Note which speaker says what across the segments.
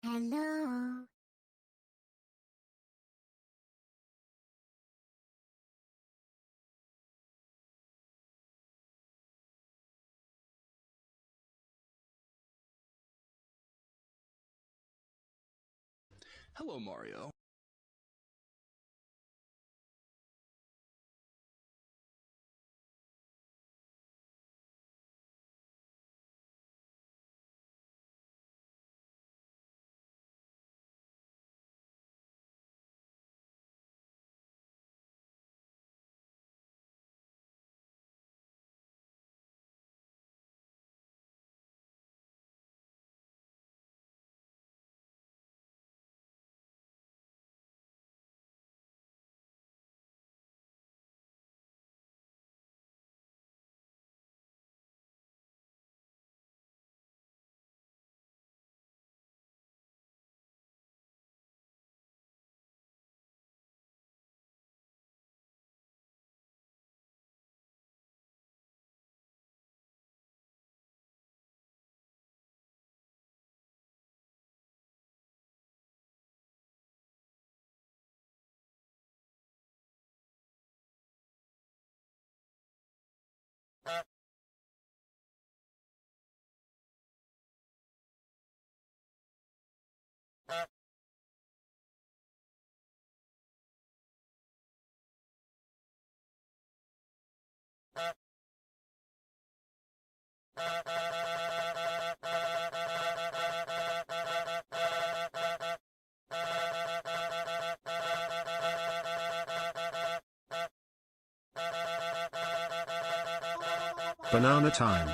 Speaker 1: Hello.
Speaker 2: Hello, Mario.
Speaker 3: Banana time.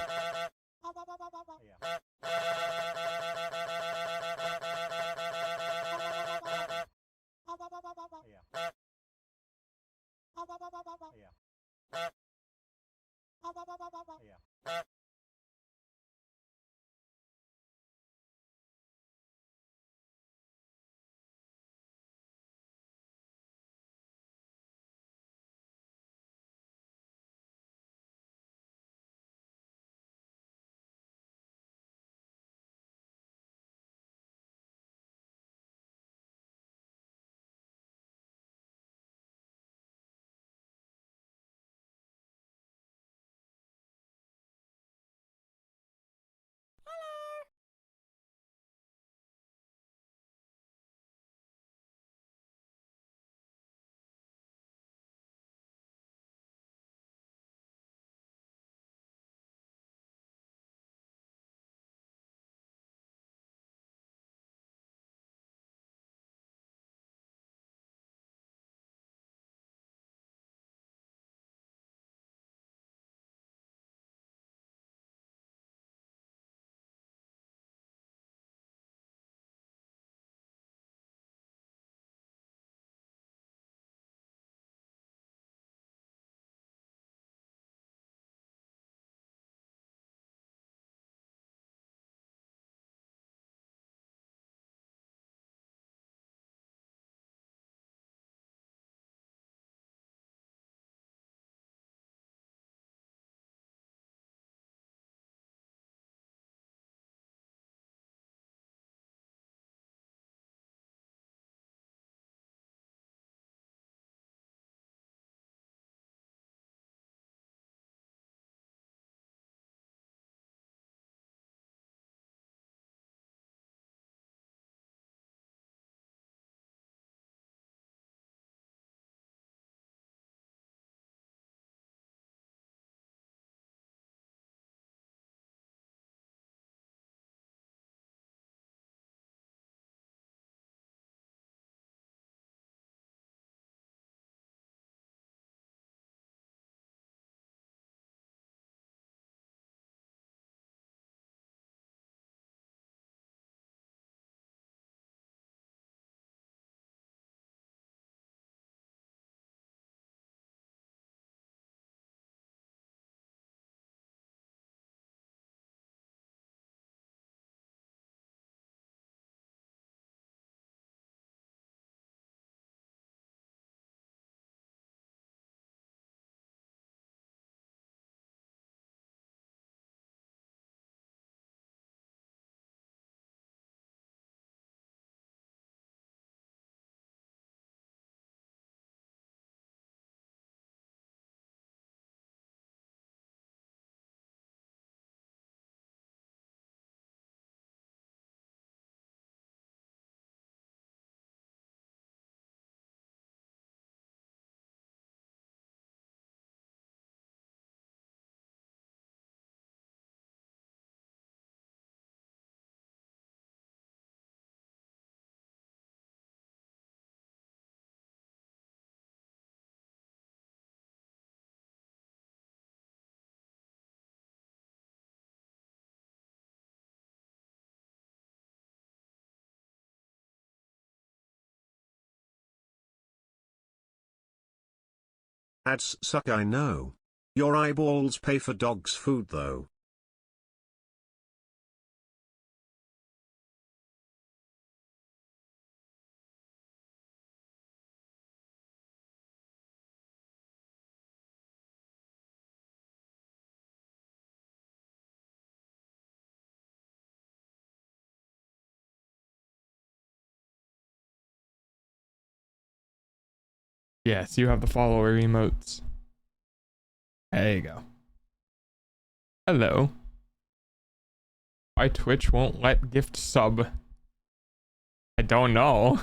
Speaker 3: Ads suck, I know. Your eyeballs pay for dog's food though.
Speaker 1: Yes, you have the follower emotes. There you go. Hello. Why Twitch won't let gift sub? I don't know.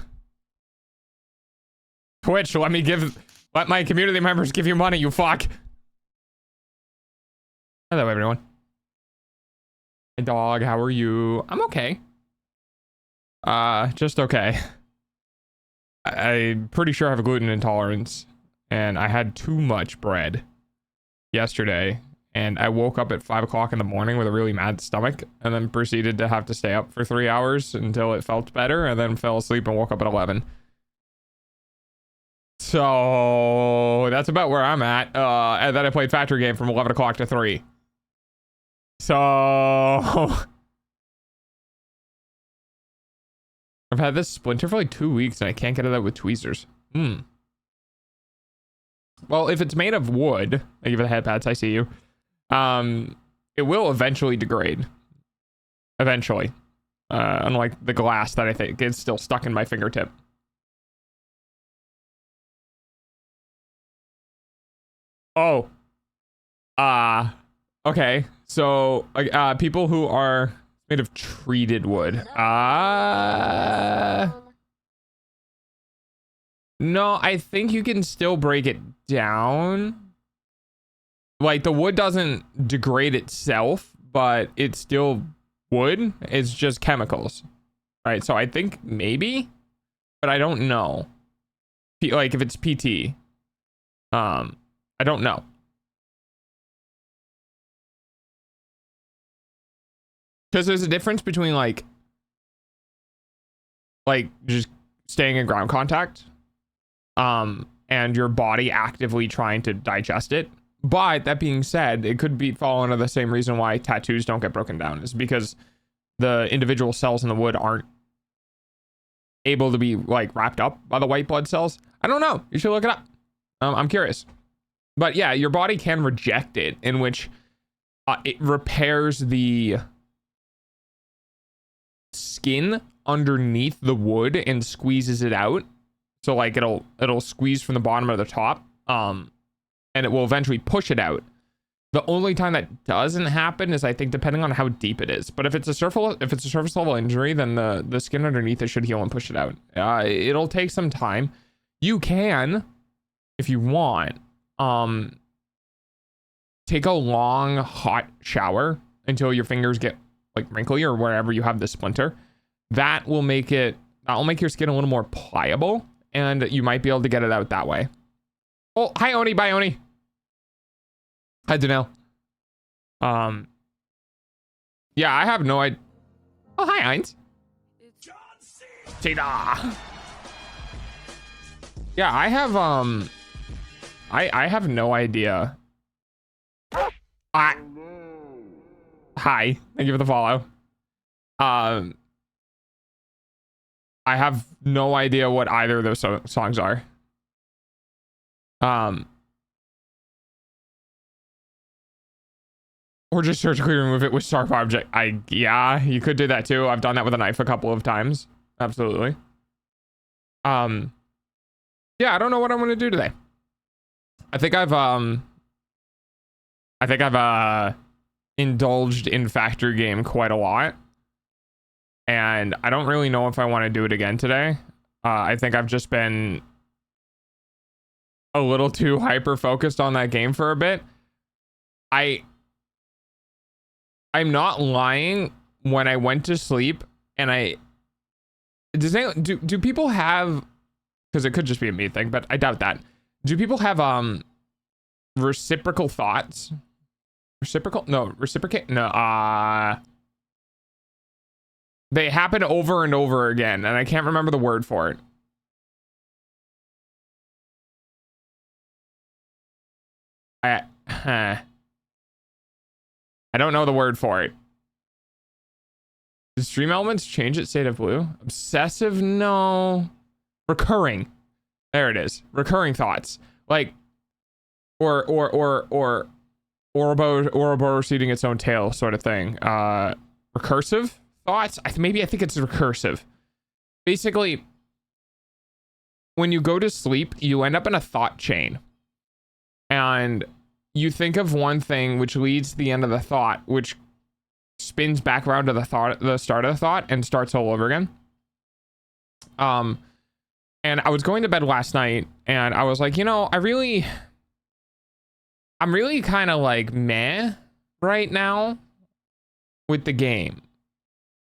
Speaker 1: Twitch, let my community members give you money, you fuck. Hello, everyone. Hey, dog, how are you? I'm okay. Just okay. I'm pretty sure I have a gluten intolerance, and I had too much bread yesterday, and I woke up at 5 o'clock in the morning with a really mad stomach, and then proceeded to have to stay up for 3 hours until it felt better, and then fell asleep and woke up at 11. So that's about where I'm at. And then I played Factory Game from 11 o'clock to 3. So I've had this splinter for like 2 weeks and I can't get it out with tweezers. Well, if it's made of wood, like if it had pads, I see you. It will eventually degrade. Eventually. Unlike the glass that I think is still stuck in my fingertip. Oh. Okay. So, people who are made of treated wood. No, I think you can still break it down. Like, the wood doesn't degrade itself, but it's still wood. It's just chemicals. Right? So I think maybe, but I don't know. Like, if it's PT. I don't know. Because there's a difference between like just staying in ground contact, and your body actively trying to digest it. But that being said, it could fall under the same reason why tattoos don't get broken down, is because the individual cells in the wood aren't able to be like wrapped up by the white blood cells. I don't know. You should look it up. I'm curious. But yeah, your body can reject it, in which it repairs the skin underneath the wood and squeezes it out. So like it'll squeeze from the bottom or the top, and it will eventually push it out. The only time that doesn't happen is, I think, depending on how deep it is. But if it's a surface level injury, then the skin underneath it should heal and push it out. It'll take some time. You can, if you want, take a long hot shower until your fingers get like wrinkly or wherever you have the splinter. That will make your skin a little more pliable, and you might be able to get it out that way. Oh, hi Oni, bye Oni. Hi Danelle. Yeah, I have no idea. Oh, hi Heinz. Tina. Yeah, I have I have no idea. Hi, thank you for the follow. I have no idea what either of those songs are. Or just surgically remove it with sharp object. Yeah, you could do that too. I've done that with a knife a couple of times. Absolutely. Yeah, I don't know what I'm gonna do today. I think I've indulged in Factory Game quite a lot, and I don't really know if I want to do it again today. I think I've just been a little too hyper focused on that game for a bit. I'm not lying. When I went to sleep and do people have, because it could just be a me thing, but I doubt that. Do people have reciprocal thoughts? Reciprocate? No. They happen over and over again, and I can't remember the word for it. I don't know the word for it. Does Stream Elements change its state of blue? Obsessive? No. Recurring. There it is. Recurring thoughts. Like, or Ouroboros eating its own tail sort of thing. Recursive thoughts? Maybe I think it's recursive. Basically, when you go to sleep, you end up in a thought chain. And you think of one thing, which leads to the end of the thought, which spins back around to the start of the thought and starts all over again. And I was going to bed last night and I was like, you know, I'm really kind of like meh right now with the game.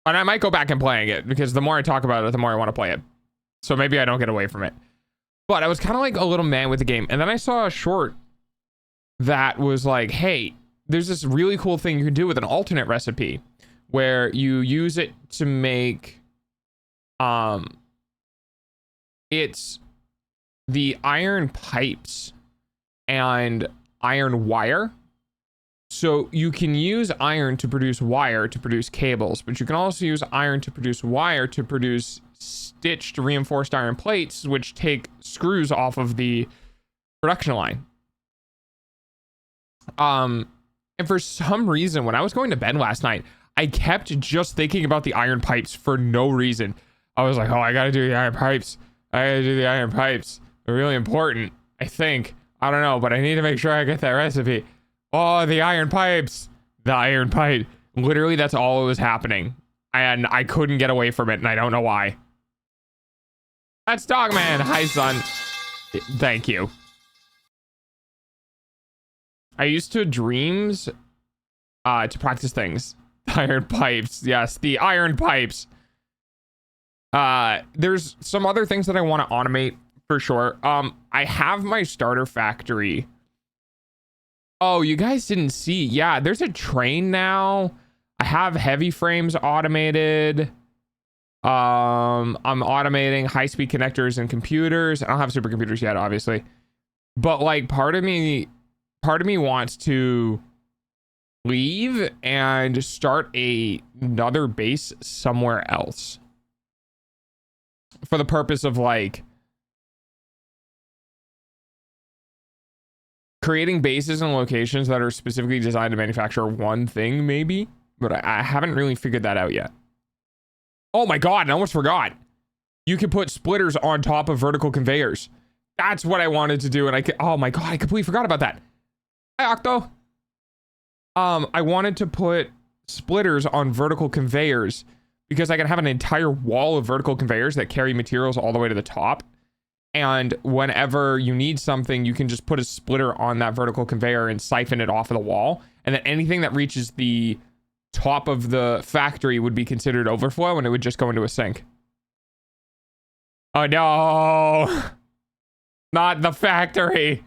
Speaker 1: And I might go back and playing it because the more I talk about it, the more I want to play it. So maybe I don't get away from it. But I was kind of like a little meh with the game. And then I saw a short that was like, hey, there's this really cool thing you can do with an alternate recipe where you use it to make it's the iron pipes and iron wire. So you can use iron to produce wire to produce cables, but you can also use iron to produce wire to produce stitched reinforced iron plates, which take screws off of the production line. And for some reason, when I was going to bed last night, I kept just thinking about the iron pipes for no reason. I was like, oh, I gotta do the iron pipes. I gotta do the iron pipes. They're really important, I think. I don't know, but I need to make sure I get that recipe. Oh, the iron pipes. The iron pipe. Literally, that's all that was happening. And I couldn't get away from it, and I don't know why. That's Dogman. Hi, son. Thank you. I used to dreams to practice things. Iron pipes. Yes, the iron pipes. There's some other things that I want to automate for sure. I have my starter factory. Oh, you guys didn't see. Yeah, there's a train now. I have heavy frames automated. I'm automating high-speed connectors and computers. I don't have supercomputers yet, obviously. But like part of me wants to leave and start another base somewhere else for the purpose of like creating bases and locations that are specifically designed to manufacture one thing, maybe, but I haven't really figured that out yet. Oh my god, I almost forgot. You can put splitters on top of vertical conveyors. That's what I wanted to do, and oh my god, I completely forgot about that. Hi, Octo. I wanted to put splitters on vertical conveyors because I can have an entire wall of vertical conveyors that carry materials all the way to the top. And whenever you need something, you can just put a splitter on that vertical conveyor and siphon it off of the wall. And then anything that reaches the top of the factory would be considered overflow and it would just go into a sink. Oh no, not the factory.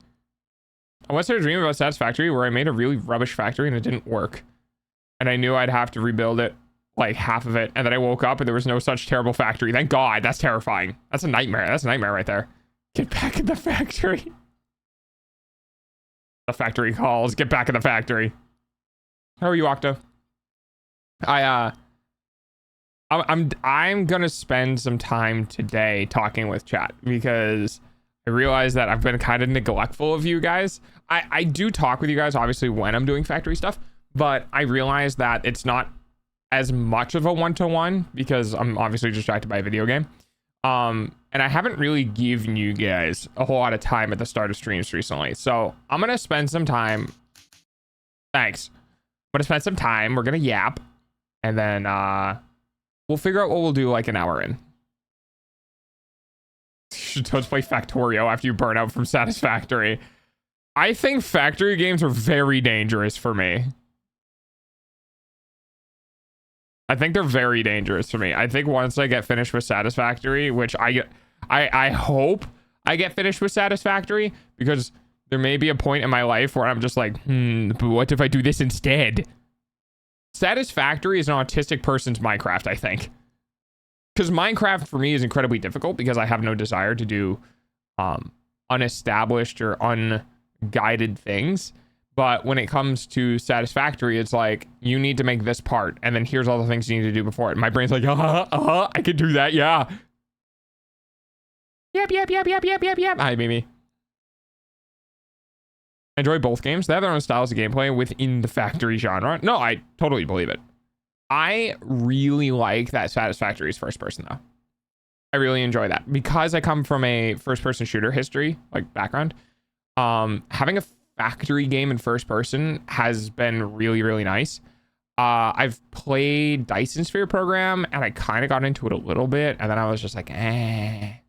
Speaker 1: I once had a dream about Satisfactory where I made a really rubbish factory and it didn't work. And I knew I'd have to rebuild it, like half of it. And then I woke up and there was no such terrible factory. Thank God, that's terrifying. That's a nightmare. That's a nightmare right there. Get back in the factory. The factory calls. Get back in the factory. How are you, Octo? I'm gonna spend some time today talking with chat because I realize that I've been kind of neglectful of you guys. I do talk with you guys obviously when I'm doing factory stuff, but I realize that it's not as much of a one-to-one because I'm obviously distracted by a video game. And I haven't really given you guys a whole lot of time at the start of streams recently. So I'm gonna spend some time. Thanks. I'm gonna spend some time. We're gonna yap. And then we'll figure out what we'll do like an hour in. You should don't play Factorio after you burn out from Satisfactory. I think factory games are very dangerous for me. I think they're very dangerous for me. I think once I get finished with Satisfactory, which I hope I get finished with Satisfactory, because there may be a point in my life where I'm just like, but what if I do this instead? Satisfactory is an autistic person's Minecraft, I think. Because Minecraft for me is incredibly difficult because I have no desire to do unestablished or guided things. But when it comes to Satisfactory, it's like, you need to make this part, and then here's all the things you need to do before it. My brain's like, I can do that, yeah. Yep. Hi, Mimi. I enjoy both games. They have their own styles of gameplay within the Factory genre. No, I totally believe it. I really like that Satisfactory is first person, though. I really enjoy that. Because I come from a first-person shooter history, like, background, having a Factory game in first person has been really, really nice. I've played Dyson Sphere Program, and I kind of got into it a little bit, and then I was just like, I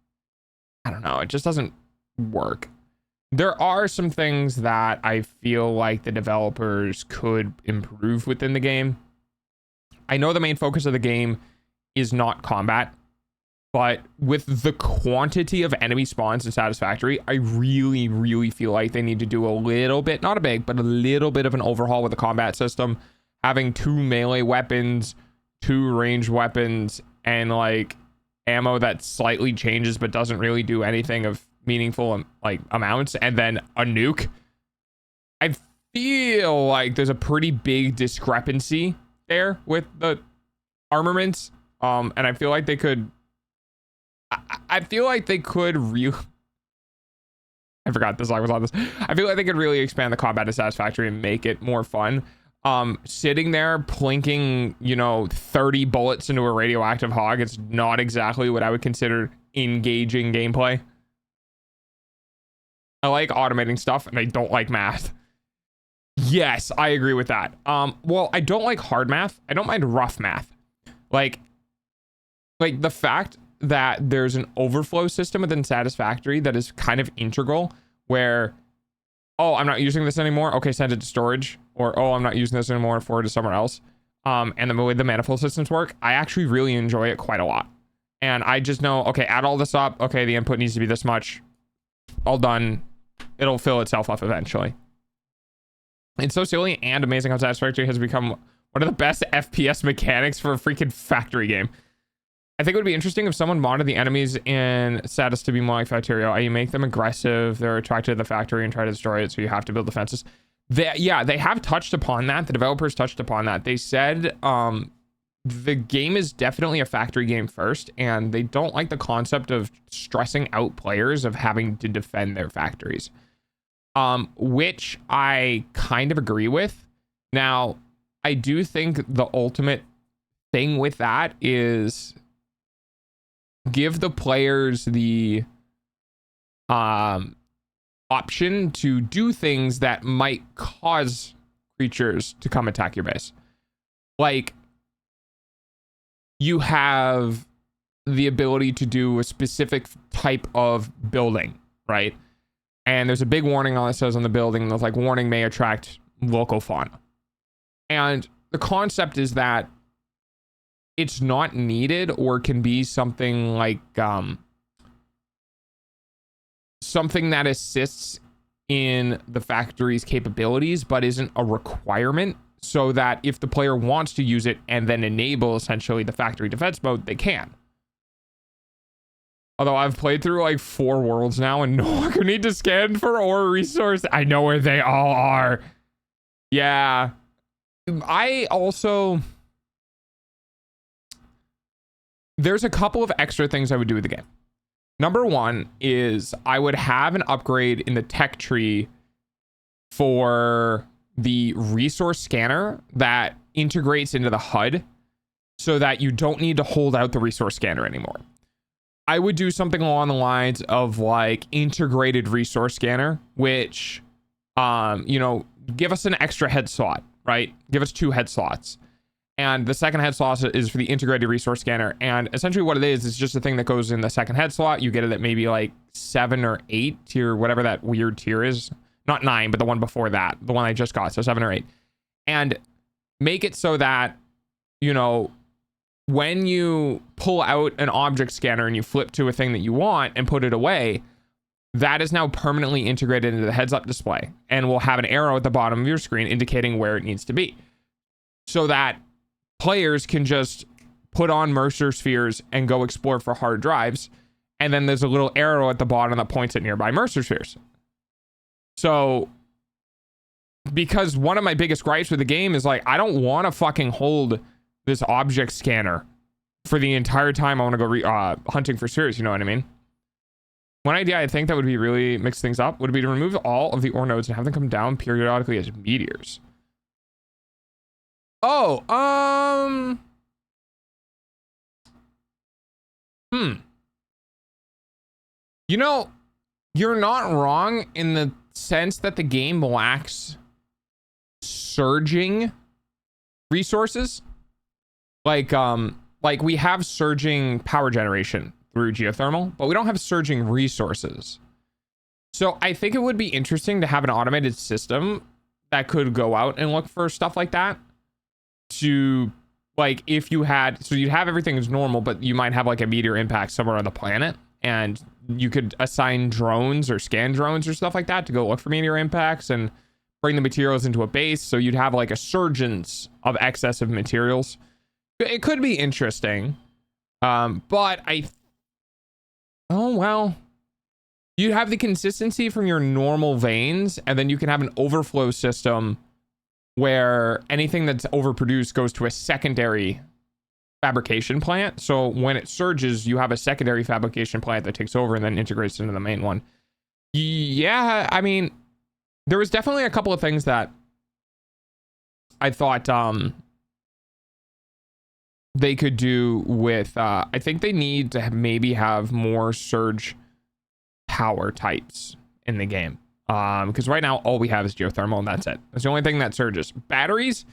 Speaker 1: don't know. It just doesn't work. There are some things that I feel like the developers could improve within the game. I know the main focus of the game is not combat, but with the quantity of enemy spawns in Satisfactory, I really, really feel like they need to do a little bit, not a big, but a little bit of an overhaul with the combat system. Having 2 melee weapons, 2 ranged weapons, and like ammo that slightly changes but doesn't really do anything of meaningful like amounts, and then a nuke. I feel like there's a pretty big discrepancy there with the armaments, and I feel like they could I feel like they could really I forgot this song was on this. I feel like they could really expand the combat to Satisfactory and make it more fun. Sitting there plinking, 30 bullets into a radioactive hog, it's not exactly what I would consider engaging gameplay. I like automating stuff, and I don't like math. Yes, I agree with that. Well, I don't like hard math. I don't mind rough math. Like the fact that there's an overflow system within Satisfactory that is kind of integral, where, oh, I'm not using this anymore. Okay, send it to storage. Or, oh, I'm not using this anymore. Forward to somewhere else. And the way the manifold systems work, I actually really enjoy it quite a lot. And I just know, okay, add all this up. Okay, the input needs to be this much. All done. It'll fill itself up eventually. It's so silly and amazing how Satisfactory has become one of the best FPS mechanics for a freaking Factory game. I think it would be interesting if someone modded the enemies in Satis to be more like Factorio. You make them aggressive, they're attracted to the factory and try to destroy it, so you have to build defenses. They have touched upon that. The developers touched upon that. They said the game is definitely a factory game first, and they don't like the concept of stressing out players of having to defend their factories, which I kind of agree with. Now, I do think the ultimate thing with that is give the players the option to do things that might cause creatures to come attack your base. Like, you have the ability to do a specific type of building, right? And there's a big warning on it says on the building that's like, warning may attract local fauna. And the concept is that it's not needed, or can be something like something that assists in the factory's capabilities, but isn't a requirement, so that if the player wants to use it and then enable essentially the factory defense mode, they can. Although I've played through like 4 worlds now and no longer need to scan for ore resource. I know where they all are. Yeah. I also... There's a couple of extra things I would do with the game. Number one is I would have an upgrade in the tech tree for the resource scanner that integrates into the HUD, so that you don't need to hold out the resource scanner anymore. I would do something along the lines of like integrated resource scanner, which, give us an extra head slot, right? Give us 2 head slots. And the second head slot is for the integrated resource scanner. And essentially what it is just a thing that goes in the second head slot. You get it at maybe like 7 or 8 tier, whatever that weird tier is. Not 9, but the one before that. The one I just got. So 7 or 8. And make it so that, when you pull out an object scanner and you flip to a thing that you want and put it away, that is now permanently integrated into the heads up display and will have an arrow at the bottom of your screen indicating where it needs to be. So that players can just put on Mercer spheres and go explore for hard drives, and then there's a little arrow at the bottom that points at nearby Mercer spheres. So, because one of my biggest gripes with the game is like, I don't want to fucking hold this object scanner for the entire time I want to go hunting for spheres, you know what I mean? One idea I think that would be really mix things up would be to remove all of the ore nodes and have them come down periodically as meteors. Oh, you know, you're not wrong in the sense that the game lacks surging resources. Like we have surging power generation through geothermal, but we don't have surging resources. So I think it would be interesting to have an automated system that could go out and look for stuff like that. To like, if you had, so you'd have everything as normal, but you might have like a meteor impact somewhere on the planet, and you could assign drones or scan drones or stuff like that to go look for meteor impacts and bring the materials into a base. So you'd have like a surgence of excessive materials. It could be interesting. But oh, well, you'd have the consistency from your normal veins, and then you can have an overflow system where anything that's overproduced goes to a secondary fabrication plant. So when it surges, you have a secondary fabrication plant that takes over and then integrates into the main one. Yeah, I mean, there was definitely a couple of things that I thought they could do with, I think they need to maybe have more surge power types in the game. Because right now all we have is geothermal and that's it. That's the only thing that surges. Batteries,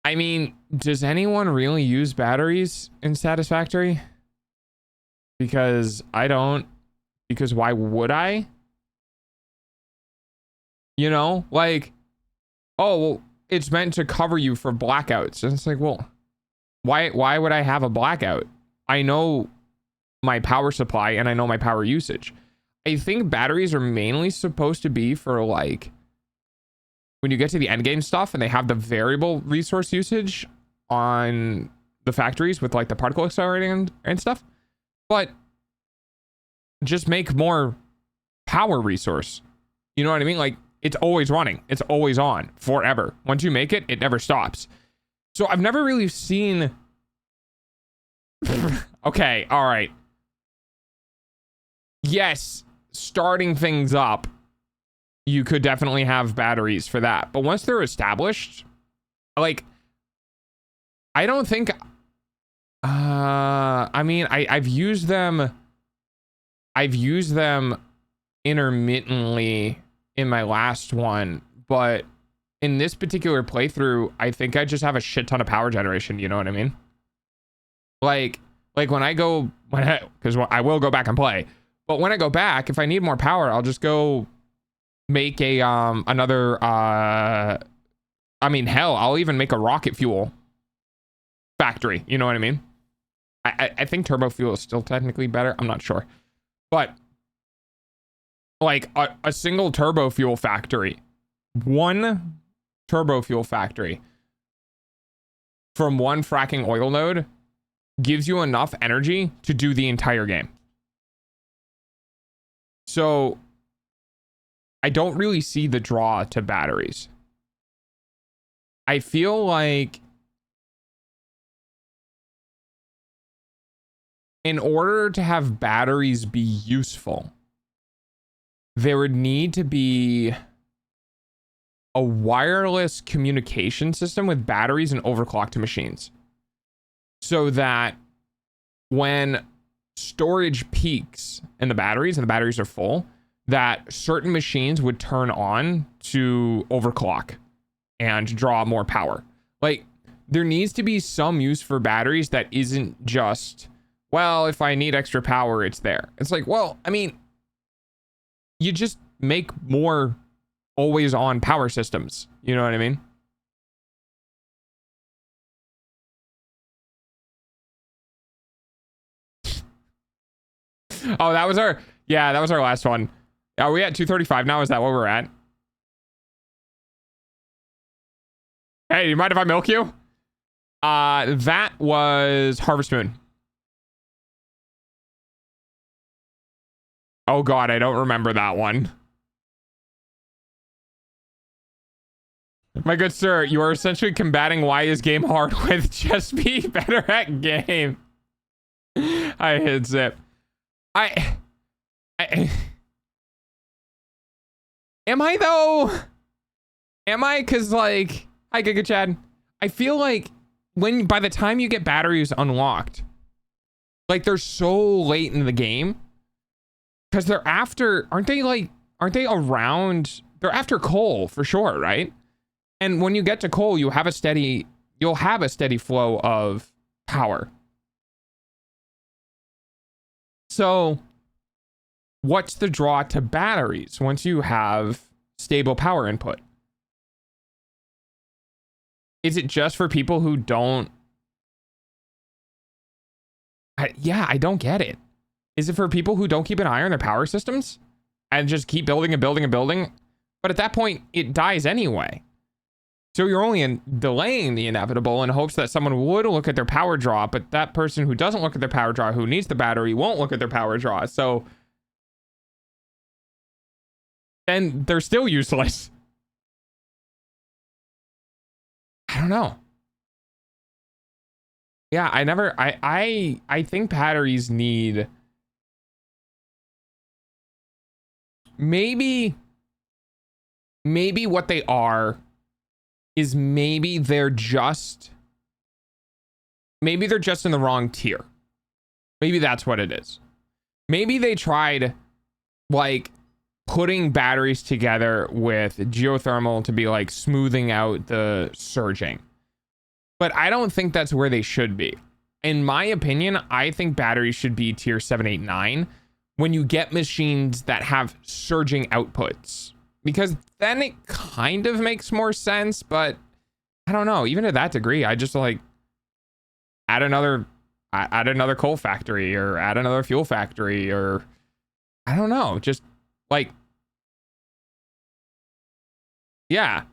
Speaker 1: I mean, does anyone really use batteries in Satisfactory? Because I don't. Because why would I? You know, like, oh, well, it's meant to cover you for blackouts. And it's like, well, why would I have a blackout? I know my power supply and I know my power usage. I think batteries are mainly supposed to be for like when you get to the end game stuff and they have the variable resource usage on the factories with like the particle accelerating and stuff. But just make more power resource. You know what I mean? Like, it's always running. It's always on forever. Once you make it, it never stops. So I've never really seen. Okay, all right. Yes, starting things up, you could definitely have batteries for that. But once they're established, like, I don't think. I mean, I've used them. I've used them intermittently in my last one, but in this particular playthrough, I think I just have a shit ton of power generation. You know what I mean? Like when I go, because I will go back and play, but when I go back, if I need more power, I'll just go make a another. I mean, hell, I'll even make a rocket fuel factory. You know what I mean? I think turbo fuel is still technically better. I'm not sure, but like a single turbo fuel factory, one turbo fuel factory from one fracking oil node gives you enough energy to do the entire game. So I don't really see the draw to batteries. I feel like in order to have batteries be useful, there would need to be a wireless communication system with batteries and overclocked machines, so that when storage peaks in the batteries and the batteries are full, that certain machines would turn on to overclock and draw more power. Like, there needs to be some use for batteries that isn't just, well, if I need extra power, it's there. It's like, well, I mean, you just make more always on power systems. You know what I mean? Oh, that was our, yeah, that was our last one. Are we at 235 now? Is that what we're at? Hey, do you mind if I milk you? That was Harvest Moon. Oh God, I don't remember that one. My good sir, you are essentially combating why is game hard with just be better at game. I hit Zip. I am I though? Am I? Cause like, hi Giga Chad. I feel like by the time you get batteries unlocked, like they're so late in the game, because they're after, aren't they around? They're after coal for sure, right? And when you get to coal, you'll have a steady flow of power. So what's the draw to batteries once you have stable power input? Is it just for people who don't? I don't get it. Is it for people who don't keep an eye on their power systems and just keep building and building and building? But at that point, it dies anyway. So you're only delaying the inevitable in hopes that someone would look at their power draw, but that person who doesn't look at their power draw, who needs the battery, won't look at their power draw. So then they're still useless. I don't know. Yeah, I think batteries need maybe what they are is maybe they're just in the wrong tier. Maybe that's what it is. Maybe they tried like putting batteries together with geothermal to be like smoothing out the surging. But I don't think that's where they should be. In my opinion, I think batteries should be tier 7, 8, 9 when you get machines that have surging outputs. Because then it kind of makes more sense, but I don't know. Even to that degree, I just like add another coal factory or add another fuel factory, or I don't know. Just like, yeah.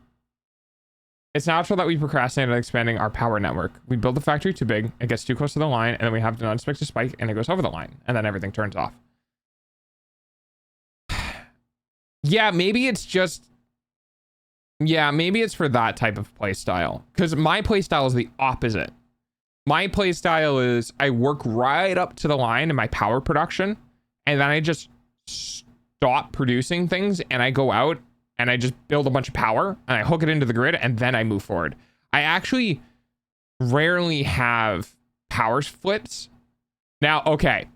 Speaker 1: It's natural that we procrastinate on expanding our power network. We build the factory too big, it gets too close to the line, and then we have an unexpected spike and it goes over the line, and then everything turns off. Yeah, maybe it's for that type of play style. Because my play style is the opposite. My play style is I work right up to the line in my power production, and then I just stop producing things, and I go out and I just build a bunch of power, and I hook it into the grid, and then I move forward. I actually rarely have power splits. Now, okay,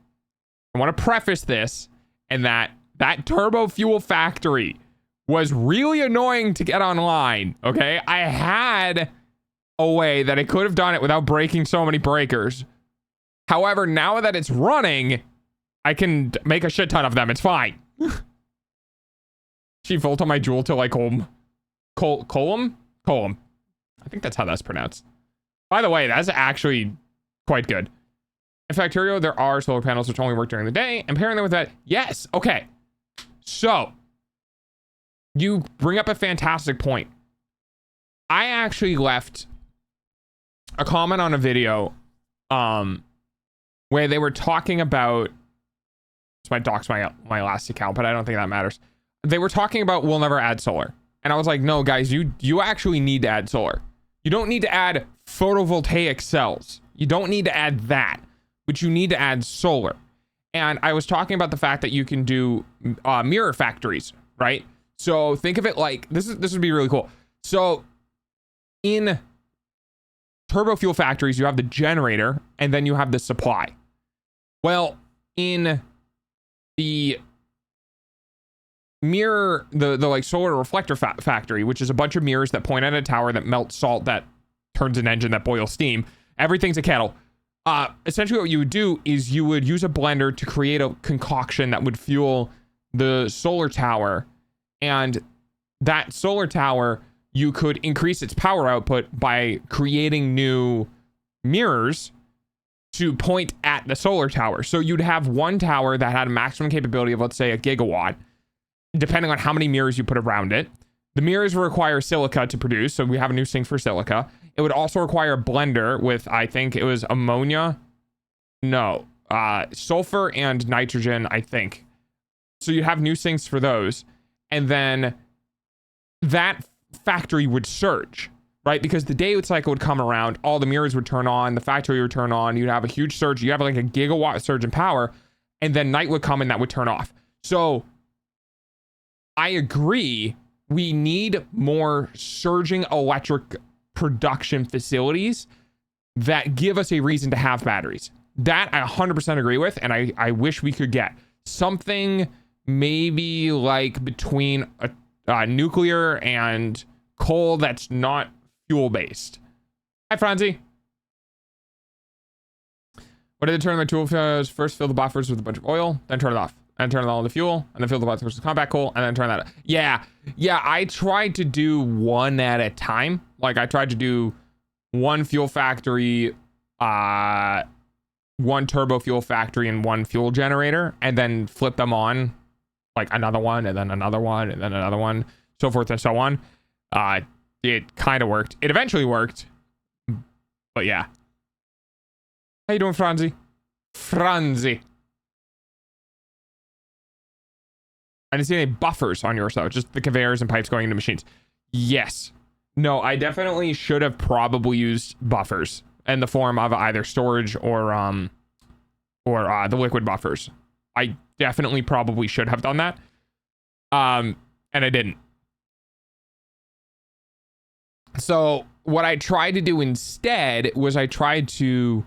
Speaker 1: I want to preface this and that turbo fuel factory was really annoying to get online, okay? I had a way that I could have done it without breaking so many breakers. However, now that it's running, I can make a shit ton of them. It's fine. She volt on my Joule till like Colum. I think that's how that's pronounced. By the way, that's actually quite good. In Factorio, there are solar panels which only work during the day, and pairing them with that, yes, okay. So, you bring up a fantastic point. I actually left a comment on a video where they were talking about, this might dox my last account, but I don't think that matters. They were talking about we'll never add solar. And I was like, no, guys, you actually need to add solar. You don't need to add photovoltaic cells. You don't need to add that, but you need to add solar. And I was talking about the fact that you can do mirror factories, right? So think of it like, this would be really cool. So in turbo fuel factories, you have the generator and then you have the supply. Well, in the mirror, the like solar reflector factory, which is a bunch of mirrors that point at a tower that melt salt that turns an engine that boils steam. Everything's a kettle. Essentially what you would do is you would use a blender to create a concoction that would fuel the solar tower, and that solar tower, you could increase its power output by creating new mirrors to point at the solar tower. So you'd have one tower that had a maximum capability of, let's say, 1 gigawatt, depending on how many mirrors you put around it. The mirrors require silica to produce, so we have a new sink for silica. It would also require a blender with, I think it was ammonia. No, sulfur and nitrogen, I think. So you have new sinks for those. And then that factory would surge, right? Because the day cycle would come around, all the mirrors would turn on, the factory would turn on, you'd have a huge surge, you have like a gigawatt surge in power, and then night would come and that would turn off. So I agree, we need more surging electric production facilities that give us a reason to have batteries. That I 100% agree with, and I wish we could get something maybe like between a nuclear and coal that's not fuel based. Hi, Franzi. What did they turn the tool first? Fill the buffers with a bunch of oil, then turn it off, and turn it all into fuel, and then fill the buffers with compact coal, and then turn that up. Yeah, I tried to do one at a time. Like I tried to do one fuel factory, one turbo fuel factory, and one fuel generator, and then flip them on, like another one, and then another one, and then another one, so forth and so on. It kind of worked. It eventually worked, but yeah. How you doing, Franzi? Franzi. I didn't see any buffers on yours though, just the conveyors and pipes going into machines. Yes. No, I definitely should have probably used buffers in the form of either storage or the liquid buffers. I definitely probably should have done that. And I didn't. So what I tried to do instead was I tried to,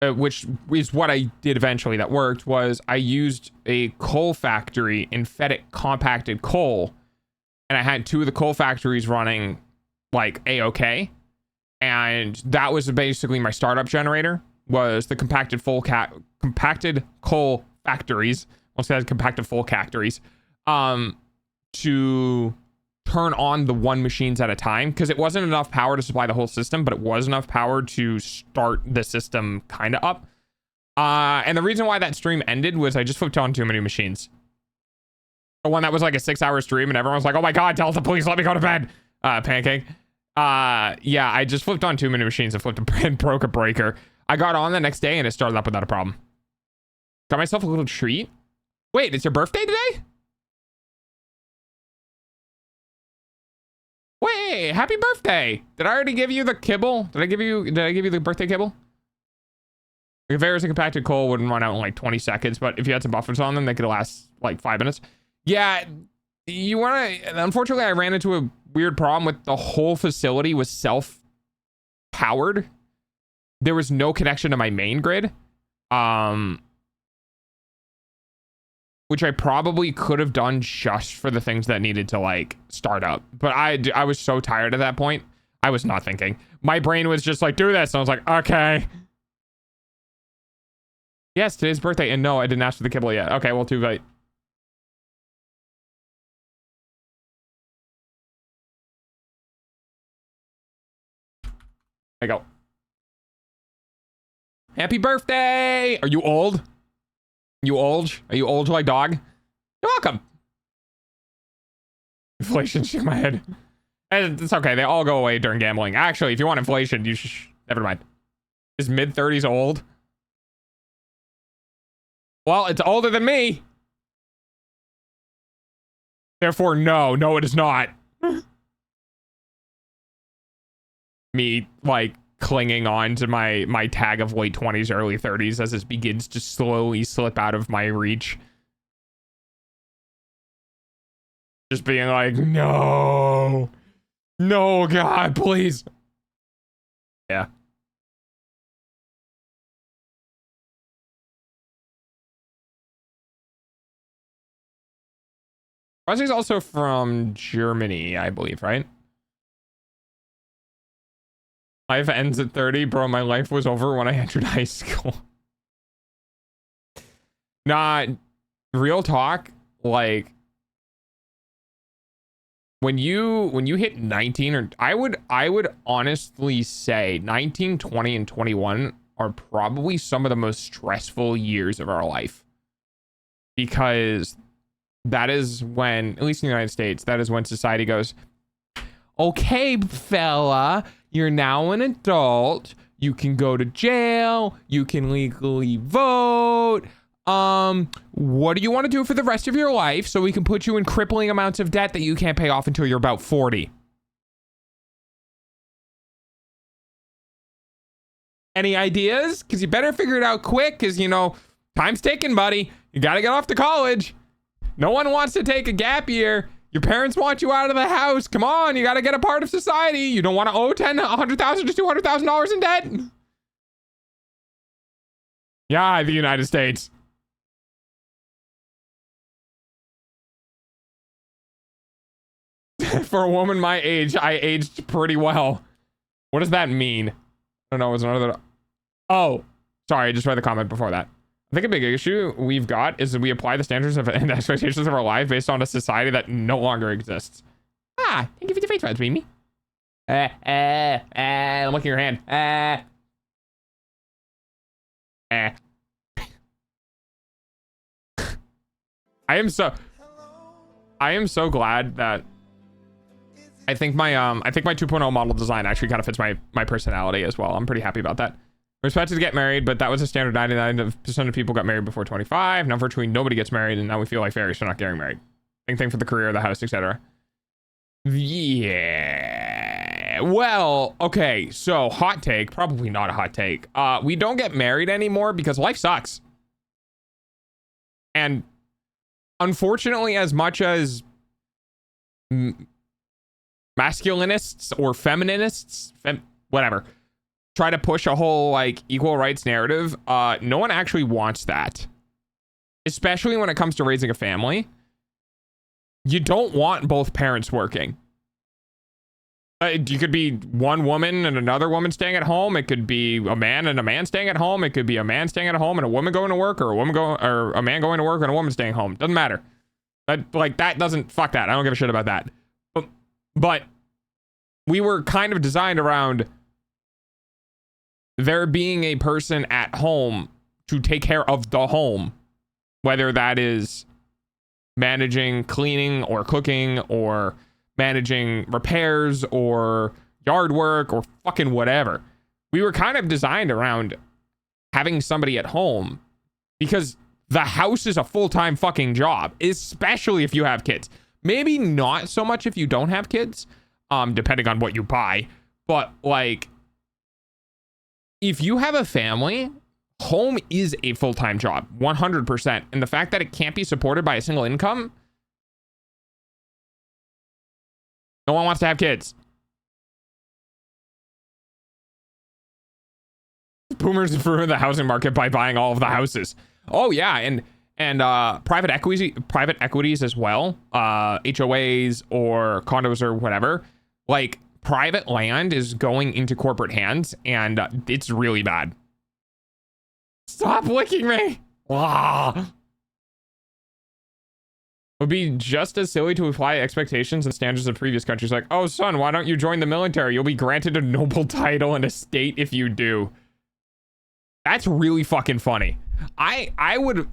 Speaker 1: which is what I did eventually that worked, was I used a coal factory and fed it compacted coal. And I had two of the coal factories running like A-OK. And that was basically my startup generator, was the compacted coal factories. Almost said compacted full factories. To turn on the one machines at a time, because it wasn't enough power to supply the whole system, but it was enough power to start the system kind of up. And the reason why that stream ended was I just flipped on too many machines. The one that was like a 6-hour stream and everyone was like, oh my god, Delta, please let me go to bed. Pancake. Yeah, I just flipped on too many machines and broke a breaker. I got on the next day and it started up without a problem. Got myself a little treat. Wait, it's your birthday today? Wait, happy birthday. Did I already give you the kibble? Did I give you the birthday kibble? The conveyors and compacted coal wouldn't run out in like 20 seconds, but if you had some buffers on them, they could last like 5 minutes. Yeah, you want to, unfortunately, I ran into a weird problem with the whole facility was self-powered. There was no connection to my main grid. Which I probably could have done just for the things that needed to like start up. But I was so tired at that point. I was not thinking. My brain was just like, do this. And I was like, okay. Yes, today's birthday. And no, I didn't ask for the kibble yet. Okay, well, too late. There you go. Happy birthday! Are you old? You old? Are you old like dog? You're welcome. Inflation, shake my head. And it's okay. They all go away during gambling. Actually, if you want inflation, you should... Never mind. Is mid-30s old? Well, it's older than me. Therefore, no. No, it is not. Me, like, clinging on to my tag of late 20s, early 30s as this begins to slowly slip out of my reach. Just being like, no. No, God, please. Yeah. Rossie's also from Germany, I believe, right? Life ends at 30. Bro, my life was over when I entered high school. Nah, real talk, like, when you hit 19, or I would honestly say 19, 20, and 21 are probably some of the most stressful years of our life. Because that is when, at least in the United States, that is when society goes, okay, fella, you're now an adult. You can go to jail. You can legally vote. What do you want to do for the rest of your life so we can put you in crippling amounts of debt that you can't pay off until you're about 40? Any ideas? Because you better figure it out quick, because, you know, time's ticking, buddy. You got to get off to college. No one wants to take a gap year. Your parents want you out of the house. Come on, you got to get a part of society. You don't want to owe $100,000 to $200,000 in debt. Yeah, the United States. For a woman my age, I aged pretty well. What does that mean? I don't know. It was another. Oh, sorry. I just read the comment before that. I think a big issue we've got is that we apply the standards of and expectations of our life based on a society that no longer exists. Ah, thank you for the face rides, Mimi. I'm looking at your hand. I am so glad that I think my 2.0 model design actually kind of fits my personality as well. I'm pretty happy about that. We're expected to get married, but that was a standard. 99% of people got married before 25. Now virtually nobody gets married, and now we feel like fairies for not getting married. Same thing for the career, the house, etc. Yeah. Well, okay. So hot take, probably not a hot take. We don't get married anymore because life sucks. And unfortunately, as much as masculinists or feminists, whatever, try to push a whole like equal rights narrative, no one actually wants that. Especially when it comes to raising a family. You don't want both parents working. You could be one woman and another woman staying at home. It could be a man and a man staying at home. It could be a man staying at home and a woman going to work, or a man going to work and a woman staying home. Doesn't matter. That doesn't, fuck that. I don't give a shit about that. But we were kind of designed around there being a person at home to take care of the home, whether that is managing cleaning or cooking or managing repairs or yard work or fucking whatever. We were kind of designed around having somebody at home because the house is a full-time fucking job, especially if you have kids. Maybe not so much if you don't have kids, depending on what you buy, but like, if you have a family, home is a full-time job, 100%. And the fact that it can't be supported by a single income, no one wants to have kids. Boomers ruin the housing market by buying all of the houses. Oh yeah, and private equities as well, HOAs or condos or whatever. Like, private land is going into corporate hands, and it's really bad. Stop licking me. Ah. It would be just as silly to apply expectations and standards of previous countries, like, oh son, why don't you join the military? You'll be granted a noble title and estate if you do. That's really fucking funny. I would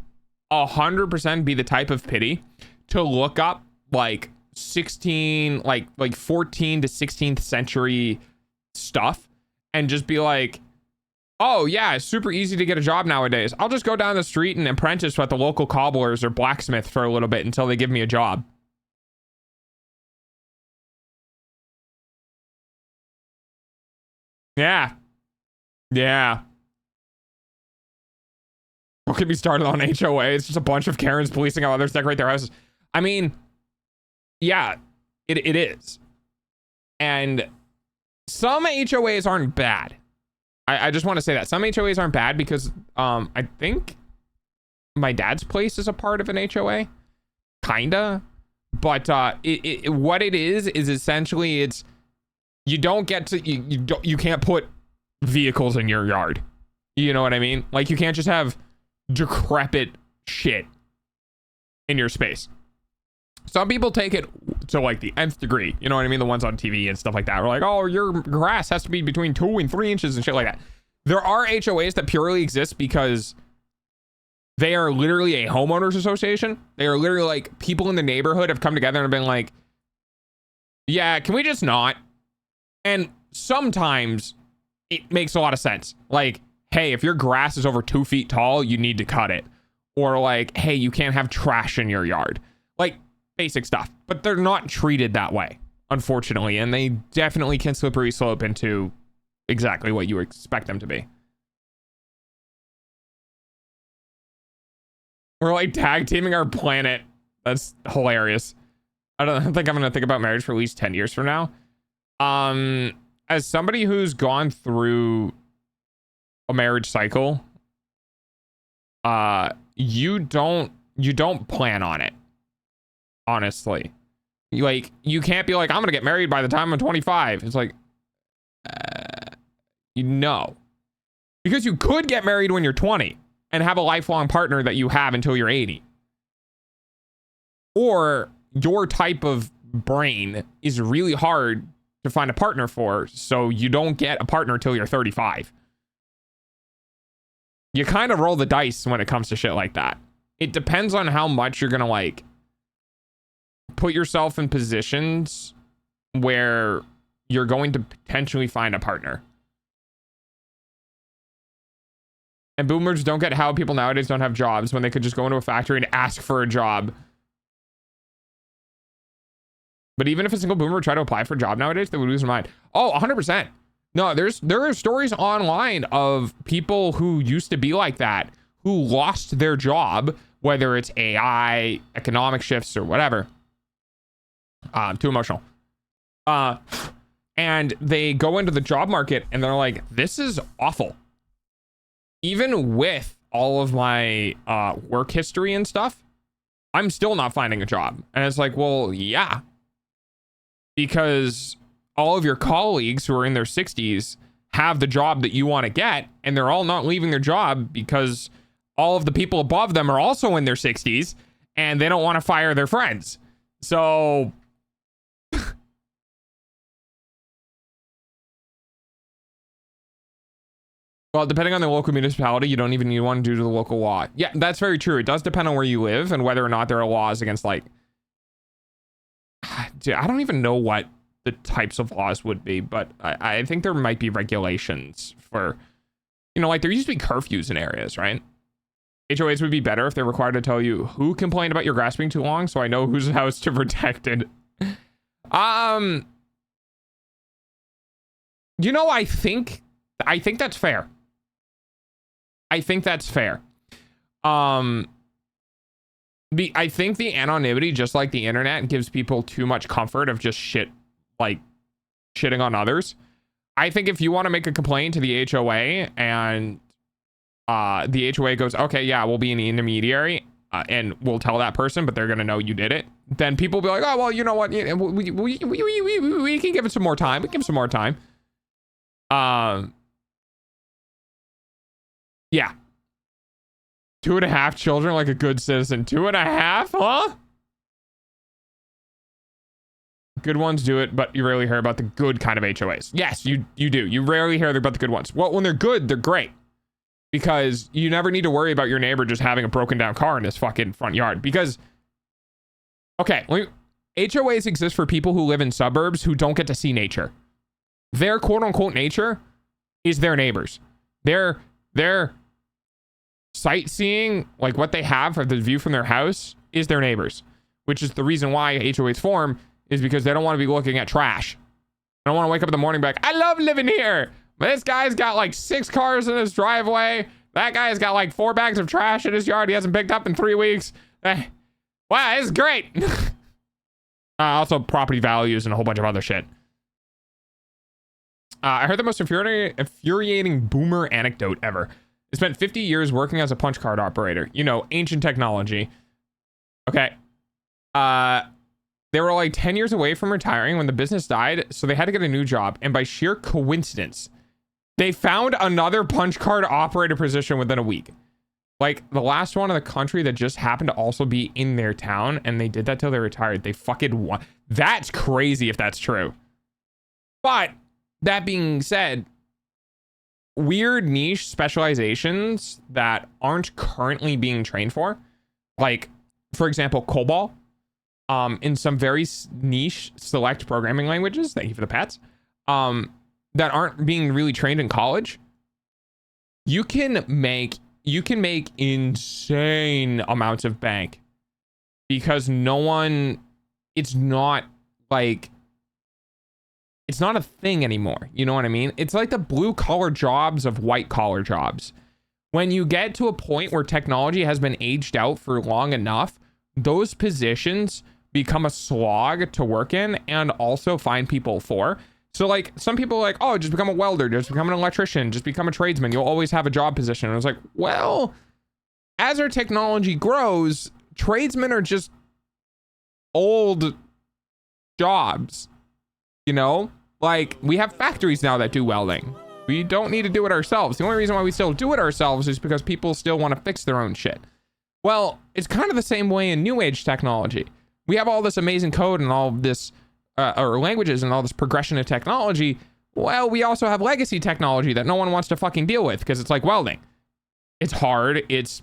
Speaker 1: 100% be the type of pity to look up like 14 to 16th century stuff and just be like, oh yeah, it's super easy to get a job nowadays. I'll just go down the street and apprentice at the local cobblers or blacksmith for a little bit until they give me a job. Yeah. Don't get me started on HOA. It's just a bunch of Karens policing how others decorate their houses. I mean, yeah, it is. And some HOAs aren't bad. I just want to say that. Some HOAs aren't bad because I think my dad's place is a part of an HOA. Kinda. But what it is essentially it's you don't get to you can't put vehicles in your yard. You know what I mean? Like, you can't just have decrepit shit in your space. Some people take it to like the nth degree, you know what I mean? The ones on TV and stuff like that. We're like, oh, your grass has to be between 2 and 3 inches and shit like that. There are HOAs that purely exist because they are literally a homeowners association. They are literally like people in the neighborhood have come together and been like, yeah, can we just not? And sometimes it makes a lot of sense. Like, hey, if your grass is over 2 feet tall, you need to cut it. Or like, hey, you can't have trash in your yard. Like, basic stuff. But they're not treated that way, unfortunately. And they definitely can slippery slope into exactly what you expect them to be. We're like tag teaming our planet. That's hilarious. I don't think I'm gonna think about marriage for at least 10 years from now. As somebody who's gone through a marriage cycle, you don't plan on it. Honestly, you can't be like, I'm gonna get married by the time I'm 25. It's like, you know, because you could get married when you're 20 and have a lifelong partner that you have until you're 80. Or your type of brain is really hard to find a partner for, so you don't get a partner till you're 35. You kind of roll the dice when it comes to shit like that. It depends on how much you're gonna like put yourself in positions where you're going to potentially find a partner. And boomers don't get how people nowadays don't have jobs when they could just go into a factory and ask for a job. But even if a single boomer would try to apply for a job nowadays, they would lose their mind. Oh, 100%. No, there are stories online of people who used to be like that, who lost their job, whether it's AI, economic shifts, or whatever. Too emotional. And they go into the job market and they're like, this is awful. Even with all of my work history and stuff, I'm still not finding a job. And it's like, well, yeah. Because all of your colleagues who are in their 60s have the job that you want to get, and they're all not leaving their job because all of the people above them are also in their 60s and they don't want to fire their friends. So well, depending on the local municipality, you don't even need one due to the local law. Yeah, that's very true. It does depend on where you live and whether or not there are laws against, like, dude, I don't even know what the types of laws would be, but I think there might be regulations for, you know, like there used to be curfews in areas, right? HOAs would be better if they're required to tell you who complained about your grass being too long, so I know whose house to protect it. You know, I think that's fair. I think that's fair. I think the anonymity, just like the internet, gives people too much comfort of just shitting on others. I think if you want to make a complaint to the HOA and the HOA goes, okay, yeah, we'll be an intermediary and we'll tell that person, but they're going to know you did it. Then people will be like, oh, well, you know what? We can give it some more time. We can give it some more time. Yeah. 2.5 children like a good citizen. 2.5, huh? Good ones do it, but you rarely hear about the good kind of HOAs. Yes, you do. You rarely hear about the good ones. Well, when they're good, they're great. Because you never need to worry about your neighbor just having a broken down car in his fucking front yard. Because, okay, HOAs exist for people who live in suburbs who don't get to see nature. Their quote unquote nature is their neighbors. Their sightseeing, like what they have for the view from their house, is their neighbors. Which is the reason why HOAs form, is because they don't want to be looking at trash. I don't want to wake up in the morning and be like, I love living here. This guy's got like 6 cars in his driveway. That guy's got like 4 bags of trash in his yard he hasn't picked up in 3 weeks. Wow, it's great. Also property values and a whole bunch of other shit. I heard the most infuriating boomer anecdote ever. I spent 50 years working as a punch card operator. You know, ancient technology. Okay. They were like 10 years away from retiring when the business died, so they had to get a new job. And by sheer coincidence, they found another punch card operator position within a week. Like the last one in the country that just happened to also be in their town, and they did that till they retired. They fucking won. That's crazy if that's true. But that being said, weird niche specializations that aren't currently being trained for, like for example, COBOL, in some very niche select programming languages, thank you for the pats, that aren't being really trained in college, you can make insane amounts of bank because it's not a thing anymore. You know what I mean? It's like the blue collar jobs of white collar jobs, When you get to a point where technology has been aged out for long enough, those positions become a slog to work in and also find people for. So like some people are like, oh, just become a welder, just become an electrician, just become a tradesman. You'll always have a job position. And I was like, well, as our technology grows, tradesmen are just old jobs, you know? Like we have factories now that do welding. We don't need to do it ourselves. The only reason why we still do it ourselves is because people still want to fix their own shit. Well, it's kind of the same way in new age technology. We have all this amazing code and all this, or languages and all this progression of technology. Well, we also have legacy technology that no one wants to fucking deal with because it's like welding. It's hard. It's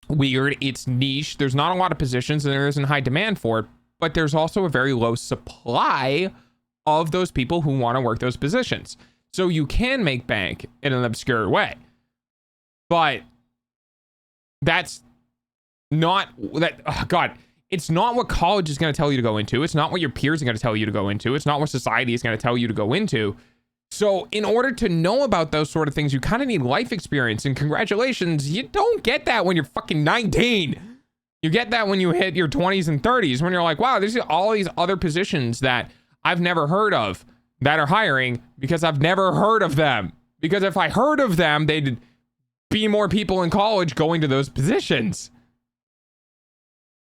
Speaker 1: weird. It's niche. There's not a lot of positions and there isn't high demand for it, but there's also a very low supply of those people who want to work those positions. So you can make bank in an obscure way, but that's not that, oh God, it's not what college is going to tell you to go into. It's not what your peers are going to tell you to go into. It's not what society is going to tell you to go into. So in order to know about those sort of things, you kind of need life experience, and congratulations, you don't get that when you're fucking 19. You get that when you hit your 20s and 30s, when you're like, wow, there's all these other positions that I've never heard of that are hiring because I've never heard of them. Because if I heard of them, they'd be more people in college going to those positions.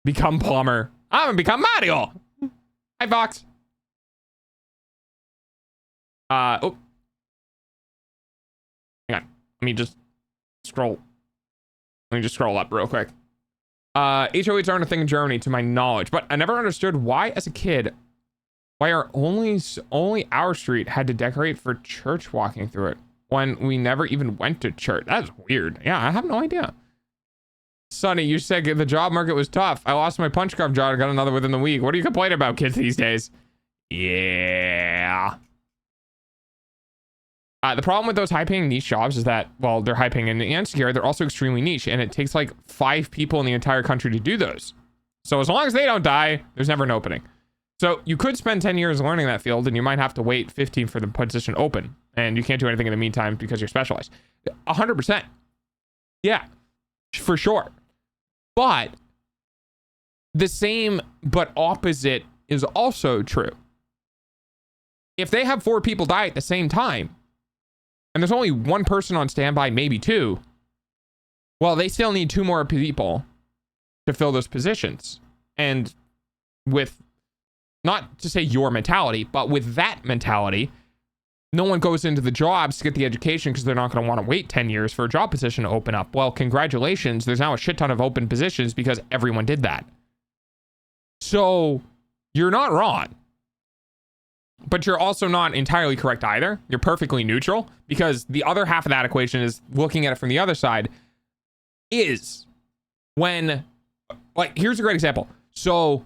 Speaker 1: Become plumber. I'm gonna become Mario. Hi, Fox. Oh. Hang on. Let me just scroll up real quick. HOAs aren't a thing in Germany, to my knowledge, but I never understood why, as a kid, why only our street had to decorate for church walking through it when we never even went to church. That's weird. Yeah, I have no idea. Sonny, you said the job market was tough. I lost my punch card job and got another within the week. What are you complaining about, kids, these days? Yeah. The problem with those high-paying niche jobs is that, well, they're high-paying and secure. They're also extremely niche, and it takes like 5 people in the entire country to do those. So as long as they don't die, there's never an opening. So you could spend 10 years learning that field, and you might have to wait 15 for the position open, and you can't do anything in the meantime because you're specialized. 100%. Yeah, for sure. But the same but opposite is also true. If they have 4 people die at the same time, and there's only 1 person on standby, maybe 2, well, they still need 2 more people to fill those positions. And with, not to say your mentality, but with that mentality, no one goes into the jobs to get the education because they're not going to want to wait 10 years for a job position to open up. Well, congratulations. There's now a shit ton of open positions because everyone did that. So you're not wrong, but you're also not entirely correct either. You're perfectly neutral, because the other half of that equation is looking at it from the other side is when, like, here's a great example. So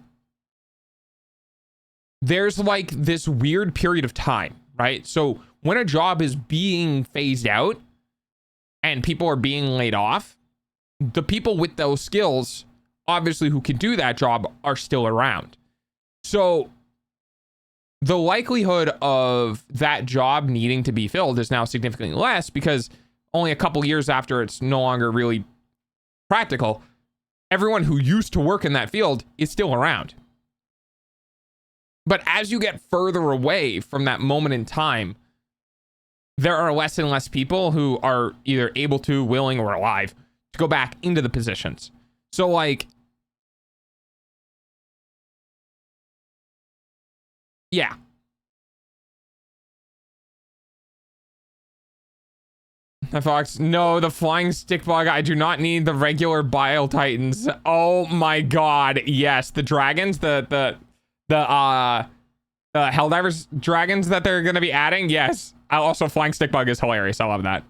Speaker 1: there's like this weird period of time, right? So when a job is being phased out and people are being laid off, the people with those skills, obviously, who can do that job are still around. So the likelihood of that job needing to be filled is now significantly less, because only a couple years after it's no longer really practical, everyone who used to work in that field is still around. But as you get further away from that moment in time, there are less and less people who are either able to, willing, or alive to go back into the positions. So like, yeah. Fox, no, the flying stick bug. I do not need the regular Bile Titans. Oh my god, yes, the dragons, the Helldivers dragons that they're gonna be adding. Yes. Also, flying stick bug is hilarious. I love that.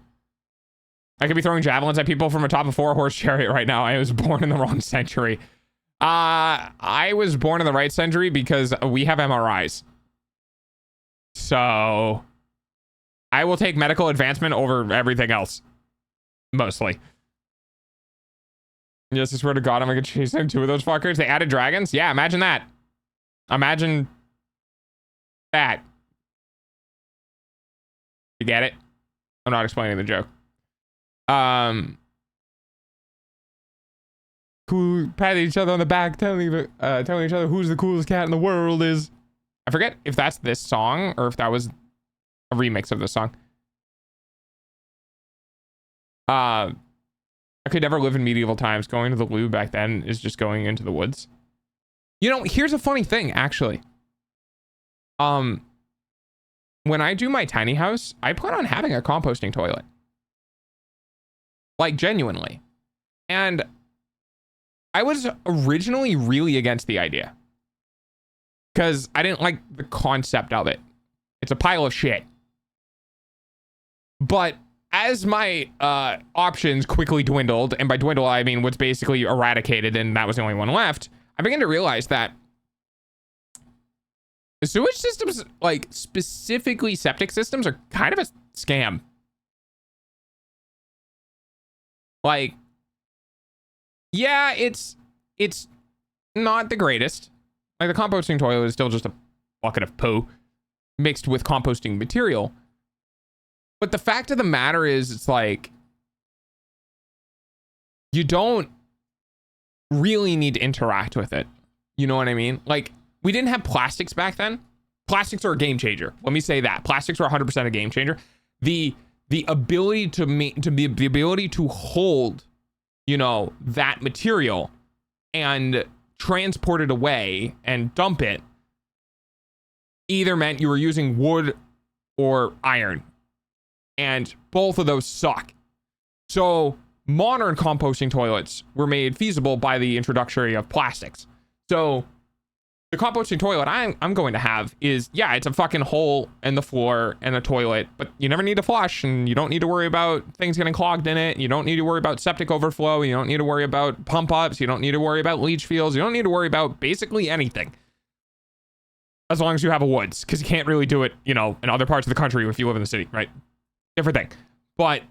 Speaker 1: I could be throwing javelins at people from atop a 4-horse chariot right now. I was born in the wrong century. I was born in the right century because we have MRIs. So I will take medical advancement over everything else. Mostly. Yes, I swear to God, I'm gonna chase in 2 of those fuckers. They added dragons? Yeah, imagine that. Imagine that. You get it? I'm not explaining the joke. cool, patting each other on the back, telling each other who's the coolest cat in the world is. I forget if that's this song or if that was a remix of this song. I could never live in medieval times. Going to the loo back then is just going into the woods. You know, here's a funny thing, actually. When I do my tiny house, I plan on having a composting toilet. Like, genuinely. And I was originally really against the idea. Because I didn't like the concept of it. It's a pile of shit. But as my options quickly dwindled, and by dwindle I mean was basically eradicated and that was the only one left, I began to realize that sewage systems, like specifically septic systems, are kind of a scam. Like, yeah, it's not the greatest. Like, the composting toilet is still just a bucket of poo mixed with composting material. But the fact of the matter is, it's like, you don't really need to interact with it. You know what I mean? Like, we didn't have plastics back then. Plastics are a game changer. Let me say that. Plastics are 100% a game changer. The ability the ability to hold, you know, that material and transport it away and dump it either meant you were using wood or iron. And both of those suck. So modern composting toilets were made feasible by the introduction of plastics. So the composting toilet I'm going to have is, yeah, it's a fucking hole in the floor and a toilet, but you never need to flush, and you don't need to worry about things getting clogged in it. You don't need to worry about septic overflow. You don't need to worry about pump ups. You don't need to worry about leach fields. You don't need to worry about basically anything. As long as you have a woods, because you can't really do it, you know, in other parts of the country if you live in the city, right? Different thing. But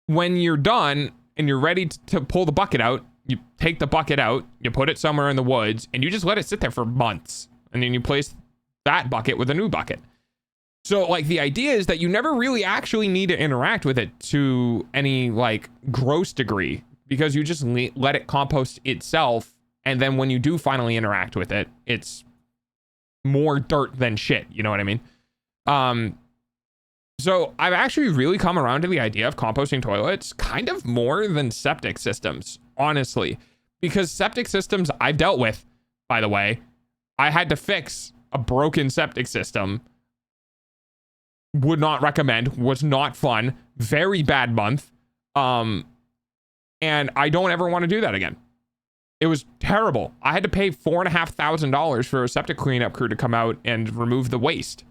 Speaker 1: when you're done and you're ready to pull the bucket out, you take the bucket out, you put it somewhere in the woods, and you just let it sit there for months. And then you place that bucket with a new bucket. So, like, the idea is that you never really actually need to interact with it to any, like, gross degree, because you just let it compost itself. And then when you do finally interact with it, it's more dirt than shit. You know what I mean? So I've actually really come around to the idea of composting toilets kind of more than septic systems, honestly, because septic systems I've dealt with, by the way. I had to fix a broken septic system. Would not recommend, was not fun, very bad month. And I don't ever want to do that again. It was terrible. I had to pay $4,500 for a septic cleanup crew to come out and remove the waste.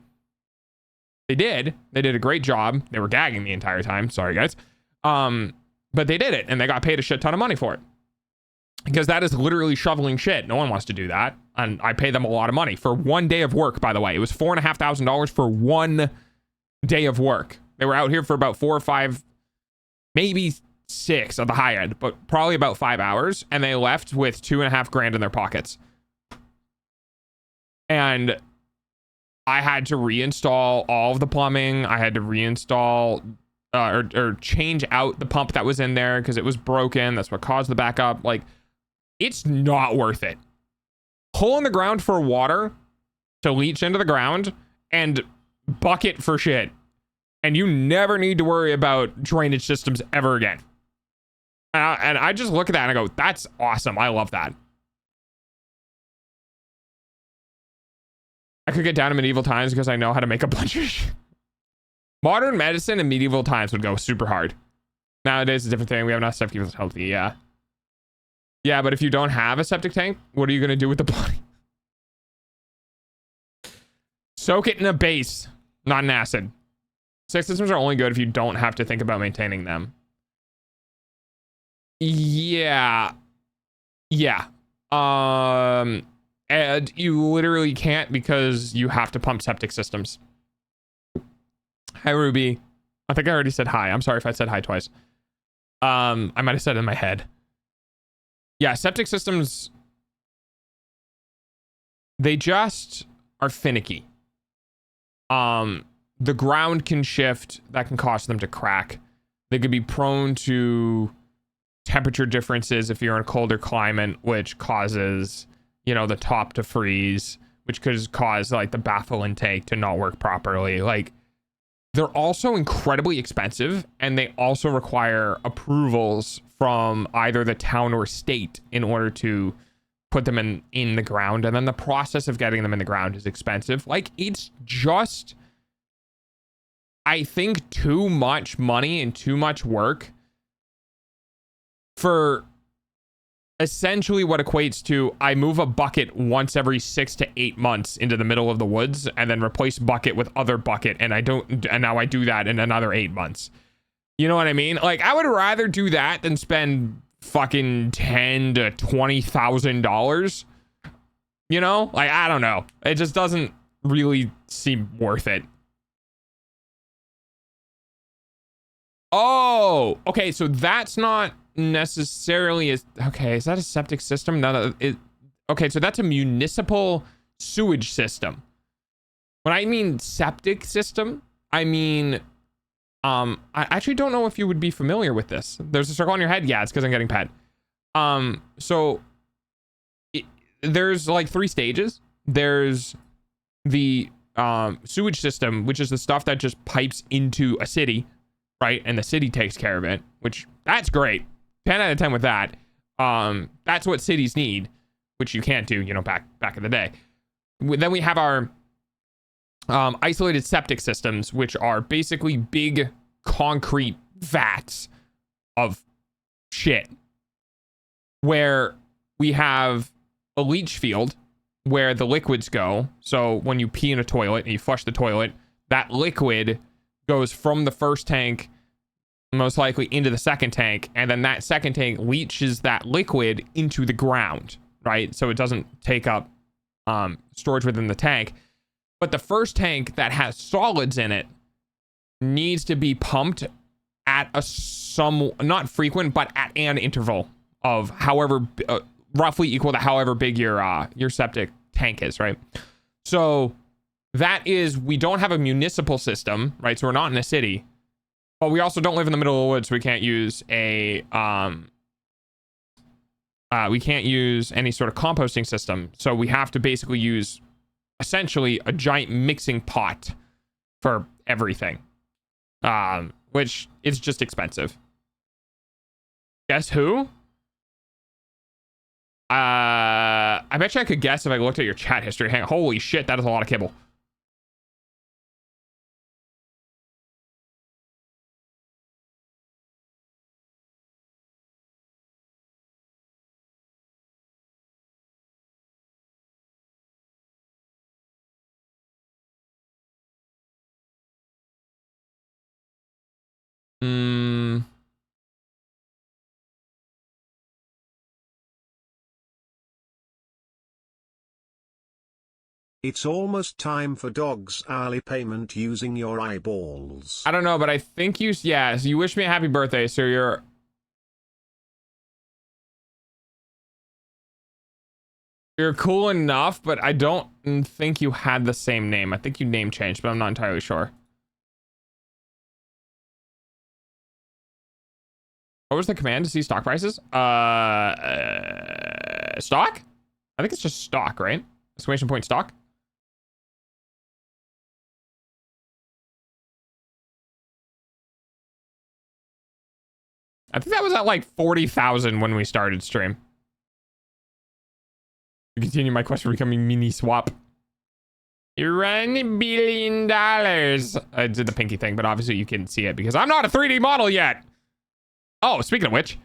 Speaker 1: They did a great job. They were gagging the entire time. Sorry, guys. But they did it, and they got paid a shit ton of money for it. Because that is literally shoveling shit. No one wants to do that. And I pay them a lot of money for one day of work, by the way. It was $4,500 for one day of work. They were out here for about 4 or 5, maybe 6 at the high end, but probably about 5 hours. And they left with $2,500 in their pockets. And I had to reinstall all of the plumbing. I had to reinstall or change out the pump that was in there because it was broken. That's what caused the backup. Like, it's not worth it. Hole in the ground for water to leach into the ground and bucket for shit. And you never need to worry about drainage systems ever again. And I just look at that and I go, that's awesome. I love that. I could get down to medieval times because I know how to make a bunch of shit. Modern medicine in medieval times would go super hard. Nowadays, it's a different thing. We have enough stuff to keep us healthy. Yeah. Yeah, but if you don't have a septic tank, what are you going to do with the body? Soak it in a base, not an acid. Septic systems are only good if you don't have to think about maintaining them. Yeah. Yeah. And you literally can't because you have to pump septic systems. Hi, Ruby. I think I already said hi. I'm sorry if I said hi twice. I might have said it in my head. Yeah, septic systems, they just are finicky. The ground can shift. That can cause them to crack. They could be prone to temperature differences if you're in a colder climate, which causes, you know, the top to freeze, which could cause like the baffle intake to not work properly. Like, they're also incredibly expensive, and they also require approvals from either the town or state in order to put them in the ground. And then the process of getting them in the ground is expensive. Like, it's just, I think, too much money and too much work for essentially what equates to, I move a bucket once every 6 to 8 months into the middle of the woods and then replace bucket with other bucket, and now I do that in another 8 months. You know what I mean? Like, I would rather do that than spend fucking $10,000 to $20,000. You know? Like, I don't know. It just doesn't really seem worth it. Oh, okay, so that's not necessarily okay, is that a septic system? No, okay, so that's a municipal sewage system. When I mean septic system, I mean I actually don't know if you would be familiar with this. There's a circle on your head. Yeah, it's because I'm getting pet. So there's like 3 stages. There's the sewage system, which is the stuff that just pipes into a city, right? And the city takes care of it, which that's great. 10 out of 10 with that. That's what cities need, which you can't do, you know, back in the day. Then we have our isolated septic systems, which are basically big concrete vats of shit, where we have a leach field where the liquids go. So when you pee in a toilet and you flush the toilet, that liquid goes from the first tank most likely into the second tank, and then that second tank leaches that liquid into the ground, right? So it doesn't take up storage within the tank. But the first tank that has solids in it needs to be pumped at a not frequent, but at an interval of however roughly equal to however big your septic tank is, right? So that is, we don't have a municipal system, right? So we're not in a city. But we also don't live in the middle of the woods, so we can't use a we can't use any sort of composting system. So we have to basically use essentially a giant mixing pot for everything, which is just expensive. Guess who? I bet you I could guess if I looked at your chat history. Hang on. Holy shit, that is a lot of kibble.
Speaker 3: It's almost time for dogs hourly payment using your eyeballs.
Speaker 1: I don't know, but I think you, yeah, so you wish me a happy birthday, so you're cool enough, but I don't think you had the same name. I think you name changed, but I'm not entirely sure. What was the command to see stock prices? Stock? I think it's just stock, right? Exclamation point stock. I think that was at like 40,000 when we started stream. To continue my quest for becoming mini swap. You run $1 billion. I did the pinky thing, but obviously you couldn't see it because I'm not a 3D model yet. Oh, speaking of which,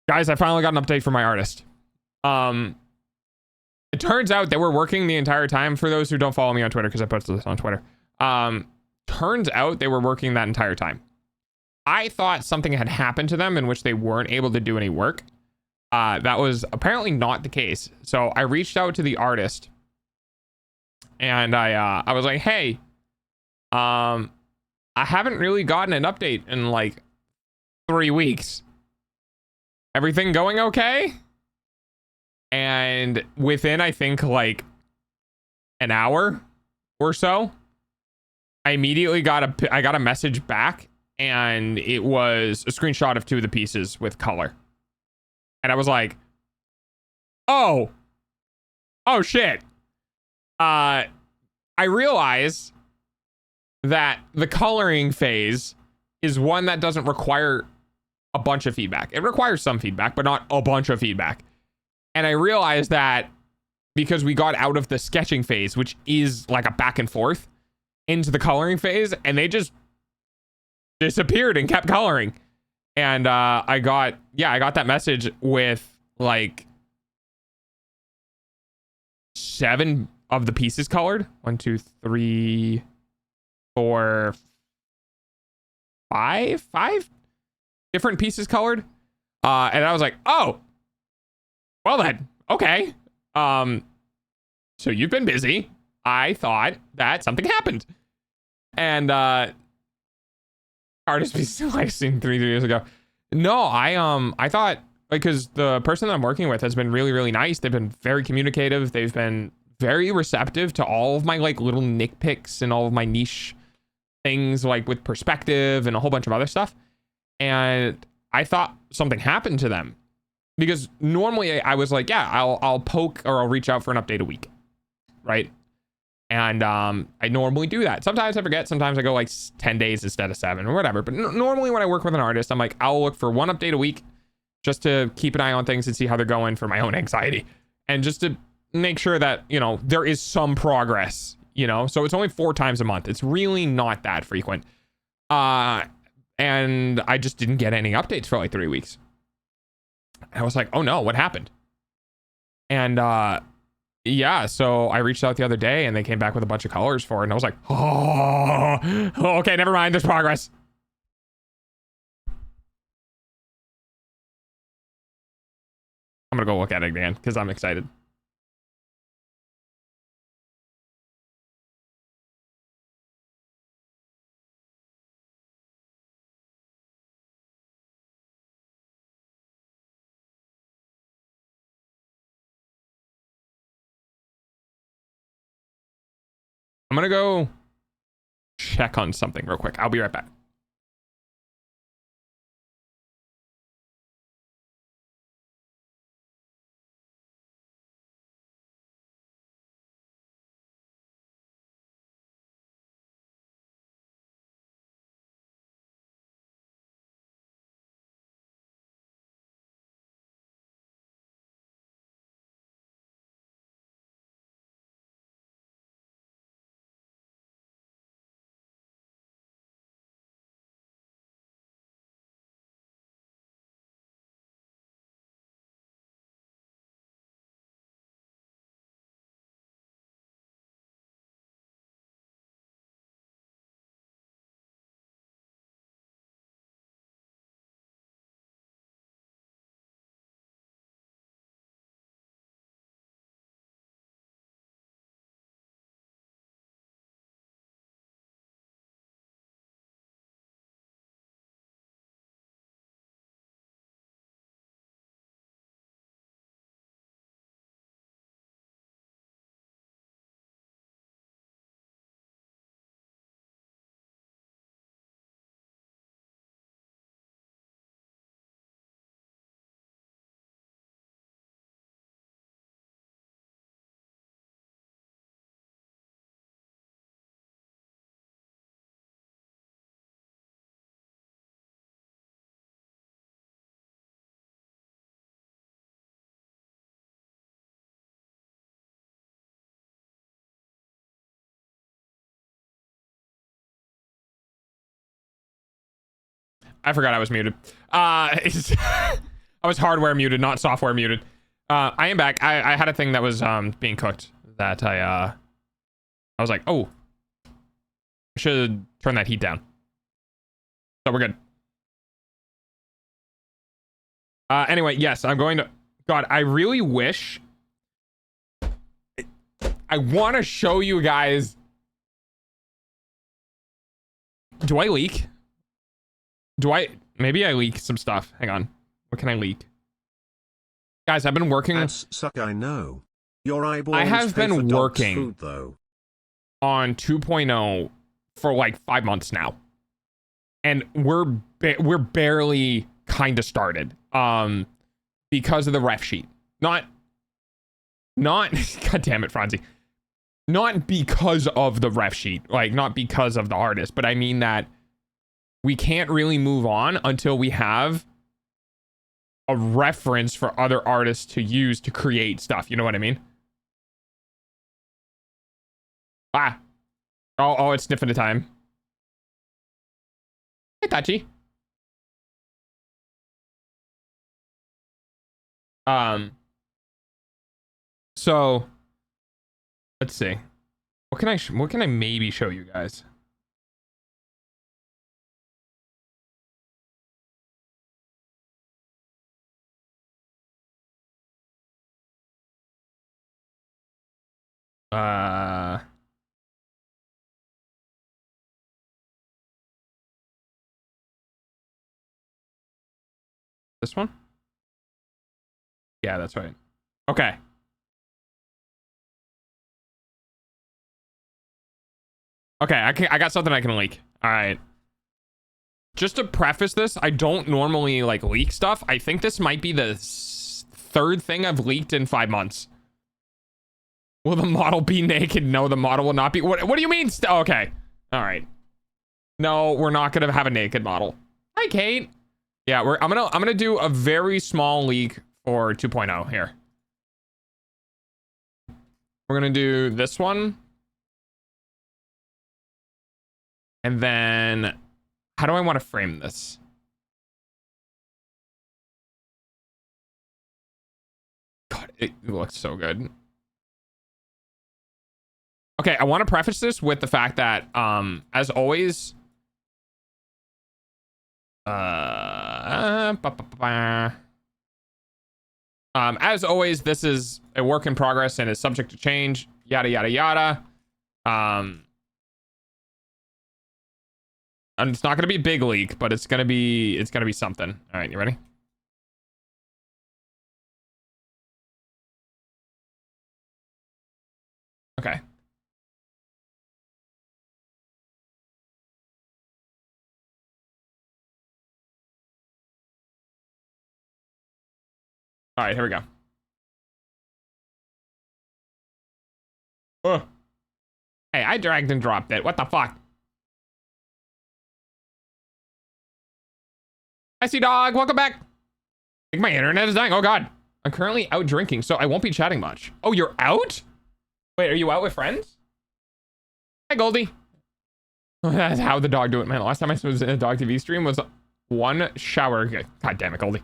Speaker 1: guys, I finally got an update from my artist. It turns out they were working the entire time. For those who don't follow me on Twitter, because I posted this on Twitter. Turns out they were working that entire time. I thought something had happened to them in which they weren't able to do any work. That was apparently not the case. So I reached out to the artist and I was like, hey, I haven't really gotten an update in like 3 weeks. Everything going okay? And within, I think, like an hour or so, I immediately got a message back and it was a screenshot of 2 of the pieces with color. And I was like, oh shit. I realize that the coloring phase is one that doesn't require a bunch of feedback. It requires some feedback, but not a bunch of feedback. And I realized that because we got out of the sketching phase, which is like a back and forth, into the coloring phase, and they just disappeared and kept coloring. And I got that message with like 7 of the pieces colored. 1, 2, 3, 4, 5 different pieces colored. And I was like, oh, well then, okay. So you've been busy. I thought that something happened. And artist piece I seen 3 years ago. No, I thought, because the person that I'm working with has been really, really nice. They've been very communicative. They've been very receptive to all of my like little nitpicks and all of my niche things, like with perspective and a whole bunch of other stuff. And I thought something happened to them, because normally I was like, yeah, I'll poke or I'll reach out for an update a week, right? And I normally do that. Sometimes I forget. Sometimes I go like 10 days instead of 7 or whatever. But normally when I work with an artist, I'm like, I'll look for one update a week just to keep an eye on things and see how they're going for my own anxiety, and just to make sure that, you know, there is some progress, you know. So it's only 4 times a month. It's really not that frequent. And I just didn't get any updates for like 3 weeks. I was like, oh no, what happened? And yeah, so I reached out the other day and they came back with a bunch of colors for it, and I was like, oh, okay, never mind, there's progress. I'm gonna go look at it again because I'm excited. I'm gonna go check on something real quick. I'll be right back. I forgot I was muted. I was hardware muted, not software muted. I am back. I had a thing that was being cooked that I was like, oh, I should turn that heat down. So we're good. Anyway, yes, I'm going to. God, I really wish. I want to show you guys. Do I leak? Maybe I leak some stuff. Hang on. What can I leak? Guys, I've been working.
Speaker 3: Ads suck, I know. Your eyeballs
Speaker 1: I have
Speaker 3: pay
Speaker 1: been
Speaker 3: for
Speaker 1: working
Speaker 3: food, though.
Speaker 1: on 2.0 for like 5 months now. and we're barely kind of started because of the ref sheet. Not God damn it, Franzi. Not because of the ref sheet, like not because of the artist, but I mean that we can't really move on until we have a reference for other artists to use to create stuff. You know what I mean? Ah. Oh, it's sniffing the time. Hey, Tachi. So let's see. What can I maybe show you guys? This one? Yeah, that's right. Okay. Okay, I got something I can leak. All right. Just to preface this, I don't normally like leak stuff. I think this might be the third thing I've leaked in 5 months. Will the model be naked? No, the model will not be. What do you mean? Okay. All right. No, we're not gonna have a naked model. Hi, Kate. Yeah, I'm gonna do a very small leak for 2.0 here. We're gonna do this one. And then how do I want to frame this? God, it looks so good. Okay, I want to preface this with the fact that as always as always, this is a work in progress and is subject to change, yada yada yada. And it's not gonna be a big leak, but it's gonna be something. All right, you ready? Okay. All right, here we go. Oh. Hey, I dragged and dropped it. What the fuck? I see dog. Welcome back. I think my internet is dying. Oh god. I'm currently out drinking, so I won't be chatting much. Oh, you're out? Wait, are you out with friends? Hi, Goldie. That's how the dog do it, man. Last time I was in a dog TV stream was one shower. God damn it, Goldie.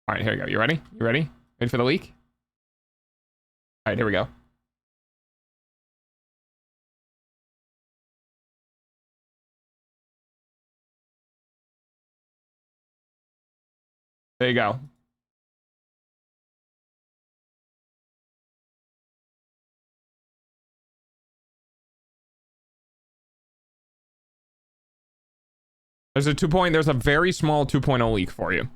Speaker 1: All right, here we go. You ready? You ready? Ready for the leak? All right, here we go. There you go. There's a very small 2.0 leak for you.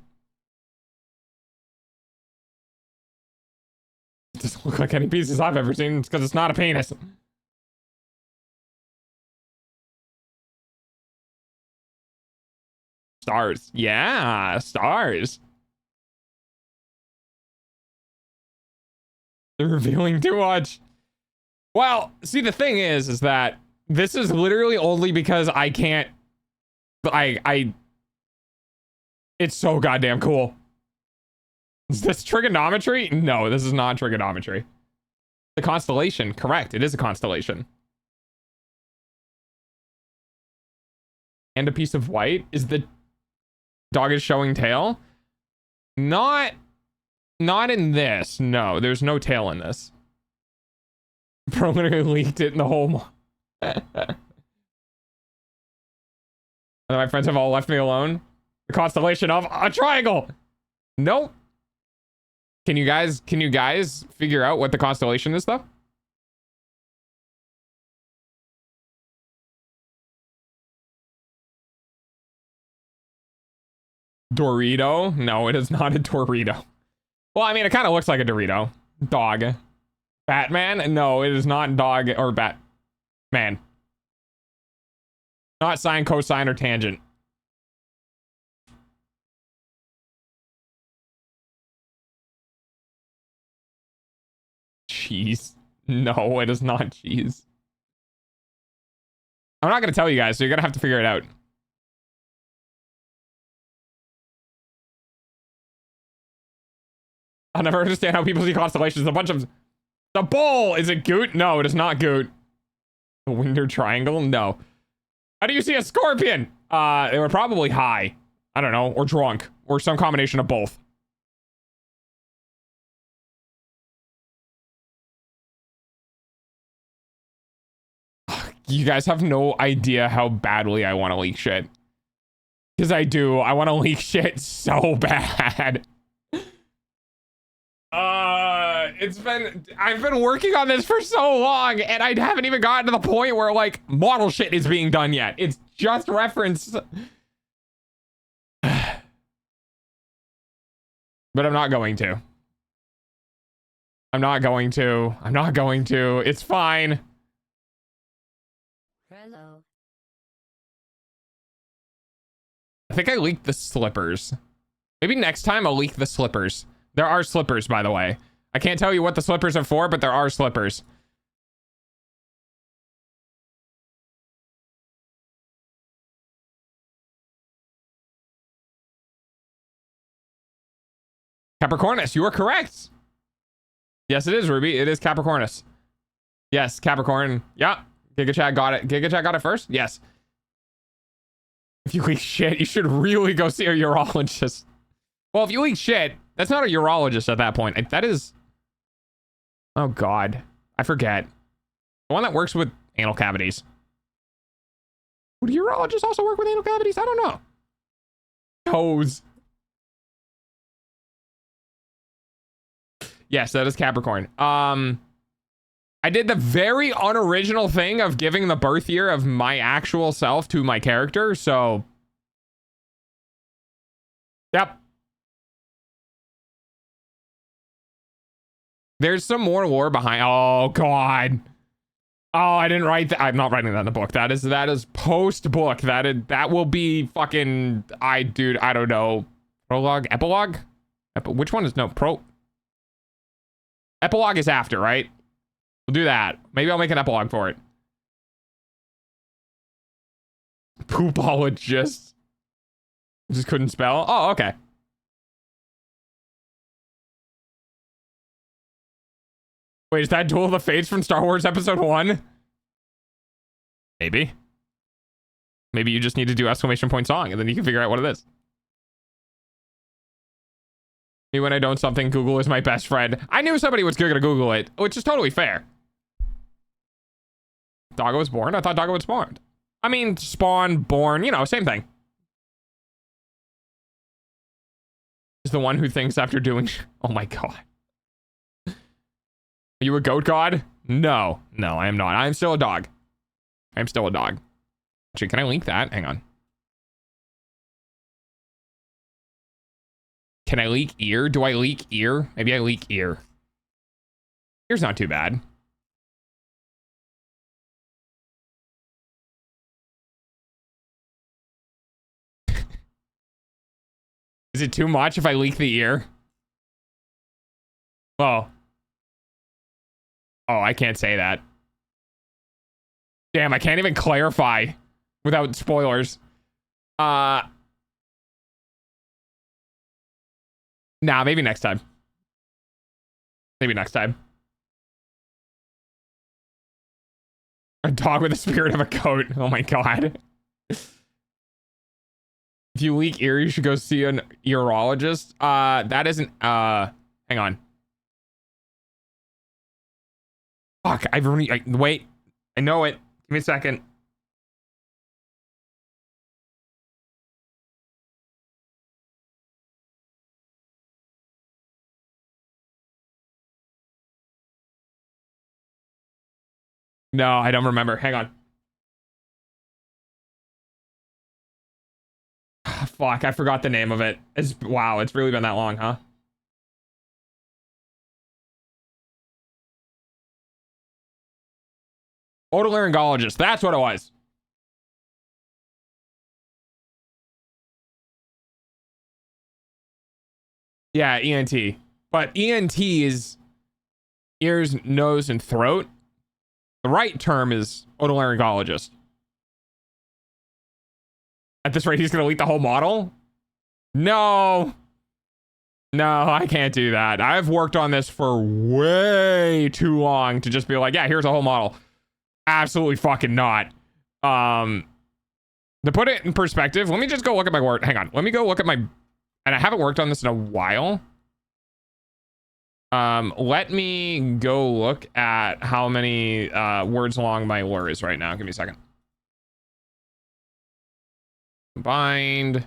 Speaker 1: It doesn't look like any pieces I've ever seen. It's because it's not a penis. Stars. Yeah, stars. They're revealing too much. Well, see, the thing is that this is literally only because I can't. It's so goddamn cool. Is this trigonometry? No, this is not trigonometry. The constellation, correct. It is a constellation. And a piece of white. Is the dog is showing tail? Not in this. No, there's no tail in this. Bro literally leaked it in the whole. And my friends have all left me alone. The constellation of a triangle. Nope. Can you guys figure out what the constellation is though? Dorito? No, it is not a Dorito. Well, I mean, it kind of looks like a Dorito. Dog. Batman? No, it is not dog or Batman. Not sine, cosine, or tangent. cheese. No, it is not cheese. I'm not going to tell you guys, so you're going to have to figure it out. I'll never understand how people see constellations. A bunch of... The bull! Is it Goot? No, it is not Goot. The Winder Triangle? No. How do you see a scorpion? They were probably high. I don't know. Or drunk. Or some combination of both. You guys have no idea how badly I want to leak shit. Because I do. I want to leak shit so bad. I've been working on this for so long, and I haven't even gotten to the point where, like, model shit is being done yet. It's just reference. But I'm not going to. I'm not going to. I'm not going to. It's fine.
Speaker 4: Hello.
Speaker 1: I think I leaked the slippers. Maybe next time I'll leak the slippers. There are slippers, by the way. I can't tell you what the slippers are for, but there are slippers. Capricornus, you are correct. Yes, it is, Ruby. It is Capricornus. Yes, Capricorn. Yeah. GigaChat got it. GigaChat got it first? Yes. If you leak shit, you should really go see a urologist. Well, if you leak shit, that's not a urologist at that point. That is... Oh, God. I forget. The one that works with anal cavities. Would urologists also work with anal cavities? I don't know. Toes. Yes, that is Capricorn. I did the very unoriginal thing of giving the birth year of my actual self to my character, so... Yep. There's some more lore behind... Oh, God. Oh, I didn't write that. I'm not writing that in the book. That is post-book. That will be fucking... Dude, I don't know. Prologue? Epilogue? Which one is... No, Epilogue is after, right? We'll do that. Maybe I'll make an epilogue for it. Poopologist. Just couldn't spell. Oh, okay. Wait, is that Duel of the Fates from Star Wars Episode 1? Maybe. Maybe you just need to do exclamation point song and then you can figure out what it is. Me when I don't something, Google is my best friend. I knew somebody was going to Google it, which is totally fair. Doggo was born? I thought Doggo was spawned. I mean, spawn, born, you know, same thing. Is the one who thinks after doing... Oh my God. Are you a goat god? No. No, I am not. I am still a dog. I am still a dog. Actually, can I link that? Hang on. Can I leak ear? Do I leak ear? Maybe I leak ear. Ear's not too bad. Is it too much if I leak the ear? Oh. Oh, I can't say that. Damn, I can't even clarify without spoilers. Nah, maybe next time. Maybe next time. A dog with the spirit of a goat. Oh my God. If you leak ear, you should go see an urologist. That isn't, hang on. Fuck, wait. I know it. Give me a second. No, I don't remember. Hang on. Fuck, I forgot the name of it. Wow, it's really been that long, huh? Otolaryngologist, that's what it was. Yeah, ENT. But ENT is ears, nose, and throat. The right term is otolaryngologist. At this rate, he's going to delete the whole model? No. No, I can't do that. I've worked on this for way too long to just be like, yeah, here's a whole model. Absolutely fucking not. To put it in perspective, let me just go look at my word. Hang on. Let me go look at my, and I haven't worked on this in a while. Let me go look at how many words long my lure is right now. Give me a second. Combined.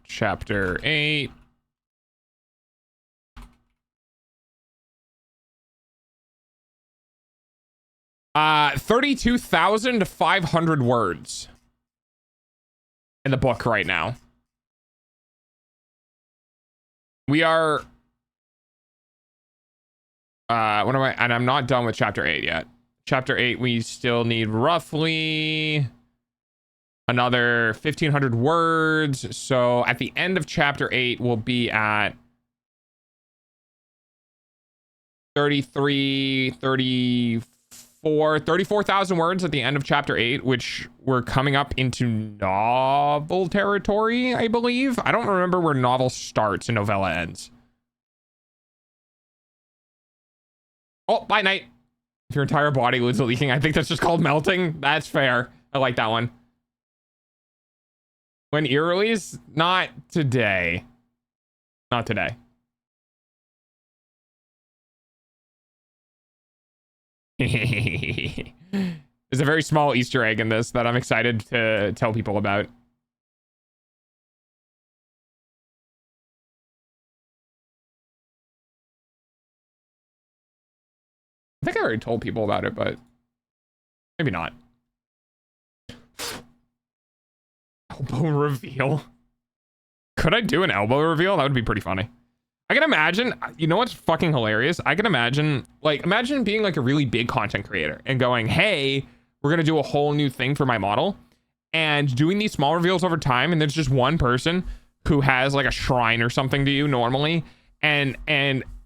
Speaker 1: Chapter 8. Uh, 32,500 words in the book right now. We are what am I, and I'm not done with chapter 8 yet. Chapter 8, we still need roughly another 1,500 words. So at the end of chapter 8, we'll be at 34,000 words at the end of chapter 8, which we're coming up into novel territory, I believe. I don't remember where novel starts and novella ends. Oh, bye, night. If your entire body was leaking, I think that's just called melting. That's fair. I like that one. When ear release? Not today. Not today. There's a very small Easter egg in this that I'm excited to tell people about. I think I already told people about it, but maybe not. Elbow reveal. Could I do an elbow reveal? That would be pretty funny. I can imagine, you know what's fucking hilarious? I can imagine, like, imagine being like a really big content creator and going, hey, we're going to do a whole new thing for my model, and doing these small reveals over time. And there's just one person who has like a shrine or something to you normally, and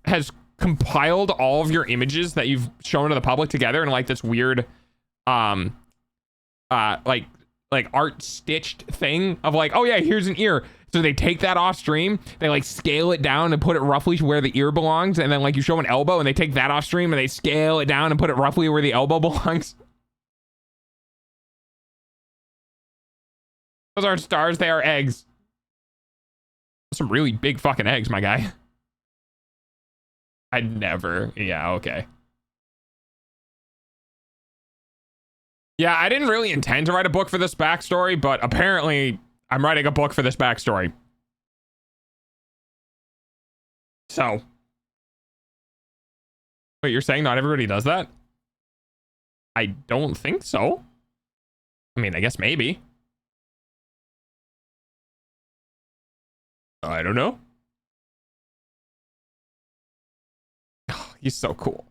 Speaker 1: has compiled all of your images that you've shown to the public together in like this weird, like art stitched thing of like, oh yeah, here's an ear. So they take that off stream, they like scale it down and put it roughly where the ear belongs, and then like you show an elbow and they take that off stream and they scale it down and put it roughly where the elbow belongs. Those aren't stars, they are eggs. Some really big fucking eggs, my guy. I'd never. Yeah, okay. Yeah, I didn't really intend to write a book for this backstory, but apparently I'm writing a book for this backstory. So. Wait, you're saying not everybody does that? I don't think so. I mean, I guess maybe. I don't know. Oh, he's so cool.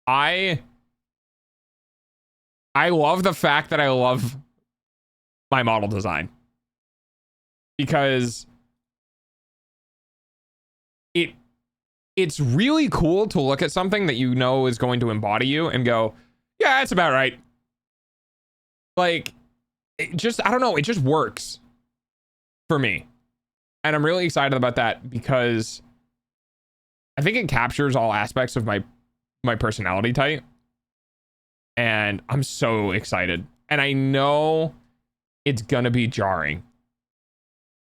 Speaker 1: I love the fact that I love my model design, because it's really cool to look at something that you know is going to embody you and go, yeah, that's about right. Like, it just, I don't know, it just works for me. And I'm really excited about that because I think it captures all aspects of my personality type. And I'm so excited. And I know it's going to be jarring.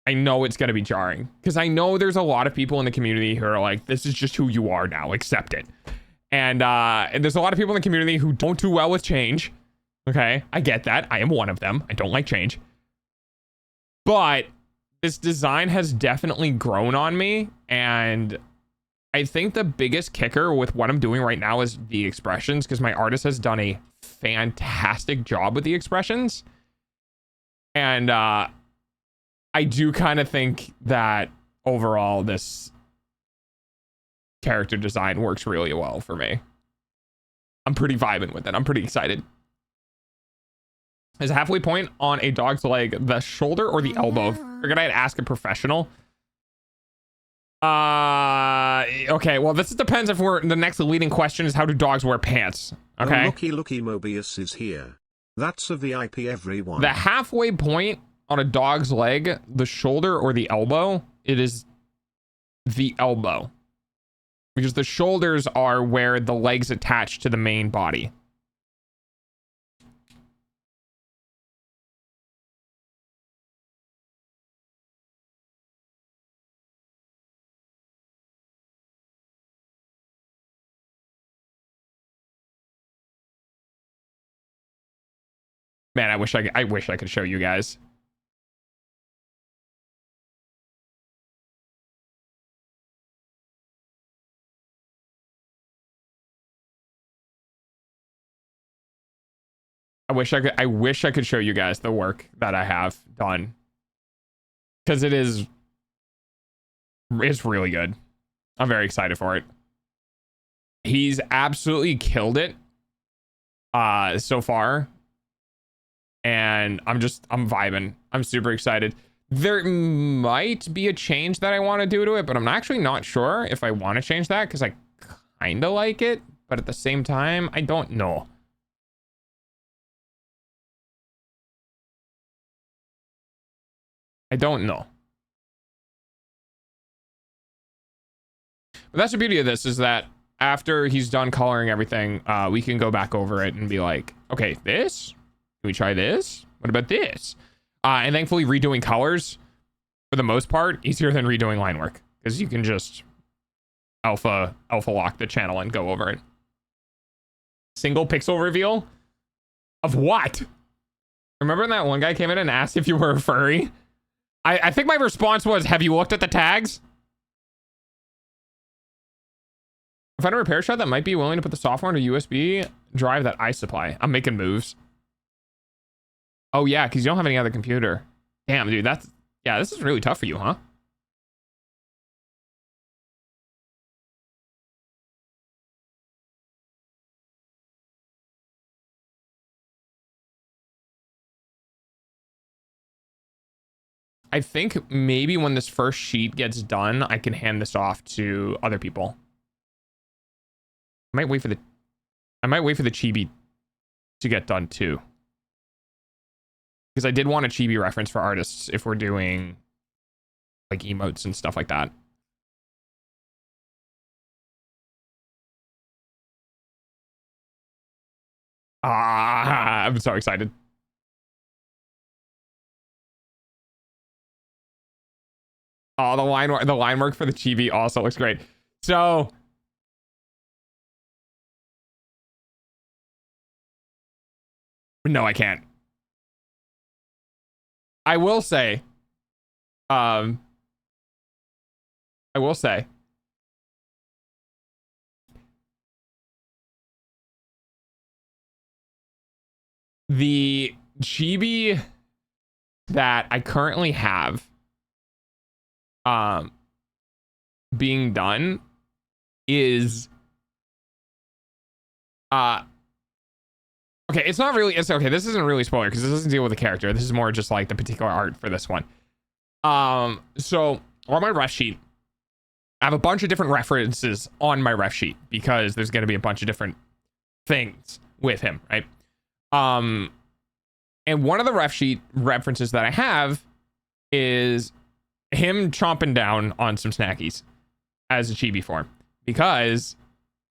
Speaker 1: I know it's going to be jarring because I know there's a lot of people in the community who are like, this is just who you are now, accept it. And there's a lot of people in the community who don't do well with change. Okay, I get that. I am one of them. I don't like change. But this design has definitely grown on me. And I think the biggest kicker with what I'm doing right now is the expressions, because my artist has done a fantastic job with the expressions. And I do kind of think that overall this character design works really well for me. I'm pretty vibing with it. I'm pretty excited. Is a halfway point on a dog's leg the shoulder or the elbow? Figured I'd ask a professional. Okay, well, this depends if we're... The next leading question is, how do dogs wear pants? Okay.
Speaker 3: Oh, looky, Mobius is here. That's a VIP, everyone.
Speaker 1: The halfway point on a dog's leg, the shoulder or the elbow, it is the elbow. Because the shoulders are where the legs attach to the main body. Man, I wish I could show you guys. I wish I could show you guys the work that I have done. Because it's really good. I'm very excited for it. He's absolutely killed it so far. And I'm vibing. I'm super excited. There might be a change that I want to do to it, but I'm actually not sure if I want to change that because I kind of like it, but at the same time, I don't know. I don't know. But that's the beauty of this, is that after he's done coloring everything, we can go back over it and be like, okay, this? Can we try this? What about this? And thankfully, redoing colors, for the most part, easier than redoing line work, because you can just alpha lock the channel and go over it. Single pixel reveal? Of what? Remember when that one guy came in and asked if you were a furry? I think my response was, have you looked at the tags? I found a repair shop that might be willing to put the software on a USB drive that I supply. I'm making moves. Oh yeah, because you don't have any other computer. Damn, dude, yeah, this is really tough for you, huh? I think maybe when this first sheet gets done, I can hand this off to other people. I might wait for the chibi to get done too. Because I did want a chibi reference for artists if we're doing like emotes and stuff like that. I'm so excited. Oh, the line work for the chibi also looks great. So no, I can't. I will say the chibi that I currently have being done is okay, it's okay, this isn't really spoiler because this doesn't deal with the character. This is more just like the particular art for this one. So on my ref sheet, I have a bunch of different references on my ref sheet because there's going to be a bunch of different things with him, right? And one of the ref sheet references that I have is him chomping down on some snackies as a chibi form because,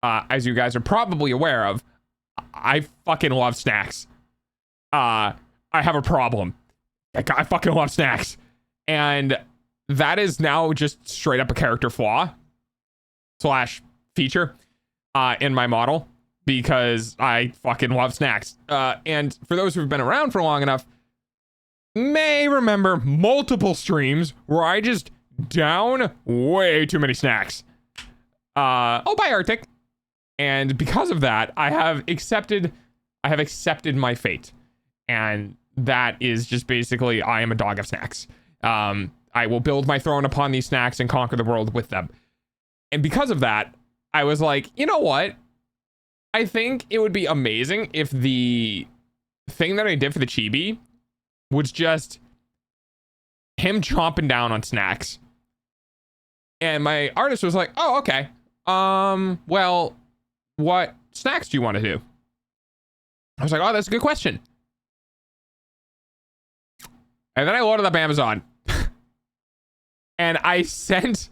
Speaker 1: as you guys are probably aware of, I fucking love snacks. I have a problem. I fucking love snacks. And that is now just straight up a character flaw / feature in my model because I fucking love snacks. And for those who've been around for long enough, may remember multiple streams where I just down way too many snacks. Oh, bye, Arctic. And because of that, I have accepted my fate. And that is just basically, I am a dog of snacks. I will build my throne upon these snacks and conquer the world with them. And because of that, I was like, you know what? I think it would be amazing if the thing that I did for the chibi was just him chomping down on snacks. And my artist was like, oh, okay. Well, what snacks do you want to do? I was like, oh, that's a good question. And then I loaded up Amazon. And I sent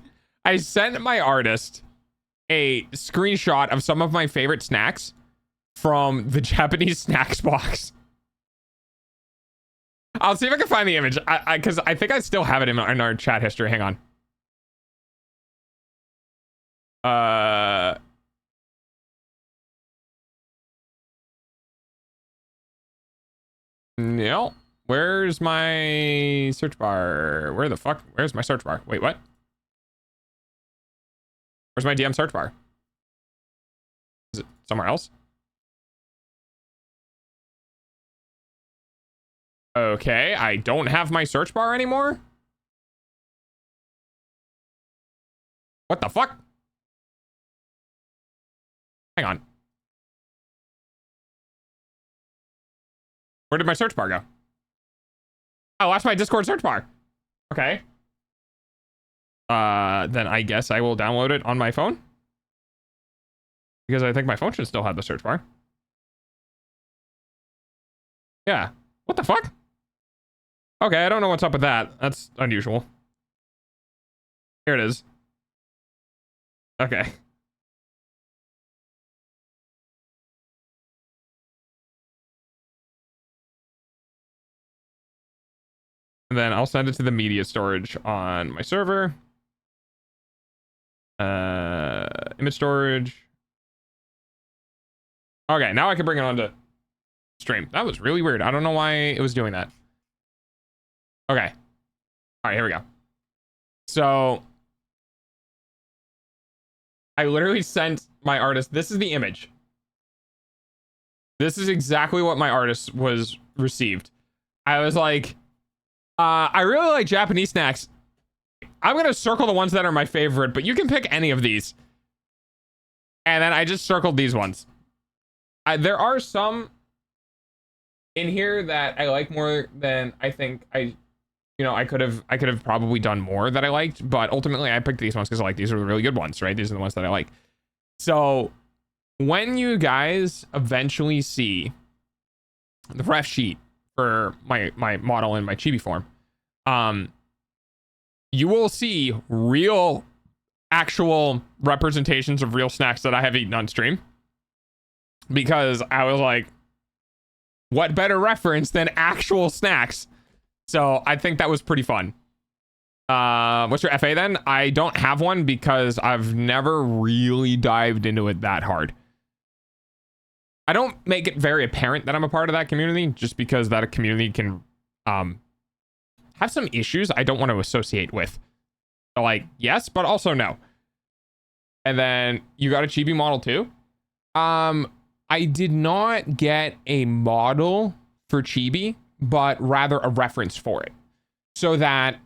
Speaker 1: my artist a screenshot of some of my favorite snacks from the Japanese snacks box. I'll see if I can find the image. Because I think I still have it in our chat history. Hang on. No. Where's my search bar? Where's my search bar? Wait, what? Where's my DM search bar? Is it somewhere else? Okay, I don't have my search bar anymore. What the fuck? Hang on. Where did my search bar go? Oh, that's my Discord search bar. Okay. Then I guess I will download it on my phone. Because I think my phone should still have the search bar. Yeah. What the fuck? Okay, I don't know what's up with that. That's unusual. Here it is. Okay. And then I'll send it to the media storage on my server. Image storage. Okay, now I can bring it onto stream. That was really weird. I don't know why it was doing that. Okay. All right, here we go. So I literally sent my artist. This is the image. This is exactly what my artist was received. I was like, I really like Japanese snacks. I'm going to circle the ones that are my favorite, but you can pick any of these. And then I just circled these ones. There are some in here that I like more than I think I could have probably done more that I liked, but ultimately I picked these ones because these are the really good ones, right? These are the ones that I like. So when you guys eventually see the ref sheet for my model in my chibi form, you will see real actual representations of real snacks that I have eaten on stream, because I was like, what better reference than actual snacks? So I think that was pretty fun. What's your FA then? I don't have one because I've never really dived into it that hard. I don't make it very apparent that I'm a part of that community, just because that community can have some issues I don't want to associate with. So yes, but also no. And then you got a chibi model too? I did not get a model for chibi, but rather a reference for it, so that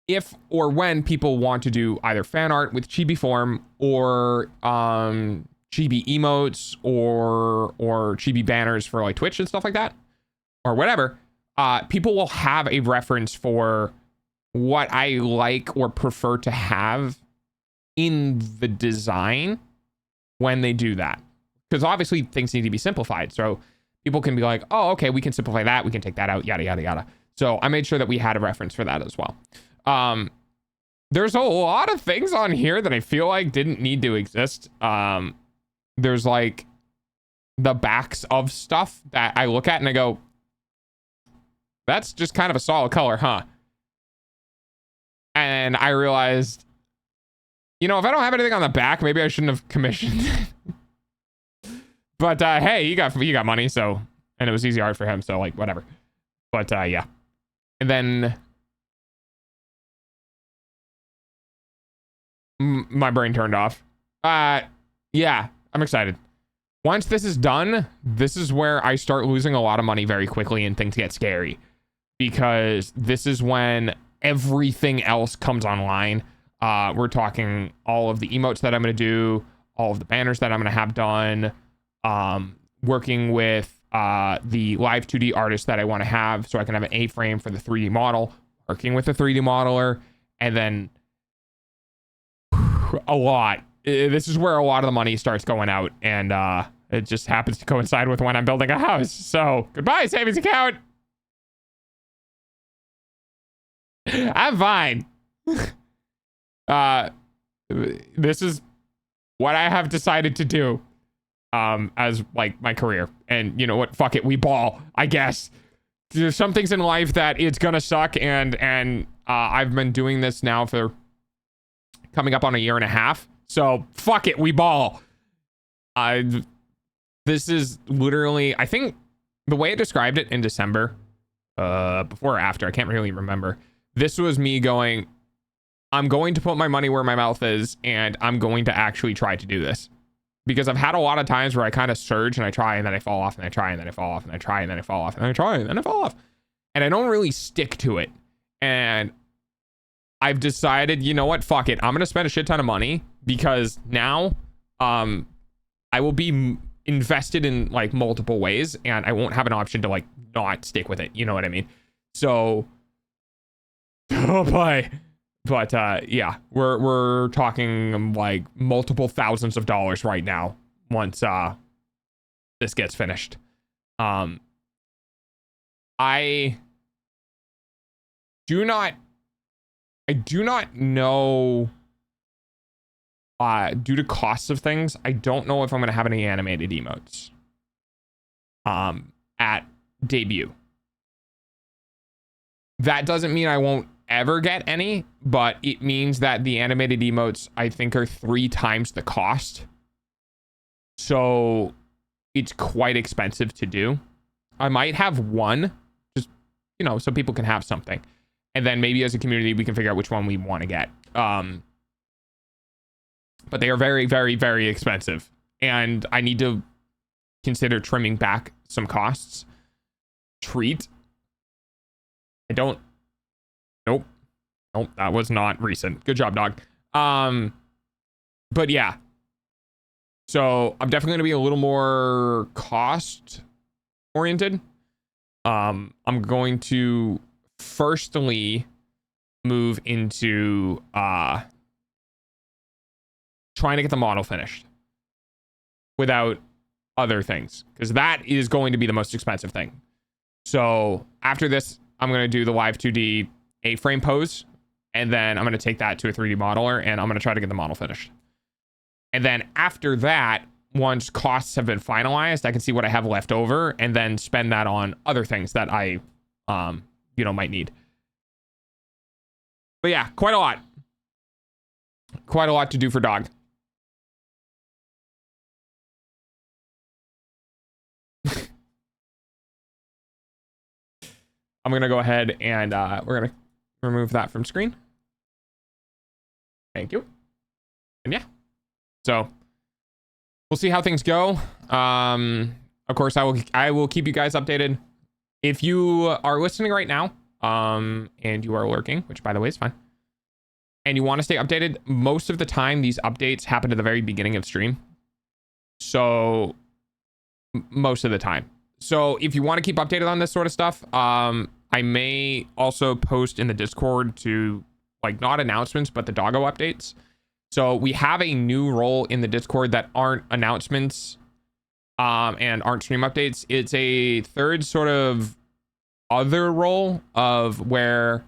Speaker 1: if or when people want to do either fan art with chibi form or chibi emotes or chibi banners for Twitch and stuff like that, or whatever, people will have a reference for what I like or prefer to have in the design when they do that. Because obviously things need to be simplified. So people can be like, oh, okay, we can simplify that. We can take that out, yada, yada, yada. So I made sure that we had a reference for that as well. There's a lot of things on here that I feel like didn't need to exist. There's the backs of stuff that I look at and I go, that's just kind of a solid color, huh? And I realized, if I don't have anything on the back, maybe I shouldn't have commissioned it. But hey, you got money, so, and it was easy art for him, so whatever. But yeah. And then my brain turned off. Yeah, I'm excited. Once this is done, this is where I start losing a lot of money very quickly and things get scary, because this is when everything else comes online. We're talking all of the emotes that I'm going to do, all of the banners that I'm going to have done, working with the live 2D artist that I want to have, so I can have an A-frame for the 3D model, working with a 3D modeler, and then a lot. This is where a lot of the money starts going out, and it just happens to coincide with when I'm building a house. So goodbye, savings account. I'm fine. This is what I have decided to do as like my career. And you know what? Fuck it, we ball, I guess. There's some things in life that it's gonna suck, and I've been doing this now for coming up on a year and a half. So fuck it, we ball. This is literally, I think the way I described it in December, before or after, I can't really remember. This was me going, I'm going to put my money where my mouth is, and I'm going to actually try to do this. Because I've had a lot of times where I kind of surge and I try and then I fall off and I try and then I fall off and I try and then I fall off and I try and then I fall off. And I don't really stick to it. And I've decided, you know what, fuck it. I'm going to spend a shit ton of money because now I will be invested in like multiple ways and I won't have an option to like not stick with it. You know what I mean? So, oh boy. But yeah, we're talking like multiple thousands of dollars right now once this gets finished. I do not know, due to costs of things, I don't know if I'm gonna have any animated emotes at debut. That doesn't mean I won't ever get any, but it means that the animated emotes I think are 3 times the cost, so it's quite expensive to do. I might have one, just, you know, so people can have something, and then maybe as a community we can figure out which one we want to get. But they are very, very, very expensive, and I need to consider trimming back some costs. Treat, I don't. Nope, that was not recent. Good job, dog. But yeah, so I'm definitely going to be a little more cost oriented. I'm going to firstly move into trying to get the model finished without other things, because that is going to be the most expensive thing. So after this, I'm going to do the live 2D A-frame pose, and then I'm going to take that to a 3D modeler, and I'm going to try to get the model finished. And then after that, once costs have been finalized, I can see what I have left over and then spend that on other things that I, you know, might need. But yeah, quite a lot to do for dog. I'm going to go ahead and we're going to remove that from screen. Thank you. And yeah, so we'll see how things go. Of course, I will keep you guys updated. If you are listening right now, and you are lurking, which by the way is fine, and you want to stay updated, most of the time these updates happen at the very beginning of stream. So most of the time. So if you want to keep updated on this sort of stuff, I may also post in the Discord to, like, not announcements, but the doggo updates. So we have a new role in the Discord that aren't announcements and aren't stream updates. It's a third sort of other role of where,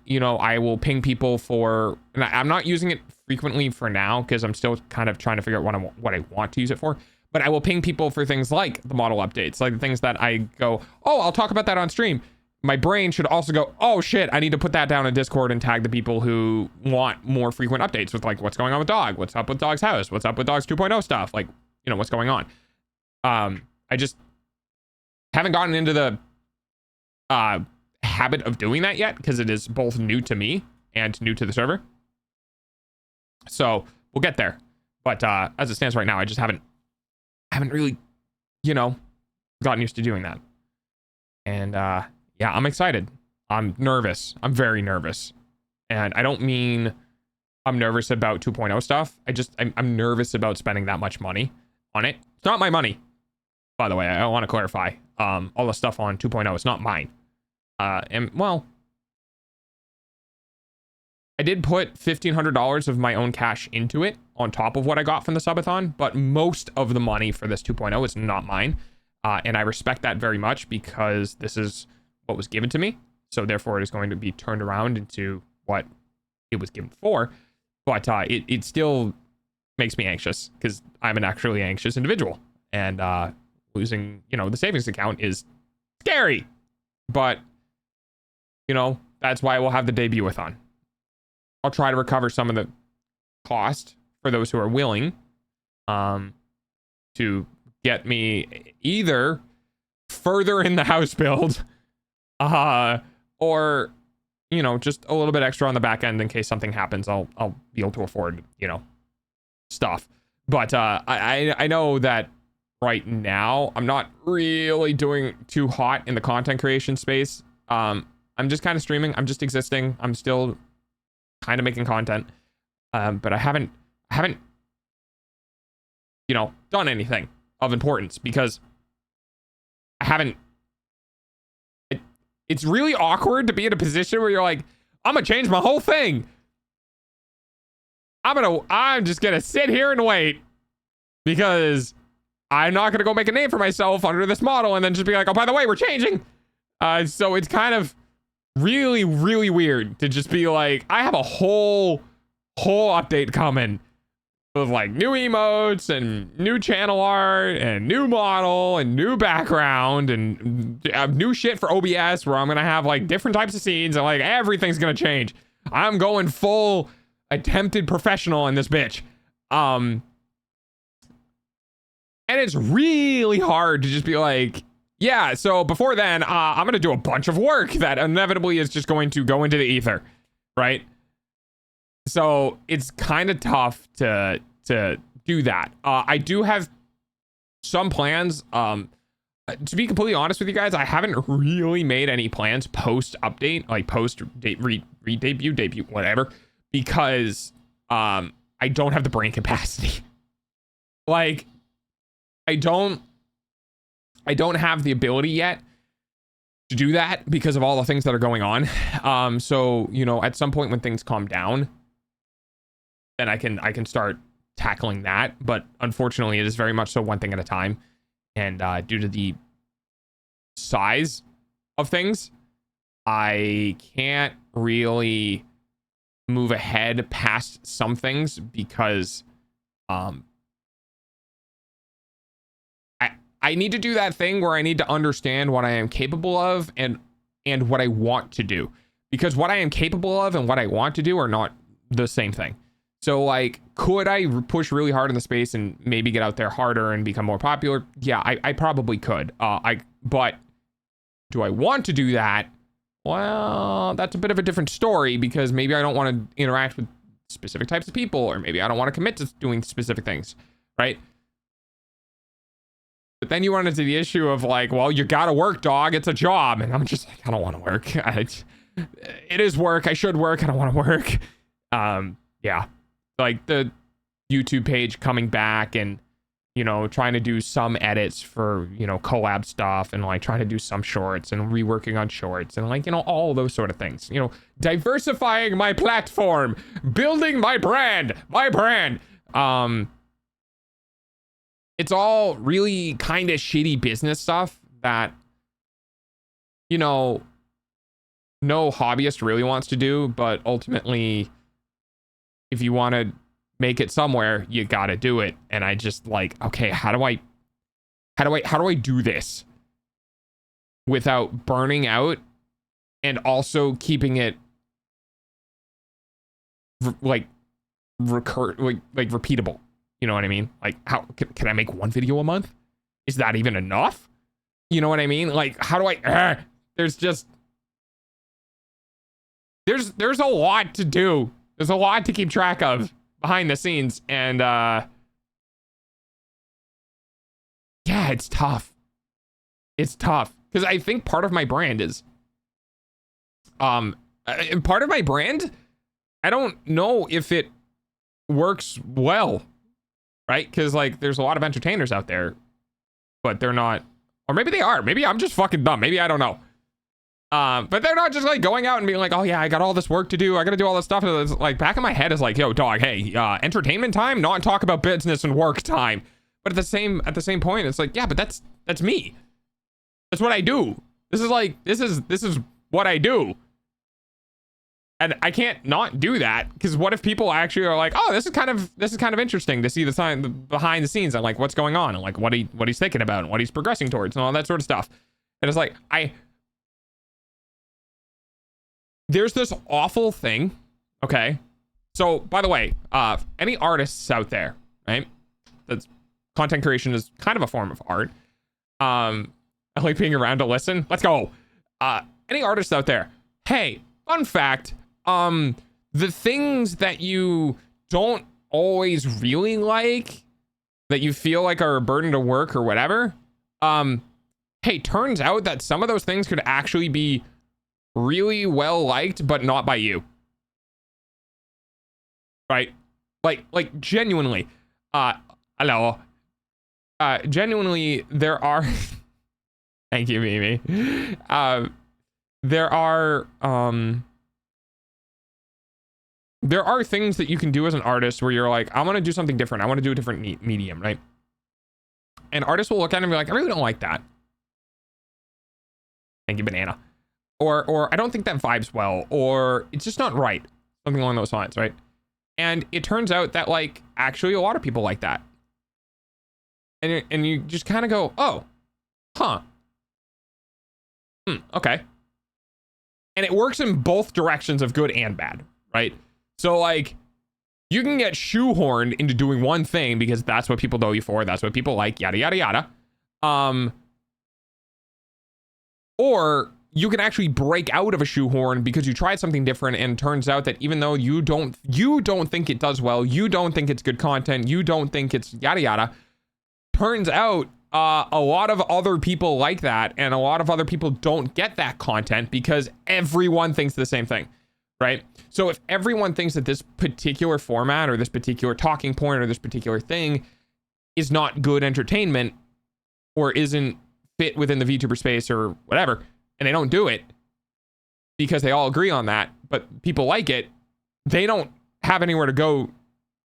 Speaker 1: you know, I will ping people for, and I'm not using it frequently for now because I'm still kind of trying to figure out what I want to use it for. But I will ping people for things like the model updates, like the things that I go, oh, I'll talk about that on stream. My brain should also go, oh shit, I need to put that down in Discord and tag the people who want more frequent updates with like what's going on with dog, what's up with dog's house, what's up with dog's 2.0 stuff, like, you know, what's going on. I just haven't gotten into the habit of doing that yet because it is both new to me and new to the server. So we'll get there. But as it stands right now, I just haven't really, you know, gotten used to doing that. And yeah, I'm excited. I'm nervous. I'm very nervous. And I don't mean I'm nervous about 2.0 stuff. I'm nervous about spending that much money on it. It's not my money. by the way. I want to clarify. All the stuff on 2.0 is not mine. And well, I did put $1,500 of my own cash into it on top of what I got from the subathon, but most of the money for this 2.0 is not mine. And I respect that very much because this is what was given to me. So therefore it is going to be turned around into what it was given for. But it still makes me anxious because I'm an actually anxious individual. And losing, the savings account is scary. But, that's why we'll have the debut-a-thon. I'll try to recover some of the cost for those who are willing to get me either further in the house build or just a little bit extra on the back end in case something happens. I'll be able to afford stuff. But I know that right now I'm not really doing too hot in the content creation space. I'm just kind of streaming. I'm just existing. I'm still kind of making content, but I haven't done anything of importance because I haven't. It's really awkward to be in a position where you're like, I'm gonna change my whole thing. I'm just gonna sit here and wait because I'm not gonna go make a name for myself under this model and then just be like, oh, by the way, we're changing. So it's kind of really, really weird to just be like, I have a whole update coming with like new emotes and new channel art and new model and new background and new shit for OBS where I'm gonna have like different types of scenes and like everything's gonna change. I'm going full attempted professional in this bitch. And it's really hard to just be like, yeah, so before then, I'm going to do a bunch of work that inevitably is just going to go into the ether, right? So it's kind of tough to do that. I do have some plans. To be completely honest with you guys, I haven't really made any plans post-update, like post-debut, whatever, because I don't have the brain capacity. Like, I don't have the ability yet to do that because of all the things that are going on. So, at some point when things calm down, then I can start tackling that. But unfortunately, it is very much so one thing at a time. And due to the size of things, I can't really move ahead past some things because I need to do that thing where I need to understand what I am capable of and what I want to do, because what I am capable of and what I want to do are not the same thing. So like, could I push really hard in the space and maybe get out there harder and become more popular? Yeah, I probably could. But do I want to do that? Well, that's a bit of a different story because maybe I don't want to interact with specific types of people, or maybe I don't want to commit to doing specific things, right? But then you run into the issue of like, well, you gotta work, dog. It's a job. And I'm just like, I don't want to work. It is work. I should work. I don't want to work. Yeah. Like the YouTube page coming back and, trying to do some edits for, collab stuff and like trying to do some shorts and reworking on shorts and like, all those sort of things, diversifying my platform, building my brand. It's all really kind of shitty business stuff that, no hobbyist really wants to do, but ultimately, if you want to make it somewhere, you got to do it. And I just like, okay, how do I do this without burning out and also keeping it repeatable? You know what I mean? Like, how can I make one video a month? Is that even enough? You know what I mean? Like, how do I, there's a lot to do. There's a lot to keep track of behind the scenes. And, yeah, it's tough. It's tough. Because I think part of my brand is, part of my brand, I don't know if it works well. Right? Because like there's a lot of entertainers out there but they're not, or maybe they are. Maybe I'm just fucking dumb. Maybe I don't know. But they're not just like going out and being like, oh yeah, I got all this work to do. I got to do all this stuff. And it's like back in my head is like, yo, dog, hey, entertainment time, not talk about business and work time. But at the same point, it's like, yeah, but that's me. That's what I do. This is what I do. And I can't not do that, because what if people actually are like, oh, this is kind of interesting to see the behind the scenes and like what's going on and like what he's thinking about and what he's progressing towards and all that sort of stuff. And it's like, there's this awful thing. Okay. So by the way, any artists out there, right? That's content creation is kind of a form of art. I like being around to listen. Let's go. Any artists out there? Hey, fun fact. The things that you don't always really like, that you feel like are a burden to work or whatever. Hey, turns out that some of those things could actually be really well liked, but not by you. Right? Like genuinely. Hello. Genuinely, there are. Thank you, Mimi. There are things that you can do as an artist where you're like, I want to do something different. I want to do a different medium, right? And artists will look at it and be like, I really don't like that. Thank you, banana. Or I don't think that vibes well, or it's just not right. Something along those lines, right? And it turns out that like actually a lot of people like that. And you just kind of go, oh, huh. Okay. And it works in both directions of good and bad, right? So like you can get shoehorned into doing one thing because that's what people know you for, that's what people like, yada yada yada. Or you can actually break out of a shoehorn because you tried something different, and it turns out that even though you don't think it does well, you don't think it's good content, you don't think it's yada yada, turns out a lot of other people like that, and a lot of other people don't get that content because everyone thinks the same thing, right? So if everyone thinks that this particular format or this particular talking point or this particular thing is not good entertainment or isn't fit within the VTuber space or whatever, and they don't do it because they all agree on that, but people like it, they don't have anywhere to go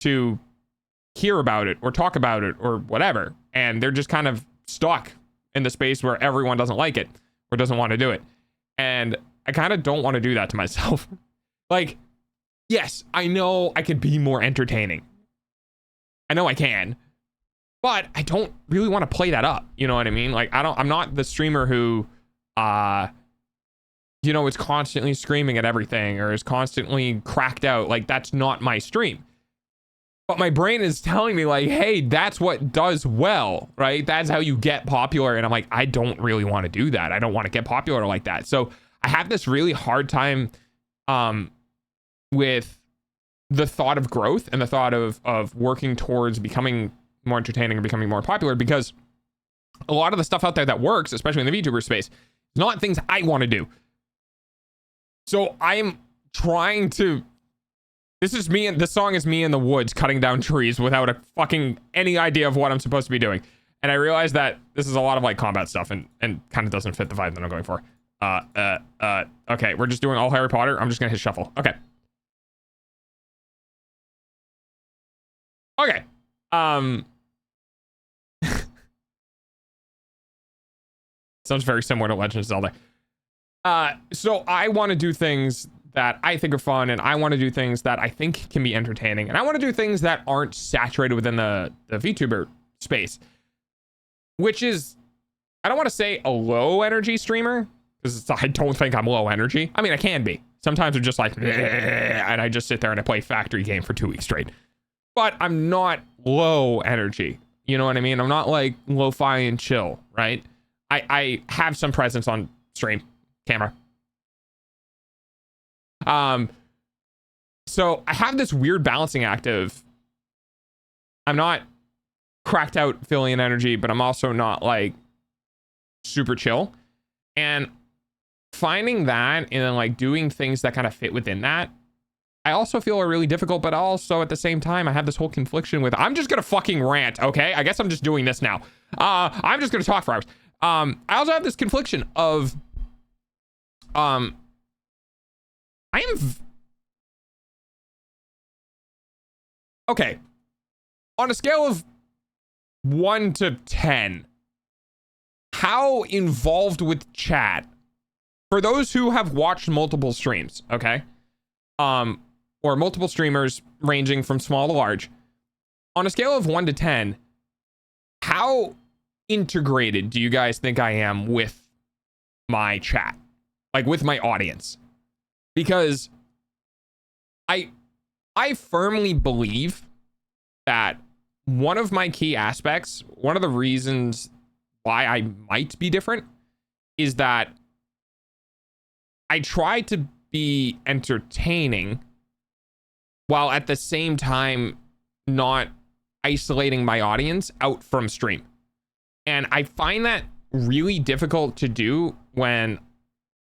Speaker 1: to hear about it or talk about it or whatever. And they're just kind of stuck in the space where everyone doesn't like it or doesn't want to do it. And I kind of don't want to do that to myself. Like, yes, I know I could be more entertaining. I know I can, but I don't really want to play that up. You know what I mean? Like, I'm not the streamer who, is constantly screaming at everything or is constantly cracked out. Like, that's not my stream. But my brain is telling me like, hey, that's what does well, right? That's how you get popular. And I'm like, I don't really want to do that. I don't want to get popular like that. So I have this really hard time with the thought of growth and the thought of working towards becoming more entertaining or becoming more popular, because a lot of the stuff out there that works, especially in the VTuber space, is not things I want to do. So I'm trying to, this song is me in the woods cutting down trees without a fucking any idea of what I'm supposed to be doing. And I realize that this is a lot of like combat stuff and kind of doesn't fit the vibe that I'm going for. Okay, we're just doing all Harry Potter. I'm just gonna hit shuffle. Okay. Okay. Sounds very similar to Legend of Zelda. So I want to do things that I think are fun, and I want to do things that I think can be entertaining, and I want to do things that aren't saturated within the VTuber space, which is, I don't want to say a low energy streamer, because I don't think I'm low energy. I mean, I can be. Sometimes I'm just like, and I just sit there and I play factory game for 2 weeks straight. But I'm not low energy. You know what I mean? I'm not like lo-fi and chill, right? I have some presence on stream, camera. So I have this weird balancing act of, I'm not cracked out feeling energy, but I'm also not like super chill. And finding that and then like doing things that kind of fit within that I also feel are really difficult, but also at the same time, I have this whole confliction with, I'm just gonna fucking rant, okay? I guess I'm just doing this now. I'm just gonna talk for hours. I also have this confliction of, I am, okay. On a scale of 1 to 10, how involved with chat, for those who have watched multiple streams, okay? Or multiple streamers ranging from small to large, on a scale of 1 to 10, how integrated do you guys think I am with my chat? Like with my audience? Because I firmly believe that one of my key aspects, one of the reasons why I might be different, is that I try to be entertaining while at the same time not isolating my audience out from stream. And I find that really difficult to do when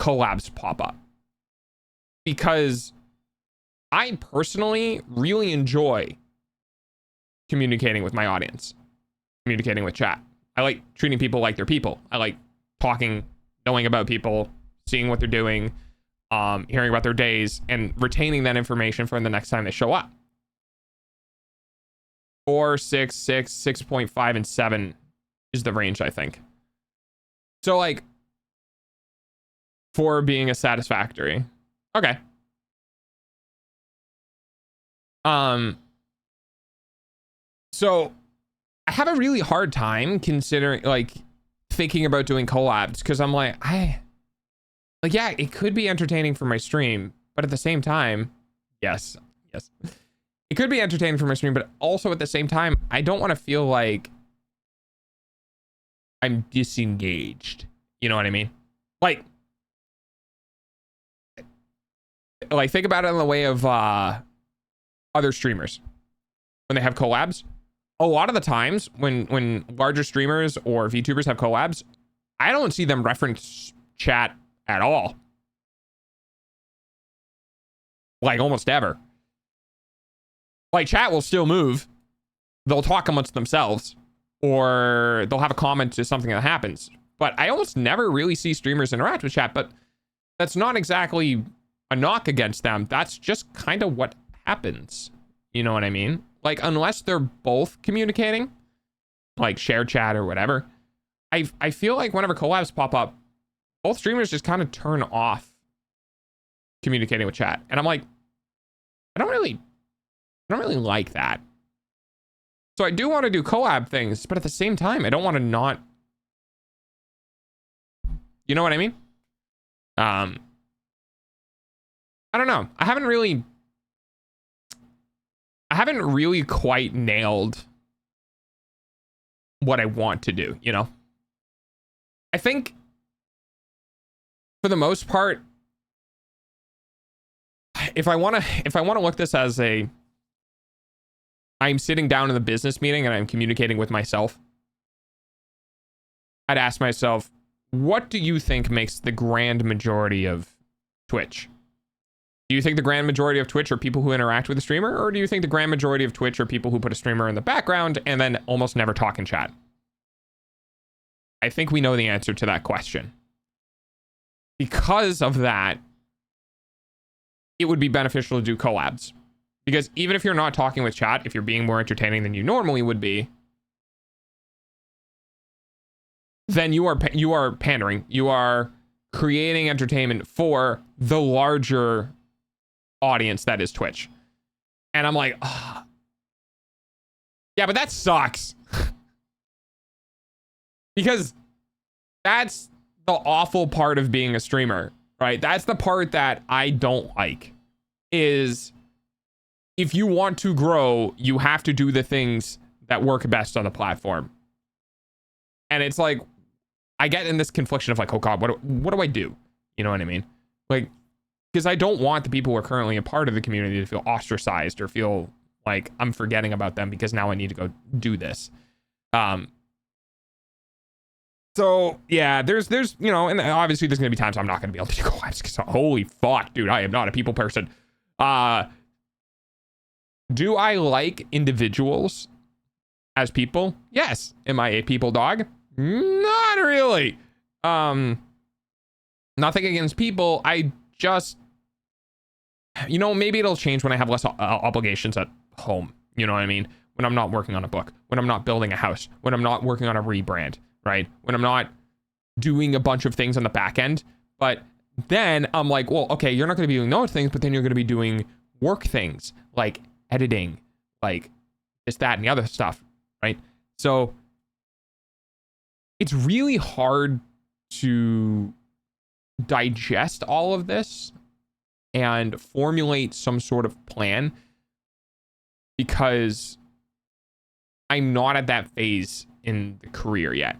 Speaker 1: collabs pop up, because I personally really enjoy communicating with my audience, communicating with chat. I like treating people like they're people. I like talking, knowing about people, seeing what they're doing, hearing about their days, and retaining that information for the next time they show up. 4, 6, 6, 6.5, and 7 is the range, I think. So like 4 being a satisfactory. Okay. So I have a really hard time considering, like, thinking about doing collabs, because I'm like, yeah, it could be entertaining for my stream, but at the same time, yes, it could be entertaining for my stream, but also at the same time, I don't want to feel like I'm disengaged. You know what I mean? Like think about it in the way of other streamers when they have collabs. A lot of the times when larger streamers or VTubers have collabs, I don't see them reference chat at all. Like almost ever. Like chat will still move. They'll talk amongst themselves, or they'll have a comment to something that happens. But I almost never really see streamers interact with chat, but that's not exactly a knock against them. That's just kind of what happens. You know what I mean? Like, unless they're both communicating, like share chat or whatever, I feel like whenever collabs pop up, both streamers just kind of turn off communicating with chat. And I'm like, I don't really like that. So I do want to do collab things, but at the same time, I don't want to not, you know what I mean? I don't know. I haven't really quite nailed what I want to do, you know? I think for the most part, if I want to look this as I'm sitting down in the business meeting and I'm communicating with myself, I'd ask myself, what do you think makes the grand majority of Twitch? Do you think the grand majority of Twitch are people who interact with the streamer? Or do you think the grand majority of Twitch are people who put a streamer in the background and then almost never talk in chat? I think we know the answer to that question. Because of that, it would be beneficial to do collabs. Because even if you're not talking with chat, if you're being more entertaining than you normally would be, then you are pandering. You are creating entertainment for the larger audience that is Twitch. And I'm like, oh. Yeah, but that sucks. Because that's the awful part of being a streamer, right? That's the part that I don't like, is if you want to grow, you have to do the things that work best on the platform. And it's like, I get in this confliction of like, oh God, what do I do? You know what I mean? Like, because I don't want the people who are currently a part of the community to feel ostracized or feel like I'm forgetting about them because now I need to go do this. So yeah, there's, you know, and obviously there's going to be times I'm not going to be able to do collabs because holy fuck, dude, I am not a people person. Do I like individuals as people? Yes. Am I a people dog? Not really. Nothing against people. I just, maybe it'll change when I have less obligations at home. You know what I mean? When I'm not working on a book, when I'm not building a house, when I'm not working on a rebrand, right? When I'm not doing a bunch of things on the back end. But then I'm like, well, okay, you're not going to be doing those things, but then you're going to be doing work things like editing, like this, that, and the other stuff, right? So it's really hard to digest all of this and formulate some sort of plan because I'm not at that phase in the career yet.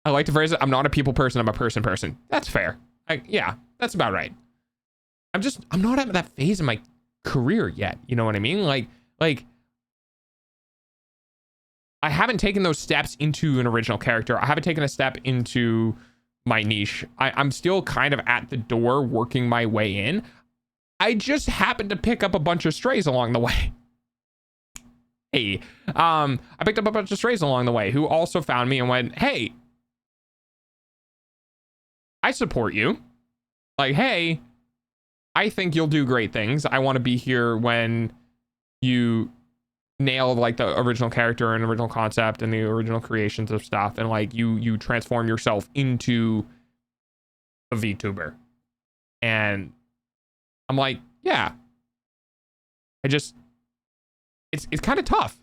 Speaker 1: I like to phrase it, I'm not a people person, I'm a person. That's fair. Yeah, that's about right. I'm not at that phase in my career yet. You know what I mean? Like I haven't taken those steps into an original character. I haven't taken a step into my niche. I'm still kind of at the door working my way in. I just happened to pick up a bunch of strays along the way. Hey, I picked up a bunch of strays along the way who also found me and went, hey, I support you. Like, hey, I think you'll do great things. I want to be here when you nail like the original character and original concept and the original creations of stuff, and like you transform yourself into a VTuber. And I'm like, yeah. It's kind of tough,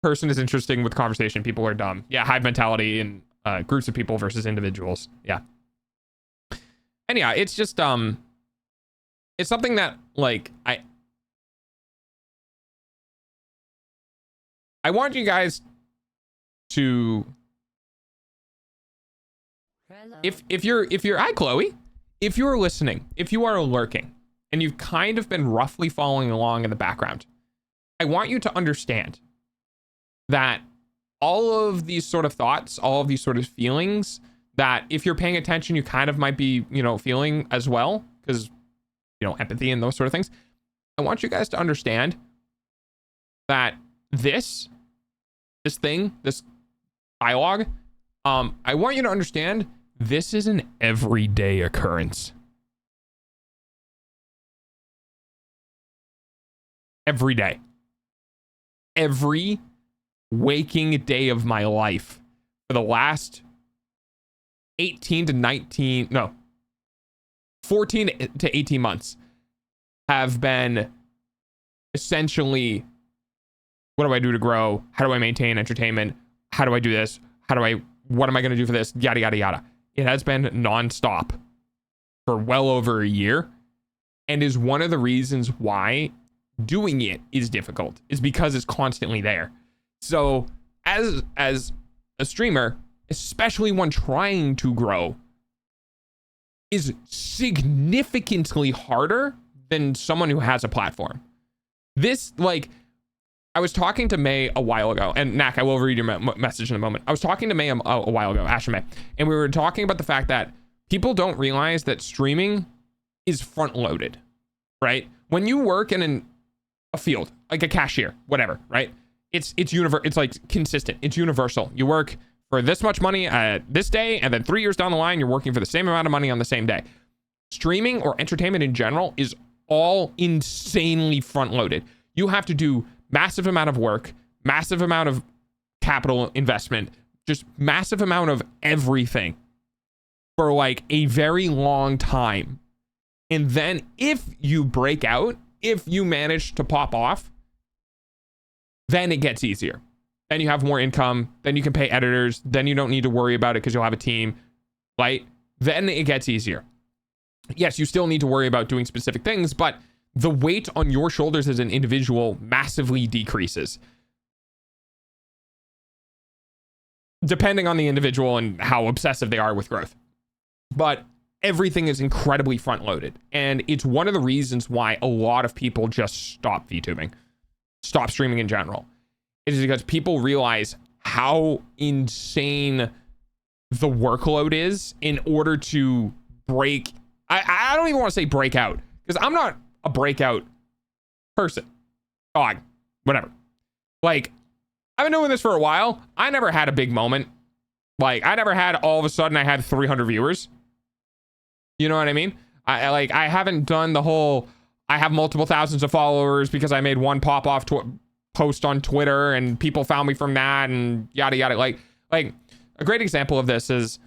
Speaker 1: Person is interesting with conversation. People are dumb. Yeah, hive mentality and groups of people versus individuals. Yeah. And yeah, it's just it's something that like I want you guys to if you're hi Chloe, if you're listening, if you are lurking and you've kind of been roughly following along in the background, I want you to understand that all of these sort of thoughts, all of these sort of feelings that if you're paying attention, you kind of might be, feeling as well, because, empathy and those sort of things. I want you guys to understand that this dialogue, I want you to understand this is an everyday occurrence. Every day. Every waking day of my life for the last 14 to 18 months have been essentially, what do I do to grow? How do I maintain entertainment? How do I do this? What am I going to do for this? Yada, yada, yada. It has been nonstop for well over a year, and is one of the reasons why doing it is difficult, is because it's constantly there. So as a streamer, especially one trying to grow, is significantly harder than someone who has a platform. This, like, I was talking to May a while ago, and Knack, I will read your message in a moment. I was talking to May a while ago, Asher May, and we were talking about the fact that people don't realize that streaming is front loaded, right? When you work in a field, like a cashier, whatever, right? It's like consistent. It's universal. You work for this much money this day, and then 3 years down the line, you're working for the same amount of money on the same day. Streaming or entertainment in general is all insanely front loaded. You have to do massive amount of work, massive amount of capital investment, just massive amount of everything for like a very long time. And then if you break out, if you manage to pop off, then it gets easier. Then you have more income, then you can pay editors, then you don't need to worry about it because you'll have a team, right? Then it gets easier. Yes, you still need to worry about doing specific things, but the weight on your shoulders as an individual massively decreases. Depending on the individual and how obsessive they are with growth. But everything is incredibly front loaded. And it's one of the reasons why a lot of people just stop VTubing, stop streaming in general. It is because people realize how insane the workload is in order to break I don't even want to say breakout, because I'm not a breakout person. Dog, whatever. Like, I've been doing this for a while. I never had a big moment. Like, I never had all of a sudden I had 300 viewers. You know what I mean? I haven't done the whole, I have multiple thousands of followers because I made one pop off post on Twitter and people found me from that and yada yada. Like a great example of this is,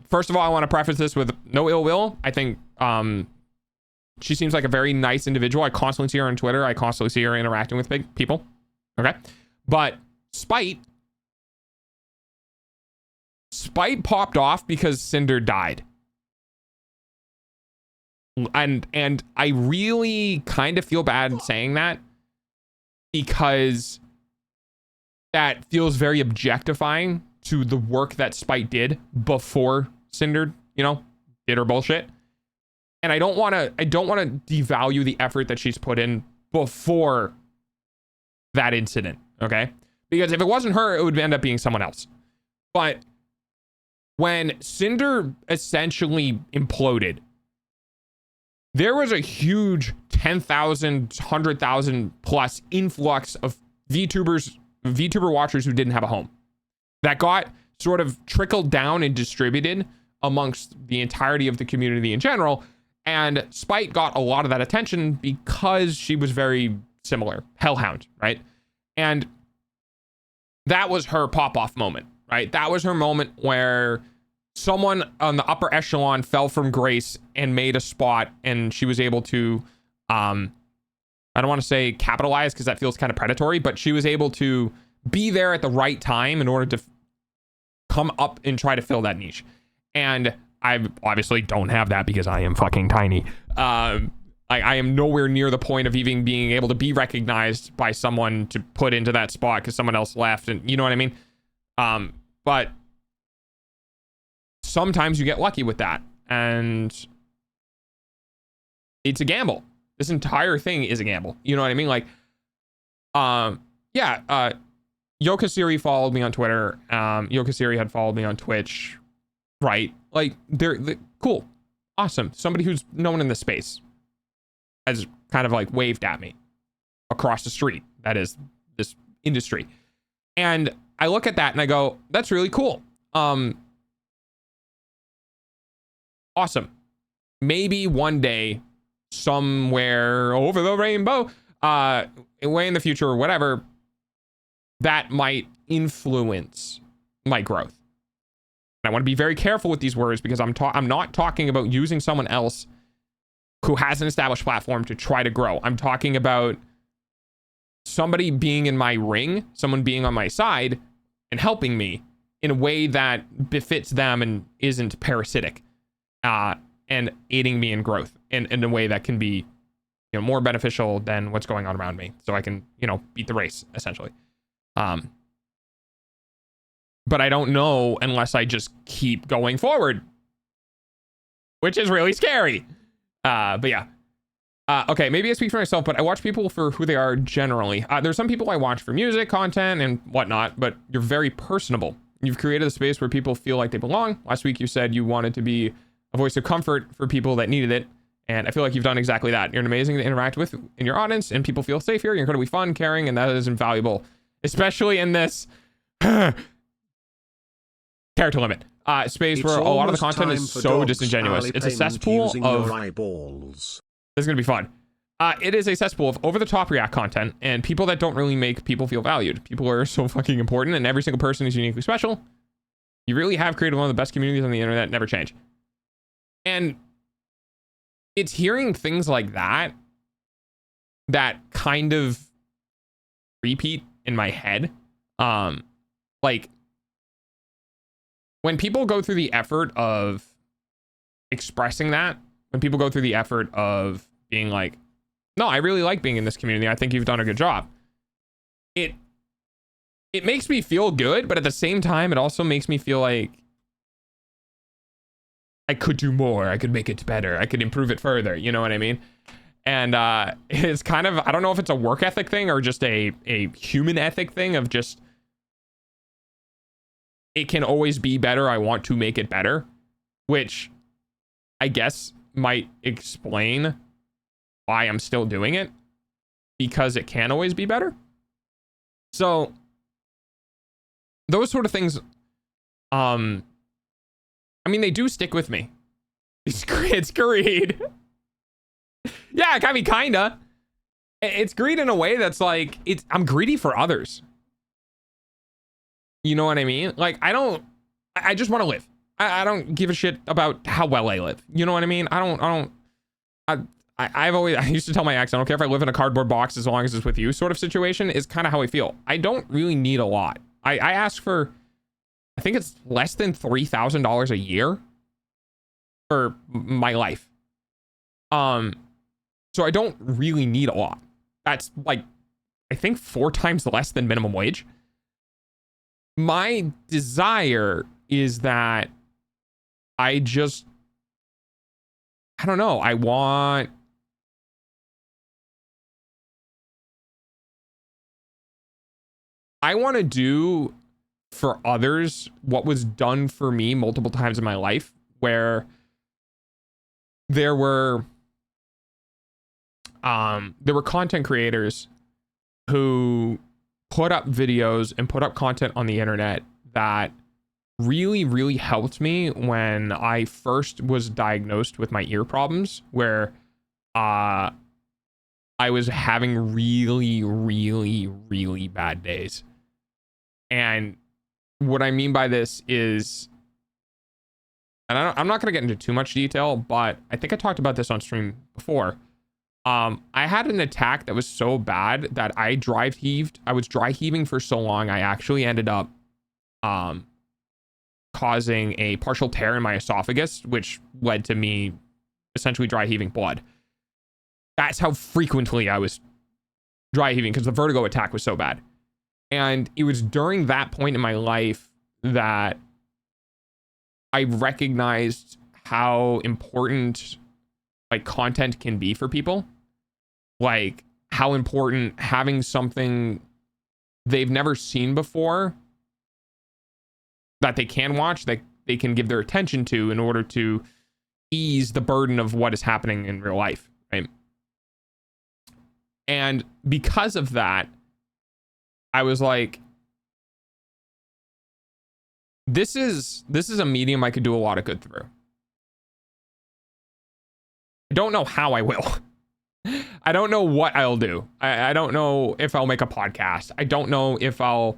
Speaker 1: first of all, I want to preface this with no ill will. I think she seems like a very nice individual. I constantly see her on Twitter. I constantly see her interacting with big people. Okay. But Spite popped off because Cinder died. And I really kind of feel bad saying that, because that feels very objectifying to the work that Spite did before Cinder, you know, did her bullshit. And I don't want to devalue the effort that she's put in before that incident, okay? Because if it wasn't her, it would end up being someone else. But when Cinder essentially imploded, there was a huge 10,000, 100,000 plus influx of VTuber watchers who didn't have a home. That got sort of trickled down and distributed amongst the entirety of the community in general. And Spite got a lot of that attention because she was very similar. Hellhound, right? And that was her pop-off moment, right? That was her moment where someone on the upper echelon fell from grace and made a spot, and she was able to, I don't want to say capitalize because that feels kind of predatory, but she was able to be there at the right time in order to come up and try to fill that niche. And I obviously don't have that because I am fucking tiny. I am nowhere near the point of even being able to be recognized by someone to put into that spot because someone else left, and you know what I mean? But sometimes you get lucky with that, and it's a gamble. This entire thing is a gamble. You know what I mean? Like, Yoka Siri followed me on Twitter. Yoka Siri had followed me on Twitch, right? Like, they're cool, awesome. Somebody who's known in the space has kind of like waved at me across the street. That is this industry. And I look at that and I go, that's really cool. Awesome. Maybe one day, somewhere over the rainbow, way in the future or whatever, that might influence my growth. I want to be very careful with these words because I'm not talking about using someone else who has an established platform to try to grow. I'm talking about somebody being in my ring, someone being on my side and helping me in a way that befits them and isn't parasitic, and aiding me in growth in a way that can be, you know, more beneficial than what's going on around me, so I can, you know, beat the race essentially. But I don't know unless I just keep going forward, which is really scary. But yeah. Okay, maybe I speak for myself, but I watch people for who they are generally. There's some people I watch for music, content, and whatnot, but you're very personable. You've created a space where people feel like they belong. Last week you said you wanted to be a voice of comfort for people that needed it, and I feel like you've done exactly that. You're amazing to interact with in your audience, and people feel safe here. You're incredibly fun, caring, and that is invaluable, especially in this character limit space where a lot of the content is so disingenuous. It's a cesspool of eyeballs. This is gonna be fun. It is a cesspool of over-the-top React content and people that don't really make people feel valued. People are so fucking important, and every single person is uniquely special. You really have created one of the best communities on the internet, never change. And it's hearing things like that that kind of repeat in my head. Like, when people go through the effort of expressing that, when people go through the effort of being like, no, I really like being in this community, I think you've done a good job, it makes me feel good, but at the same time, it also makes me feel like I could do more, I could make it better, I could improve it further, you know what I mean? And it's kind of, I don't know if it's a work ethic thing or just a human ethic thing of just, it can always be better, I want to make it better, which I guess might explain why I'm still doing it, because it can always be better. So those sort of things, I mean, they do stick with me. It's greed. Yeah, I mean, kinda. It's greed in a way that's like, I'm greedy for others. You know what I mean? Like, I just want to live. I don't give a shit about how well I live. You know what I mean? I used to tell my ex, I don't care if I live in a cardboard box as long as it's with you sort of situation is kind of how I feel. I don't really need a lot. I ask for, I think it's less than $3,000 a year for my life. So I don't really need a lot. That's like, I think 4 times less than minimum wage. My desire is that I don't know. I want to do for others what was done for me multiple times in my life, where there were content creators who put up videos and put up content on the internet that really, really helped me when I first was diagnosed with my ear problems, where I was having really, really, really bad days. And what I mean by this is, and I'm not going to get into too much detail, but I think I talked about this on stream before. I had an attack that was so bad that I was dry heaving for so long, I actually ended up causing a partial tear in my esophagus, which led to me essentially dry heaving blood. That's how frequently I was dry heaving, because the vertigo attack was so bad. And it was during that point in my life that I recognized how important like content can be for people. Like how important having something they've never seen before that they can watch, that they can give their attention to in order to ease the burden of what is happening in real life, right? And because of that, I was like, this is a medium I could do a lot of good through. I don't know how I will. I don't know what I'll do. I don't know if I'll make a podcast. I don't know if I'll,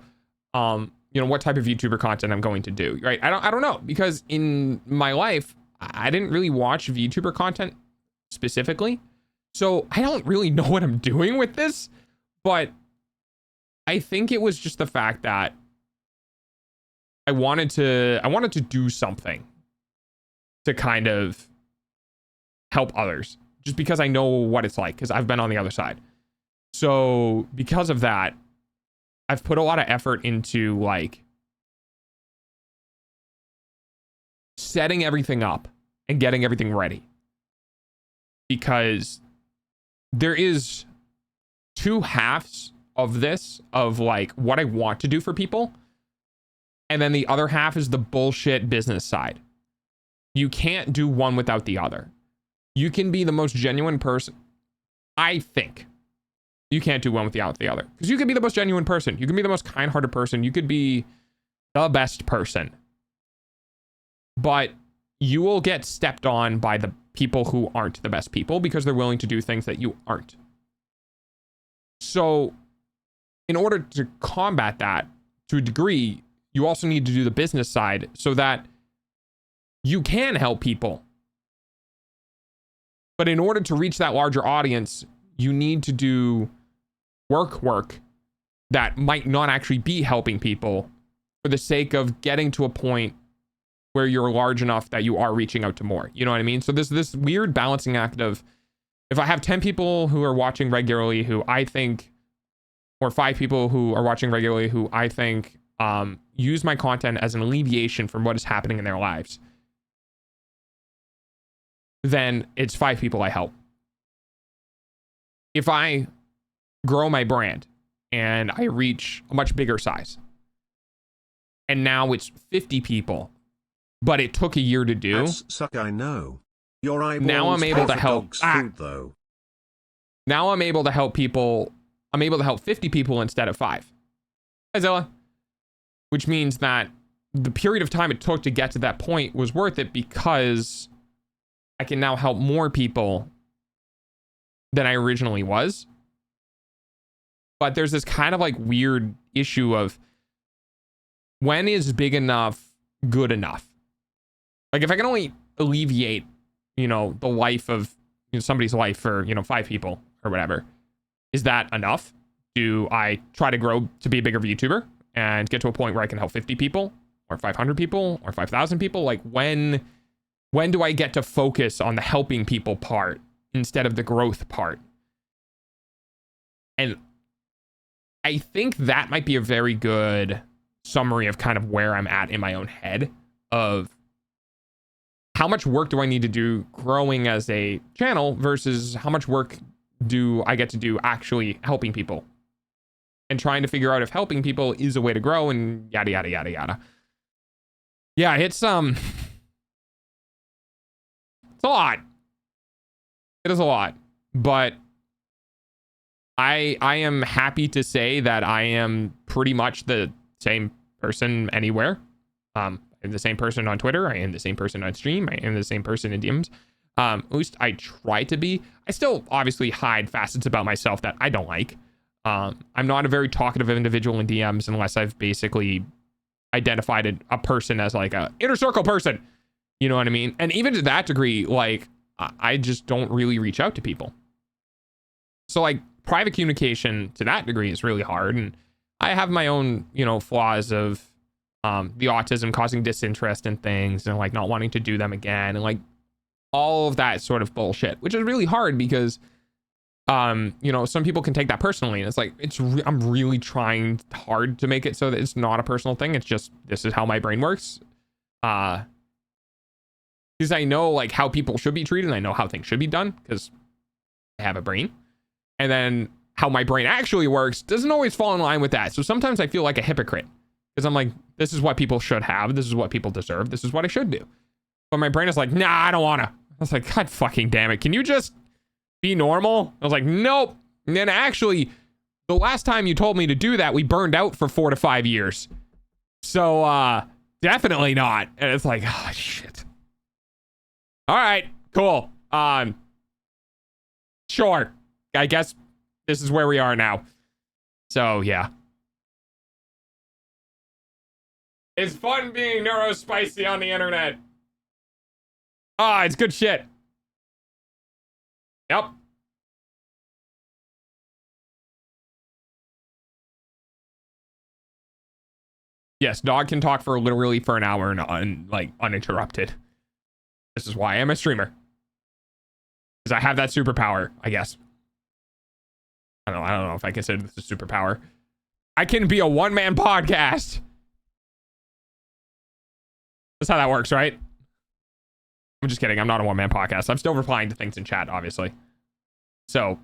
Speaker 1: what type of YouTuber content I'm going to do, right? I don't know, because in my life, I didn't really watch VTuber content specifically. So I don't really know what I'm doing with this, but I think it was just the fact that I wanted to do something to kind of help others, just because I know what it's like, because I've been on the other side. So because of that, I've put a lot of effort into like setting everything up and getting everything ready, because there is 2 halves of this, of like what I want to do for people, and then the other half is the bullshit business side. You can't do one without the other. You can be the most genuine person. I think you can't do one without the other, because you could be the most genuine person, you can be the most kind-hearted person, you could be the best person, but you will get stepped on by the people who aren't the best people, because they're willing to do things that you aren't. So in order to combat that to a degree, you also need to do the business side so that you can help people. But in order to reach that larger audience, you need to do work that might not actually be helping people, for the sake of getting to a point where you're large enough that you are reaching out to more. You know what I mean? So there's this weird balancing act of, if I have 10 people who are watching regularly who I think, or 5 people who are watching regularly who I think use my content as an alleviation from what is happening in their lives, then it's 5 people I help. If I grow my brand and I reach a much bigger size, and now it's 50 people, but it took a year to do.
Speaker 3: That's suck, I know. Your eyeballs
Speaker 1: now I'm able to help.
Speaker 3: dog's food, though.
Speaker 1: Now I'm able to help people. I'm able to help 50 people instead of 5. Hi, Zilla. Which means that the period of time it took to get to that point was worth it because I can now help more people than I originally was. But there's this kind of like weird issue of when is big enough good enough? Like if I can only alleviate, the life of somebody's life for, 5 people or whatever, is that enough? Do I try to grow to be a bigger YouTuber and get to a point where I can help 50 people or 500 people or 5,000 people? Like when do I get to focus on the helping people part instead of the growth part? And I think that might be a very good summary of kind of where I'm at in my own head of how much work do I need to do growing as a channel versus how much work do I get to do actually helping people and trying to figure out if helping people is a way to grow and yada, yada, yada, yada. Yeah, it's a lot. It is a lot, but I am happy to say that I am pretty much the same person anywhere. I'm the same person on Twitter. I am the same person on stream. I am the same person in DMs. At least I try to be. I still obviously hide facets about myself that I don't like. I'm not a very talkative individual in DMs unless I've basically identified a person as like a inner circle person. You know what I mean? And even to that degree, like I just don't really reach out to people. So like private communication to that degree is really hard. And I have my own, flaws of the autism causing disinterest in things and like not wanting to do them again and like all of that sort of bullshit, which is really hard because some people can take that personally and it's like I'm really trying hard to make it so that it's not a personal thing. It's just this is how my brain works. Because I know like how people should be treated and I know how things should be done because I have a brain. And then how my brain actually works doesn't always fall in line with that. So sometimes I feel like a hypocrite because I'm like, this is what people should have. This is what people deserve. This is what I should do. But my brain is like, nah, I don't want to. I was like, God fucking damn it. Can you just be normal? I was like, nope. And then actually, the last time you told me to do that, we burned out for 4 to 5 years. So, definitely not. And it's like, oh, shit. All right, cool. Sure. I guess this is where we are now. So, yeah. It's fun being neurospicy on the internet. Ah, it's good shit. Yep. Yes, dog can talk for literally for an hour and like uninterrupted. This is why I'm a streamer. Because I have that superpower, I guess. I don't know if I consider this a superpower. I can be a one-man podcast. That's how that works, right? I'm just kidding. I'm not a one-man podcast. I'm still replying to things in chat, obviously. So,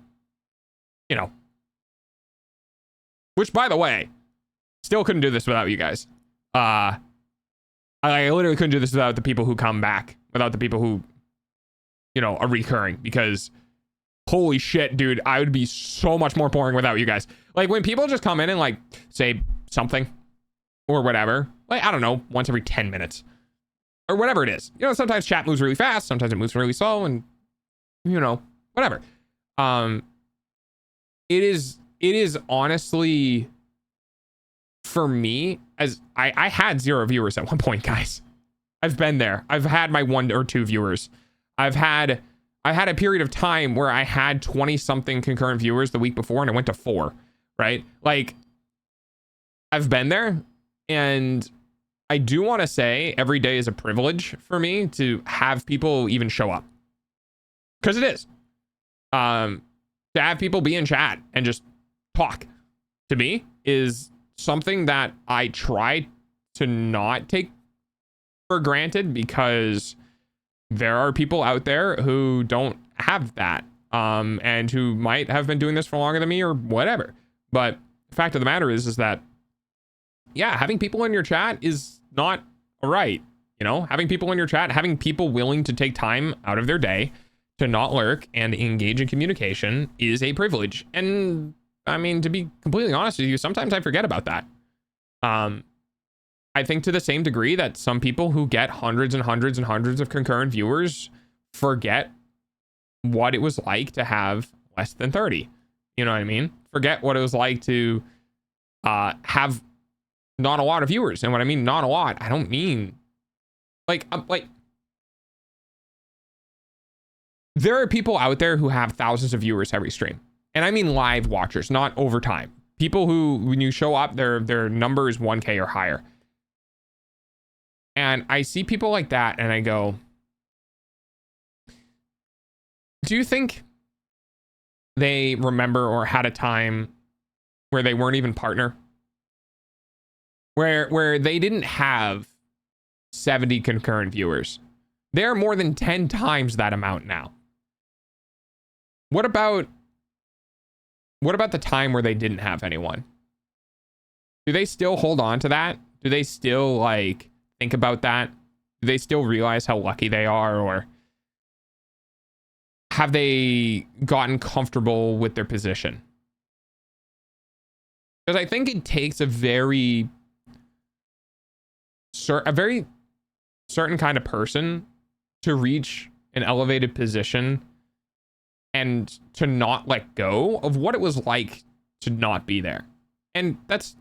Speaker 1: Which, by the way, still couldn't do this without you guys. I literally couldn't do this without the people who come back. Without the people who, are recurring. Because, holy shit, dude, I would be so much more boring without you guys. Like, when people just come in and, like, say something or whatever. Like, I don't know, once every 10 minutes. Or whatever it is. Sometimes chat moves really fast. Sometimes it moves really slow. And, whatever. It is honestly, for me, as I had 0 viewers at one point, guys. I've been there. I've had my 1 or 2 viewers. I had a period of time where I had 20 something concurrent viewers the week before and I went to 4, right? Like, I've been there, and I do want to say every day is a privilege for me to have people even show up. Because it is. To have people be in chat and just talk to me is something that I try to not take for granted because there are people out there who don't have that and who might have been doing this for longer than me or whatever. But the fact of the matter is that, yeah, having people in your chat is not right. You know, having people in your chat, having people willing to take time out of their day to not lurk and engage in communication is a privilege. And I mean, to be completely honest with you, sometimes I forget about that. I think to the same degree that some people who get hundreds and hundreds and hundreds of concurrent viewers forget what it was like to have less than 30. You know what I mean? Forget what it was like to have not a lot of viewers. And when I mean not a lot, I don't mean like there are people out there who have thousands of viewers every stream. And I mean live watchers, not over time. People who, when you show up, their number is 1K or higher. And I see people like that and I go, do you think they remember or had a time where they weren't even partner? Where they didn't have 70 concurrent viewers. They're more than 10 times that amount now. What about the time where they didn't have anyone? Do they still hold on to that? Do they still like think about that? Do they still realize how lucky they are, or have they gotten comfortable with their position? Because I think it takes a very certain kind of person to reach an elevated position and to not let go of what it was like to not be there. And that's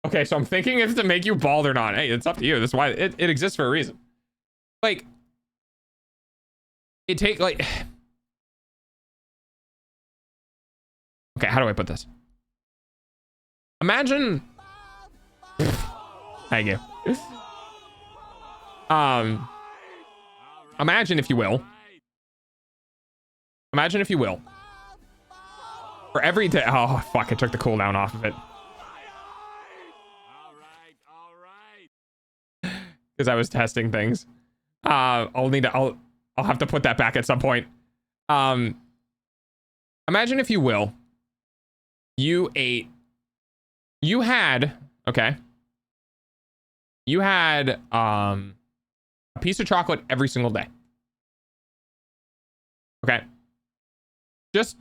Speaker 1: okay. So I'm thinking if to make you bald or not. Hey, it's up to you. That's why it exists for a reason. Like, it take like, okay, how do I put this? Imagine, thank you. Imagine if you will, for every day. Oh fuck! I took the cooldown off of it because I was testing things. I'll have to put that back at some point. Imagine if you will, you had a piece of chocolate every single day. Okay. Just,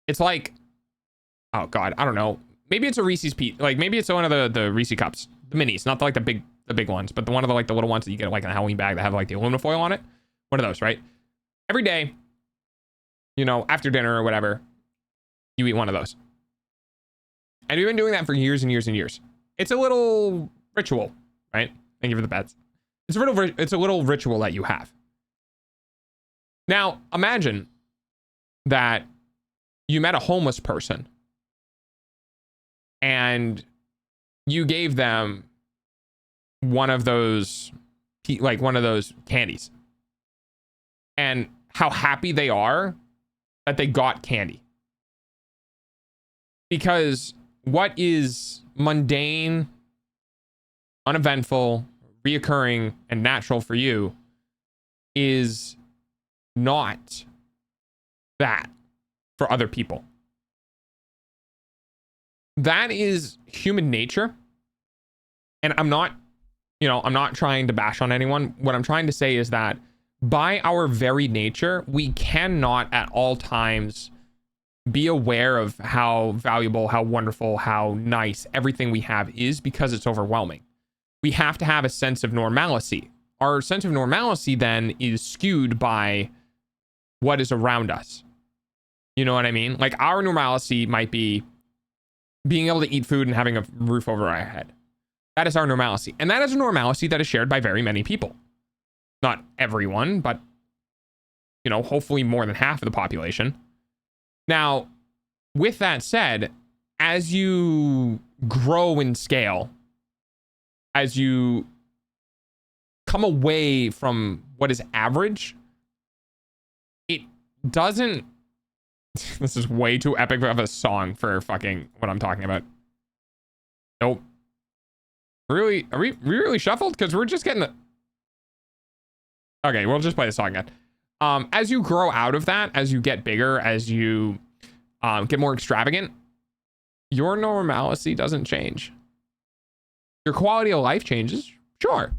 Speaker 1: it's like, oh God, I don't know. Maybe it's a Reese's Piece. Like maybe it's one of the Reese cups, the minis, not like the big ones, but the one of the like the little ones that you get like in a Halloween bag that have like the aluminum foil on it. One of those, right? Every day, you know, after dinner or whatever, you eat one of those. And you've been doing that for years and years and years. It's a little ritual, right? Thank you for the bets. It's a little ritual that you have. Now, imagine that you met a homeless person and you gave them one of those candies, and how happy they are that they got candy. Because what is mundane, uneventful, reoccurring, and natural for you is not that for other people. That is human nature. And I'm not trying to bash on anyone. What I'm trying to say is that by our very nature, we cannot at all times be aware of how valuable, how wonderful, how nice everything we have is, because it's overwhelming. We have to have a sense of normalcy. Our sense of normalcy then is skewed by what is around us. You know what I mean? Like our normalcy might be being able to eat food and having a roof over our head. That is our normalcy. And that is a normalcy that is shared by very many people. Not everyone, but, you know, hopefully more than half of the population. Now, with that said, as you grow in scale, as you come away from what is average, it doesn't... This is way too epic of a song for fucking what I'm talking about. Nope. Really? Are we really shuffled? Because we're just getting the... Okay, we'll just play the song again. As you grow out of that, as you get bigger, as you get more extravagant, your normalcy doesn't change. Your quality of life changes, Sure.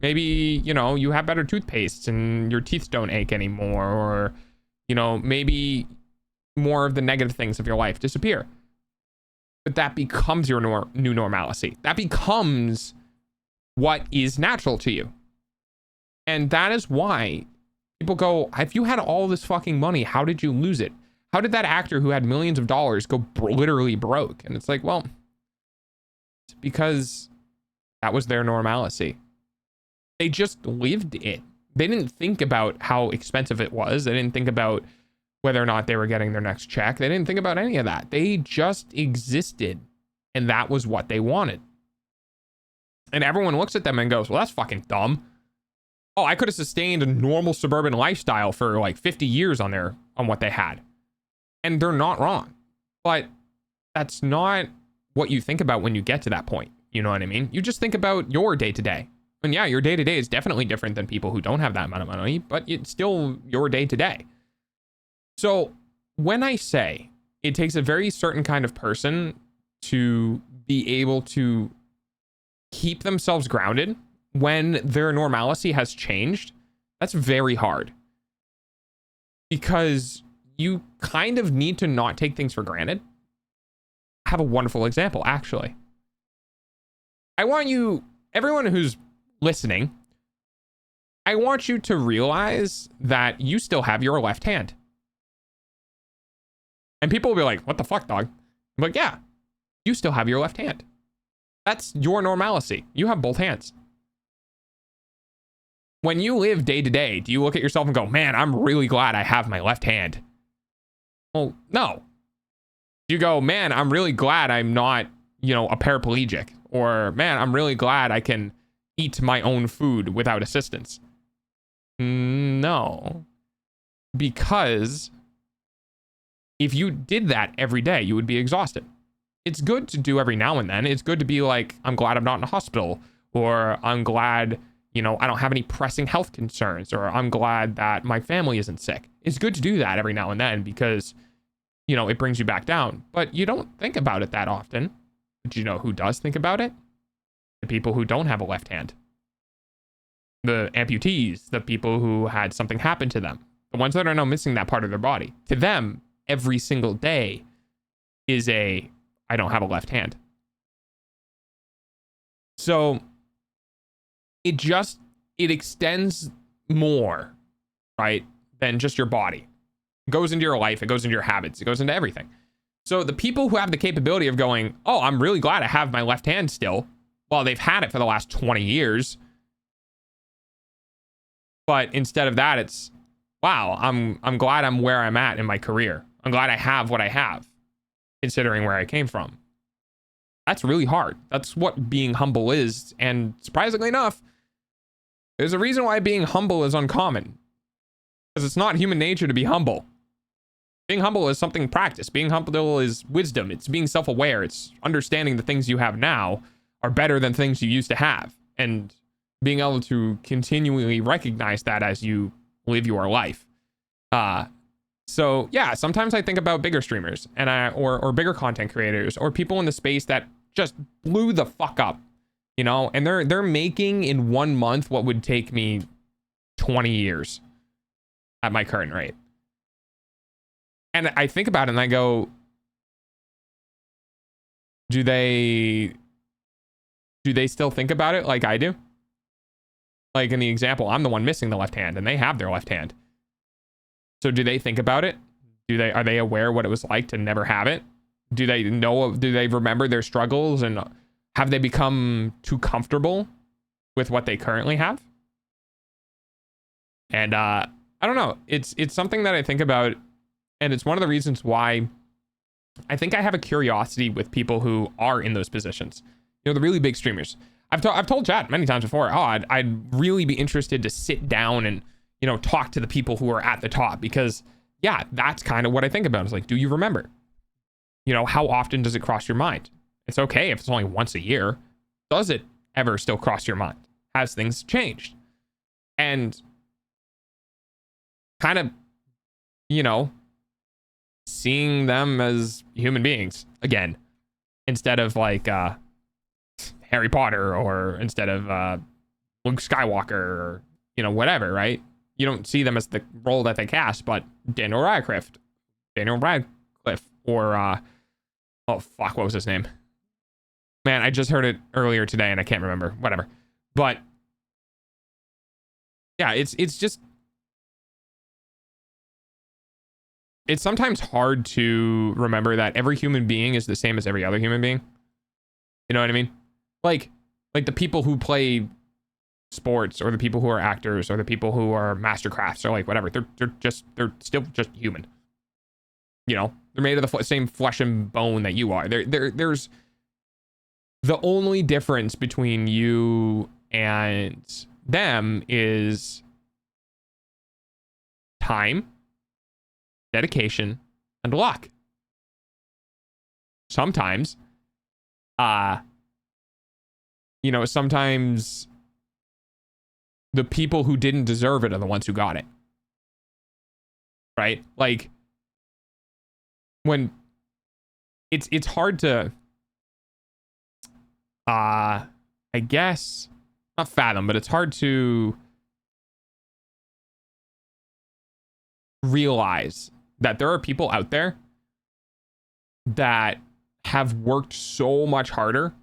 Speaker 1: Maybe, you know, you have better toothpastes and your teeth don't ache anymore, or, you know, maybe more of the negative things of your life disappear. But that becomes your new normalcy. That becomes what is natural to you. And that is why people go, if you had all this fucking money, how did you lose it? How did that actor who had millions of dollars go literally broke? And it's like, well, it's because that was their normalcy. They just lived it. They didn't think about how expensive it was. They didn't think about whether or not they were getting their next check. They didn't think about any of that. They just existed, and that was what they wanted. And everyone looks at them and goes, well, that's fucking dumb. Oh, I could have sustained a normal suburban lifestyle for like 50 years on what they had. And they're not wrong. But that's not what you think about when you get to that point. You know what I mean? You just think about your day-to-day. And yeah, your day-to-day is definitely different than people who don't have that amount of money, but it's still your day-to-day. So when I say it takes a very certain kind of person to be able to keep themselves grounded when their normalcy has changed, that's very hard. Because you kind of need to not take things for granted. I have a wonderful example, actually. I want you, everyone who's listening, I want you to realize that you still have your left hand. And people will be like, what the fuck, dog? I'm like, yeah, you still have your left hand. That's your normalcy. You have both hands. When you live day to day, do you look at yourself and go, man, I'm really glad I have my left hand? Well, no. You go, man, I'm really glad I'm not, you know, a paraplegic. Or, man, I'm really glad I can eat my own food without assistance. No. Because if you did that every day, you would be exhausted. It's good to do every now and then. It's good to be like, I'm glad I'm not in a hospital, or I'm glad, you know, I don't have any pressing health concerns, or I'm glad that my family isn't sick. It's good to do that every now and then because, you know, it brings you back down. But you don't think about it that often. But you know who does think about it? The people who don't have a left hand. The amputees, the people who had something happen to them, the ones that are now missing that part of their body. To them, every single day is I don't have a left hand. So it extends more, right, than just your body. It goes into your life, it goes into your habits, it goes into everything. So the people who have the capability of going, oh, I'm really glad I have my left hand still, well, they've had it for the last 20 years. But instead of that, it's, wow, I'm glad I'm where I'm at in my career. I'm glad I have what I have, considering where I came from. That's really hard. That's what being humble is. And surprisingly enough, there's a reason why being humble is uncommon. Because it's not human nature to be humble. Being humble is something practiced. Being humble is wisdom. It's being self-aware. It's understanding the things you have now are better than things you used to have. And being able to continually recognize that as you live your life. So yeah, sometimes I think about bigger streamers and or bigger content creators or people in the space that just blew the fuck up, you know, and they're making in 1 month what would take me 20 years at my current rate. And I think about it and I go, do they still think about it like I do? Like in the example, I'm the one missing the left hand and they have their left hand. So do they think about it? Are they aware what it was like to never have it? Do they remember their struggles, and have they become too comfortable with what they currently have? And I don't know. It's something that I think about, and it's one of the reasons why I think I have a curiosity with people who are in those positions. You know, the really big streamers. I've told chat many times before, I'd really be interested to sit down and, you know, talk to the people who are at the top, because yeah, that's kind of what I think about. It's like, do you remember? You know, how often does it cross your mind? It's okay if it's only once a year. Does it ever still cross your mind? Has things changed? And kind of, you know, seeing them as human beings again, instead of like Harry Potter, or instead of Luke Skywalker, or, you know, whatever, right? You don't see them as the role that they cast, but Daniel Radcliffe, or oh fuck, what was his name? Man, I just heard it earlier today and I can't remember. Whatever. But yeah, it's just, it's sometimes hard to remember that every human being is the same as every other human being. You know what I mean? Like the people who play sports, or the people who are actors, or the people who are master crafts, or like whatever, they're still just human. You know, they're made of the same flesh and bone that you are. There's the only difference between you and them is time, dedication, and luck. Sometimes, you know, sometimes the people who didn't deserve it are the ones who got it. Right? Like, when it's hard to, I guess, not fathom, but it's hard to realize that there are people out there that have worked so much harder,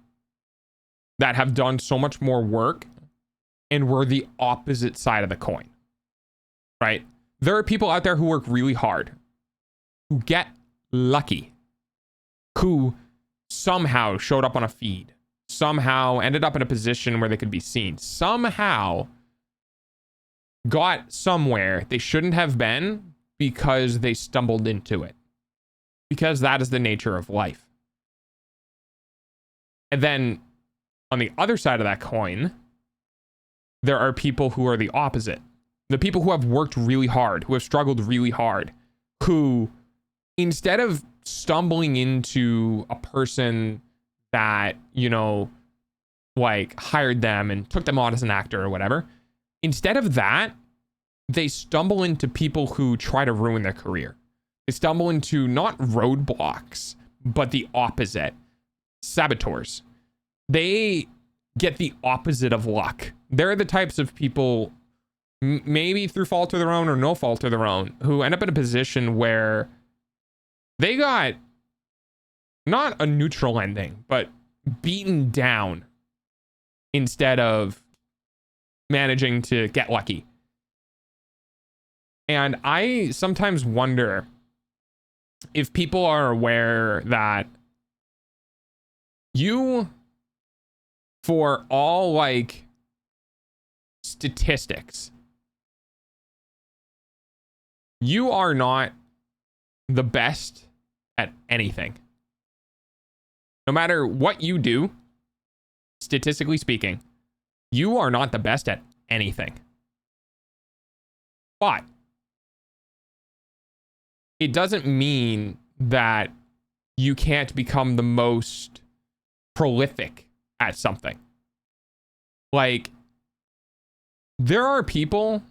Speaker 1: that have done so much more work, and we're the opposite side of the coin, right? There are people out there who work really hard, who get lucky, who somehow showed up on a feed, somehow ended up in a position where they could be seen, somehow got somewhere they shouldn't have been because they stumbled into it, because that is the nature of life. And then on the other side of that coin, there are people who are the opposite. The people who have worked really hard, who have struggled really hard, who, instead of stumbling into a person that, you know, like hired them and took them on as an actor or whatever, instead of that, they stumble into people who try to ruin their career. They stumble into not roadblocks, but the opposite. Saboteurs. They get the opposite of luck. They're the types of people, maybe through fault of their own or no fault of their own, who end up in a position where they got not a neutral ending, but beaten down instead of managing to get lucky. And I sometimes wonder if people are aware that you, for all like statistics, you are not the best at anything. No matter what you do, statistically speaking, you are not the best at anything. But it doesn't mean that you can't become the most prolific at something. Like, there are people,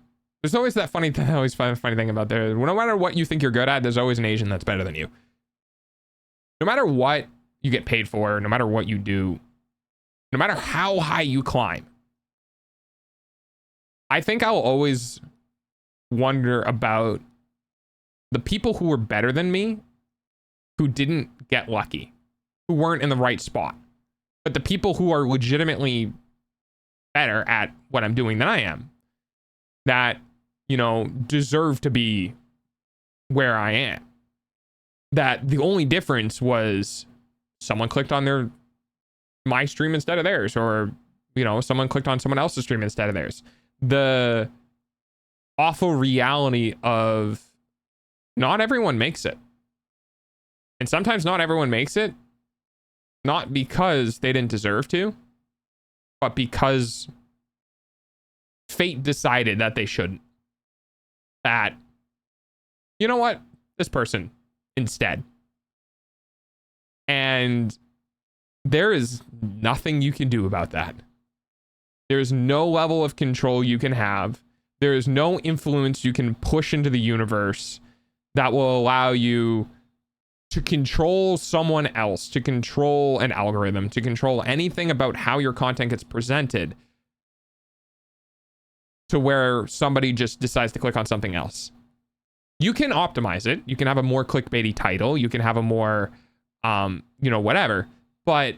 Speaker 1: there's always that funny thing, I always find a funny thing about there. No matter what you think you're good at, there's always an Asian that's better than you. No matter what you get paid for, no matter what you do, no matter how high you climb, I think I'll always wonder about the people who were better than me, who didn't get lucky, who weren't in the right spot. But the people who are legitimately better at what I'm doing than I am, that, you know, deserve to be where I am. That the only difference was someone clicked on my stream instead of theirs, or, you know, someone clicked on someone else's stream instead of theirs. The awful reality of not everyone makes it. And sometimes not everyone makes it, not because they didn't deserve to, but because fate decided that they shouldn't. That, you know what? This person instead. And there is nothing you can do about that. There's no level of control you can have. There is no influence you can push into the universe that will allow you to control someone else, to control an algorithm, to control anything about how your content gets presented, to where somebody just decides to click on something else. You can optimize it. You can have a more clickbaity title. You can have a more, whatever. But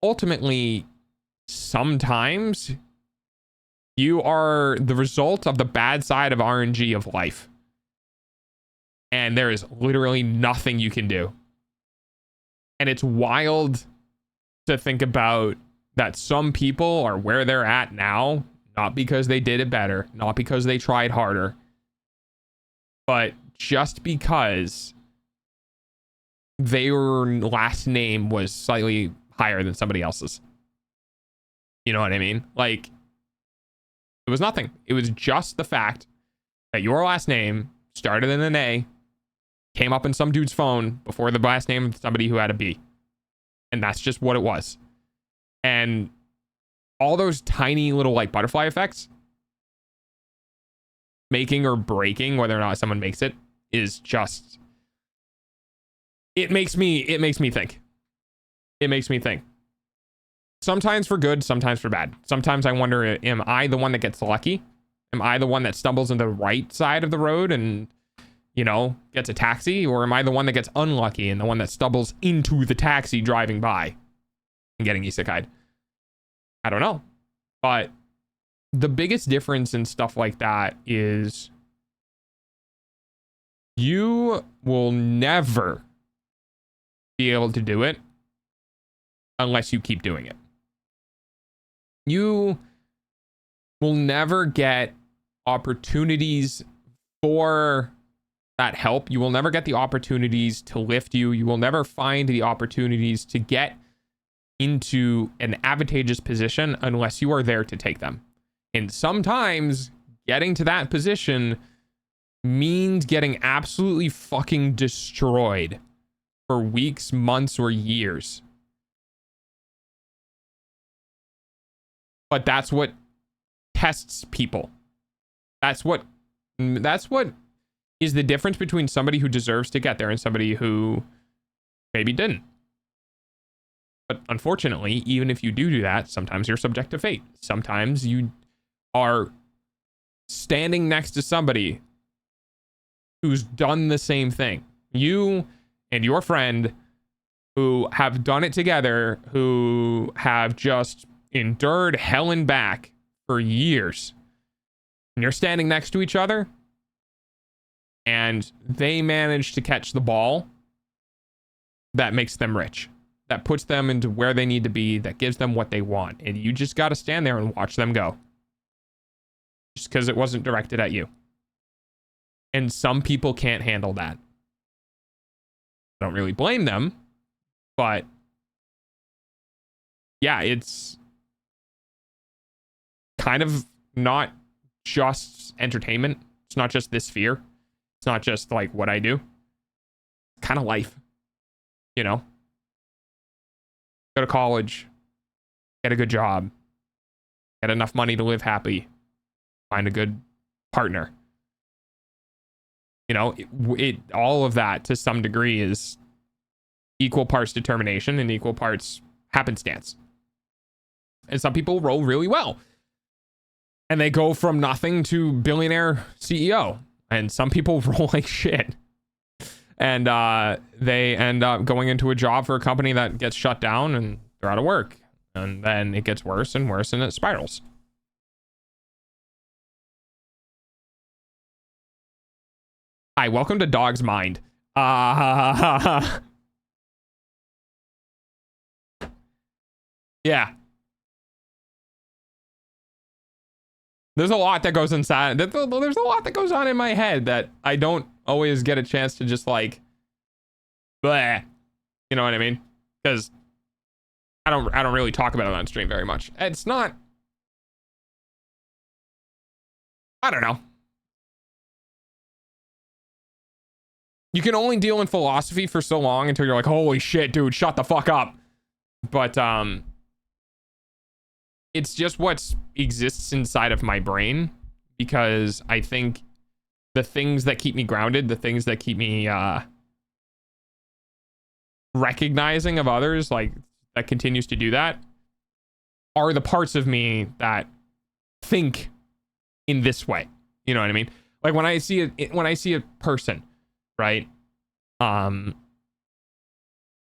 Speaker 1: ultimately, sometimes you are the result of the bad side of RNG of life. And there is literally nothing you can do. And it's wild to think about that some people are where they're at now, not because they did it better, not because they tried harder, but just because their last name was slightly higher than somebody else's. You know what I mean? Like, it was nothing. It was just the fact that your last name started in an A, came up in some dude's phone before the last name of somebody who had a B. And that's just what it was. And all those tiny little like butterfly effects, making or breaking whether or not someone makes it, is just, it makes me think. It makes me think. Sometimes for good, sometimes for bad. Sometimes I wonder, am I the one that gets lucky? Am I the one that stumbles in the right side of the road and, gets a taxi? Or am I the one that gets unlucky and the one that stumbles into the taxi driving by and getting isekai'd? I don't know. But the biggest difference in stuff like that is you will never be able to do it unless you keep doing it. You will never get opportunities for that help. You will never get the opportunities to lift you. You will never find the opportunities to get into an advantageous position unless you are there to take them. And sometimes getting to that position means getting absolutely fucking destroyed for weeks, months, or years. But that's what tests people. That's what is the difference between somebody who deserves to get there and somebody who maybe didn't. But unfortunately, even if you do that, sometimes you're subject to fate. Sometimes you are standing next to somebody who's done the same thing. You and your friend who have done it together, who have just endured hell and back for years. And you're standing next to each other and they manage to catch the ball that makes them rich, that puts them into where they need to be, that gives them what they want. And you just got to stand there and watch them go. Just because it wasn't directed at you. And some people can't handle that. I don't really blame them, but yeah, it's kind of not just entertainment. It's not just this sphere. It's not just like what I do. It's kind of life, Go to college, get a good job, get enough money to live happy, find a good partner. It all of that to some degree is equal parts determination and equal parts happenstance. And some people roll really well. And they go from nothing to billionaire CEO. And some people roll like shit. And they end up going into a job for a company that gets shut down and they're out of work. And then it gets worse and worse and it spirals. Hi, welcome to Dog's Mind. Yeah. There's a lot that goes inside. There's a lot that goes on in my head that I don't always get a chance to just like, bleh. You know what I mean? Because I don't really talk about it on stream very much. It's not. I don't know. You can only deal in philosophy for so long until you're like, holy shit, dude, shut the fuck up. But it's just what exists inside of my brain, because I think the things that keep me grounded, the things that keep me recognizing of others, like, that continues to do that, are the parts of me that think in this way. You know what I mean? Like when I see a person, right?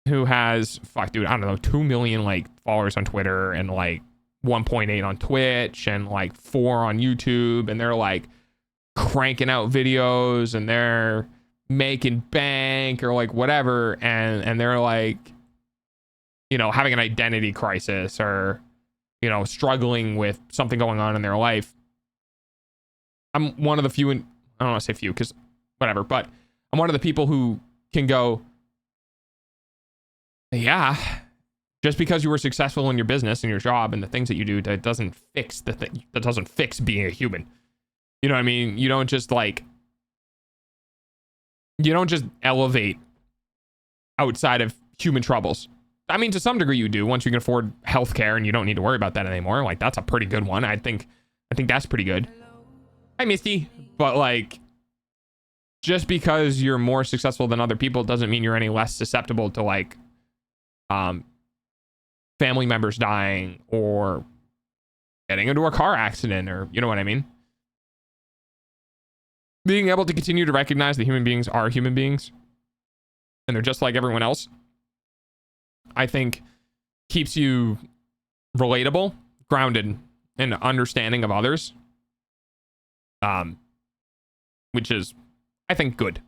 Speaker 1: Who has, fuck, dude, I don't know, 2 million like followers on Twitter and like 1.8 on Twitch and like 4 on YouTube, and they're like cranking out videos and they're making bank or like whatever, and they're like, you know, having an identity crisis or, you know, struggling with something going on in their life. I'm one of the few, and I don't want to say few because whatever, but I'm one of the people who can go, yeah, just because you were successful in your business and your job and the things that you do, that doesn't fix the thing. That doesn't fix being a human. You know what I mean? You don't just elevate outside of human troubles. I mean, to some degree you do once you can afford healthcare and you don't need to worry about that anymore. Like, that's a pretty good one. I think that's pretty good. Hi, Misty. But like, just because you're more successful than other people doesn't mean you're any less susceptible to like family members dying or getting into a car accident, or you know what I mean? Being able to continue to recognize that human beings are human beings and they're just like everyone else, I think keeps you relatable, grounded, and understanding of others. Which is, I think, good.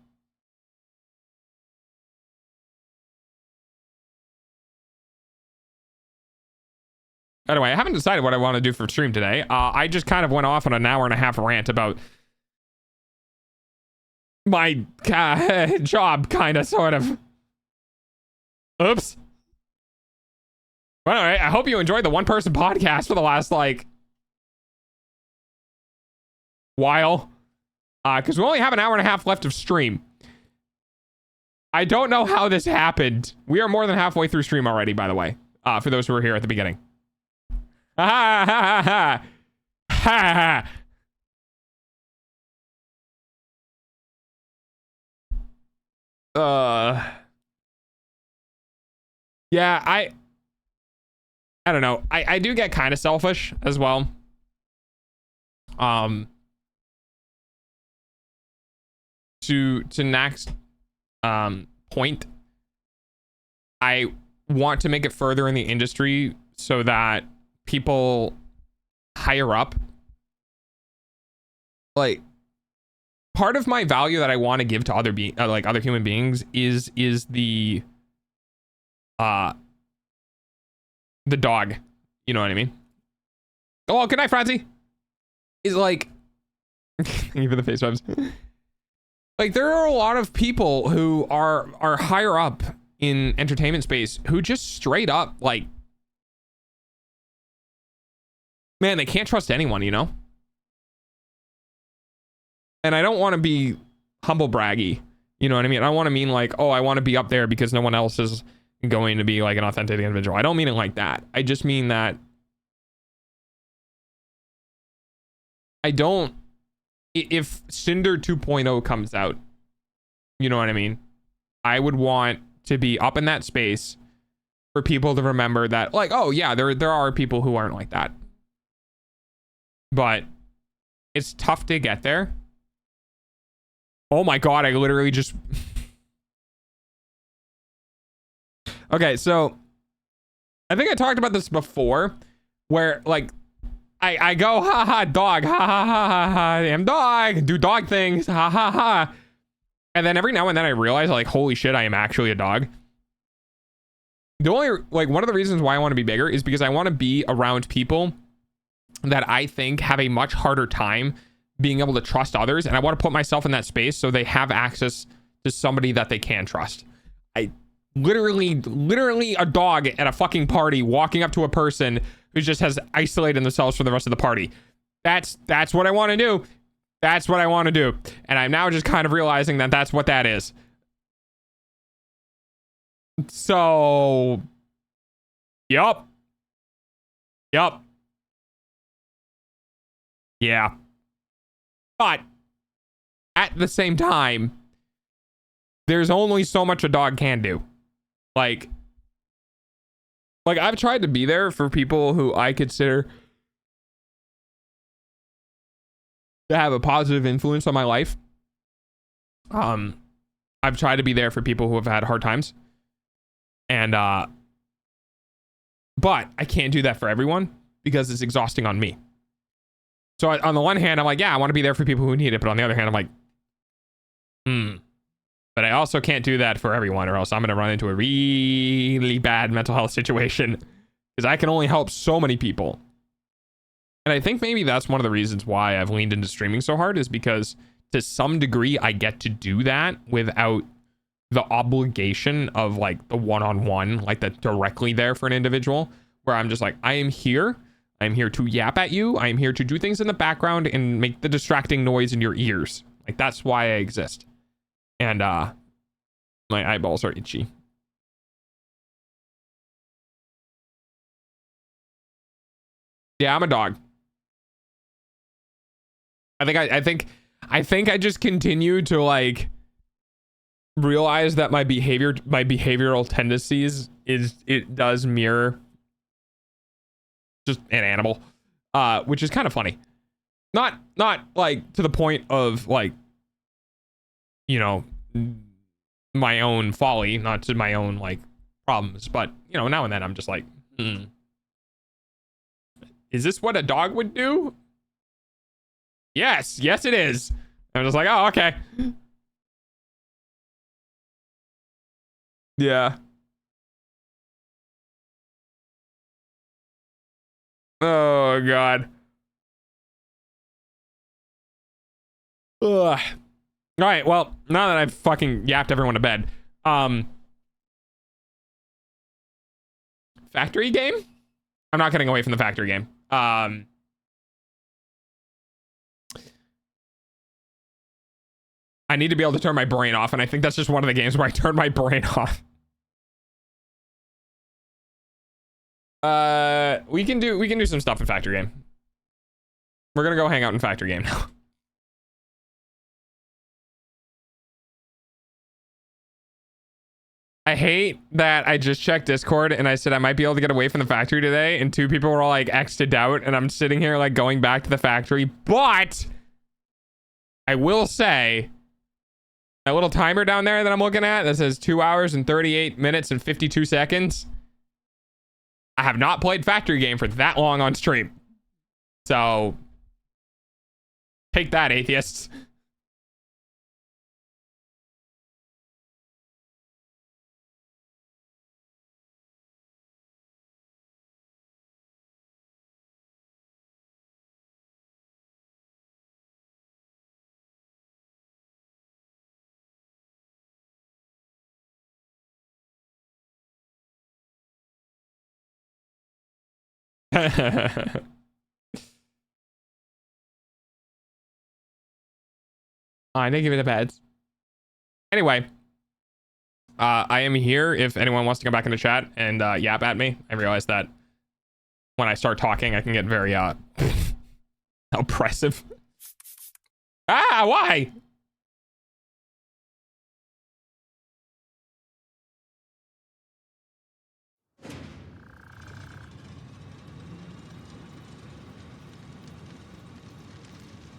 Speaker 1: Anyway, I haven't decided what I want to do for stream today. I just kind of went off on an hour and a half rant about my job, kind of, sort of. Oops. Well, anyway, I hope you enjoyed the one-person podcast for the last, like, while. Because we only have an hour and a half left of stream. I don't know how this happened. We are more than halfway through stream already, by the way. For those who were here at the beginning. Ha ha ha ha ha. Yeah, I don't know. I do get kind of selfish as well. To next point, I want to make it further in the industry so that people higher up, like, part of my value that I want to give to other other human beings is the dog. You know what I mean? Oh, good night, Francie. Is like, thank you for the face rubs. Like, there are a lot of people who are higher up in entertainment space who just straight up, like, man, they can't trust anyone, you know? And I don't want to be humble braggy, you know what I mean? I don't want to mean like, oh, I want to be up there because no one else is going to be like an authentic individual. I don't mean it like that. I just mean that I don't, if Cinder 2.0 comes out, you know what I mean? I would want to be up in that space for people to remember that, like, oh yeah, there are people who aren't like that. But it's tough to get there. Oh my God, I literally just... Okay, so I think I talked about this before, where like I go, ha ha, dog, ha ha ha ha ha, I'm dog, do dog things, ha ha ha. And then every now and then I realize, like, holy shit, I am actually a dog. The only, like, one of the reasons why I want to be bigger is because I want to be around people that I think have a much harder time being able to trust others. And I want to put myself in that space so they have access to somebody that they can trust. I literally a dog at a fucking party walking up to a person who just has isolated themselves from the rest of the party. That's what I want to do. That's what I want to do. And I'm now just kind of realizing that that's what that is. So, yup. Yeah. But at the same time, there's only so much a dog can do. Like I've tried to be there for people who I consider to have a positive influence on my life. I've tried to be there for people who have had hard times. And but I can't do that for everyone because it's exhausting on me. So on the one hand, I'm like, yeah, I want to be there for people who need it. But on the other hand, I'm like, but I also can't do that for everyone, or else I'm going to run into a really bad mental health situation because I can only help so many people. And I think maybe that's one of the reasons why I've leaned into streaming so hard, is because to some degree I get to do that without the obligation of like the one-on-one, like the directly there for an individual, where I'm just like, I am here. I'm here to yap at you. I'm here to do things in the background and make the distracting noise in your ears. Like, that's why I exist. And my eyeballs are itchy. Yeah, I'm a dog. I think I just continue to like realize that my behavioral tendencies it does mirror just an animal, which is kind of funny. Not like to the point of like, you know, my own folly, not to my own like problems, but you know, now and then I'm just like, is this what a dog would do? Yes, it is. I'm just like, oh, okay. Yeah. Oh God. Ugh. All right, well, now that I've fucking yapped everyone to bed, factory game? I'm not getting away from the factory game. I need to be able to turn my brain off, and I think that's just one of the games where I turn my brain off. We can do some stuff in factory game. We're gonna go hang out in factory game now. I hate that I just checked Discord and I said I might be able to get away from the factory today, and 2 people were all like X'd out, and I'm sitting here like going back to the factory. But I will say that little timer down there that I'm looking at that says 2 hours and 38 minutes and 52 seconds. I have not played factory game for that long on stream. So take that, atheists. I didn't give it a bad. Anyway, I am here if anyone wants to come back in the chat and yap at me. I realize that when I start talking, I can get very oppressive. Why?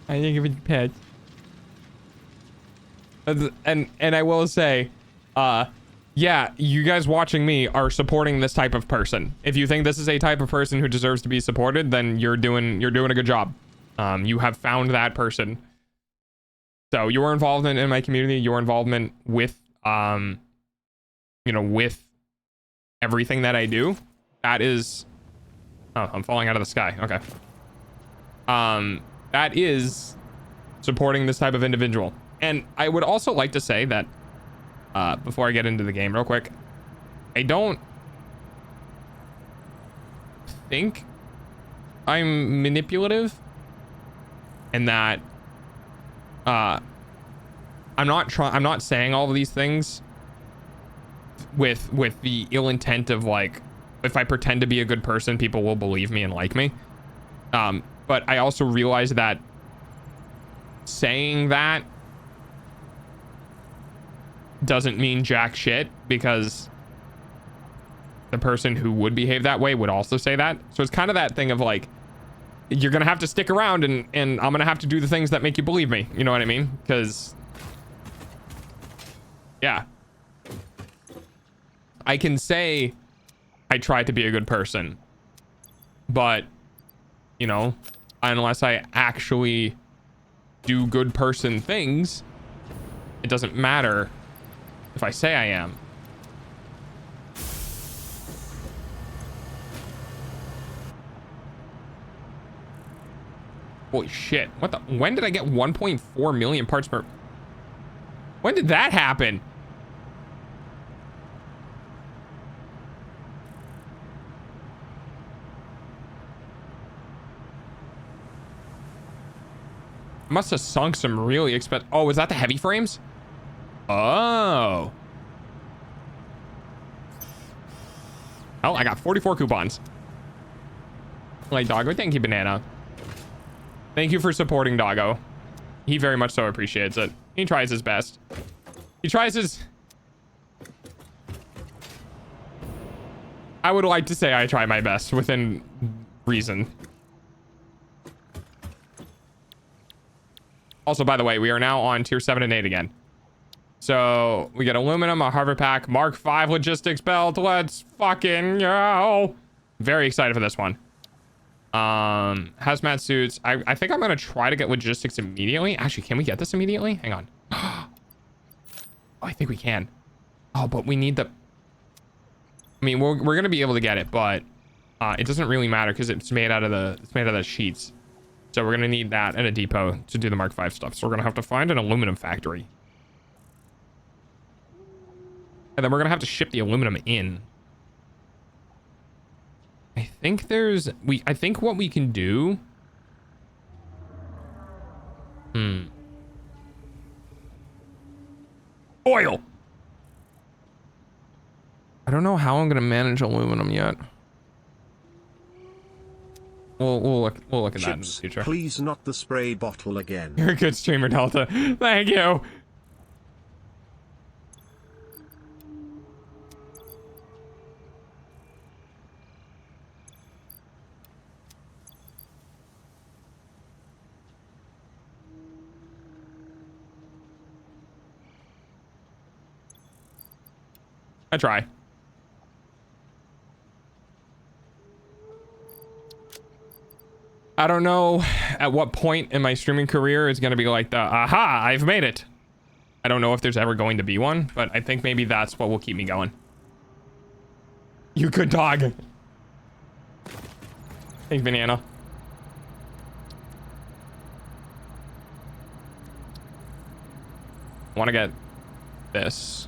Speaker 1: I didn't give it a pet. And I will say, yeah, you guys watching me are supporting this type of person. If you think this is a type of person who deserves to be supported, then you're doing a good job. You have found that person. So your involvement in my community, your involvement with, you know, with everything that I do, that is, oh, I'm falling out of the sky. Okay. That is supporting this type of individual. And I would also like to say that, before I get into the game real quick, I don't think I'm manipulative, and that I'm not saying all of these things with the ill intent of like, if I pretend to be a good person, people will believe me and like me. But I also realize that saying that doesn't mean jack shit, because the person who would behave that way would also say that. So it's kind of that thing of like, you're gonna have to stick around and I'm gonna have to do the things that make you believe me. You know what I mean? Because yeah, I can say I tried to be a good person, but you know, unless I actually do good person things, it doesn't matter if I say I am. Holy shit. What the? When did I get 1.4 million parts per? When did that happen? Must have sunk some really expensive. Oh, was that the heavy frames? Oh. Oh, I got 44 coupons. Like, doggo, thank you, banana. Thank you for supporting Doggo. He very much so appreciates it. He tries his best. He tries his... I would like to say I try my best within reason. Also, by the way, we are now on tier 7 and 8 again. So we get aluminum, a Harvard pack, Mark 5 logistics belt. Let's fucking go. Very excited for this one. Hazmat suits. I think I'm gonna try to get logistics immediately. Actually, can we get this immediately? Hang on. Oh, I think we can. Oh, but we need the... I mean, we're gonna be able to get it, but it doesn't really matter because it's made out of the sheets. So we're gonna need that and a depot to do the Mark 5 stuff. So we're gonna have to find an aluminum factory. And then we're gonna have to ship the aluminum in. I think there's... I think what we can do... Oil! I don't know how I'm gonna manage aluminum yet. We'll look at that in the future.
Speaker 3: Please, not the spray bottle again.
Speaker 1: You're a good streamer, Delta. Thank you. I try. I don't know at what point in my streaming career is going to be like the, aha, I've made it. I don't know if there's ever going to be one, but I think maybe that's what will keep me going. You good dog. Thanks, banana. Want to get this.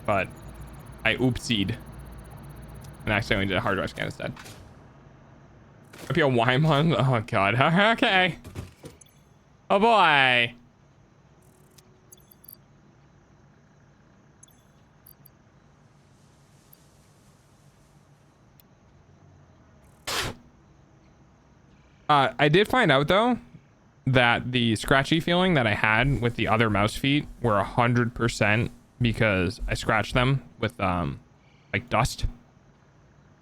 Speaker 1: But I oopsied and accidentally did a hard drive scan instead. If you're a Wyman, oh god. Okay. Oh boy. I did find out though that the scratchy feeling that I had with the other mouse feet were 100% because I scratched them with like dust.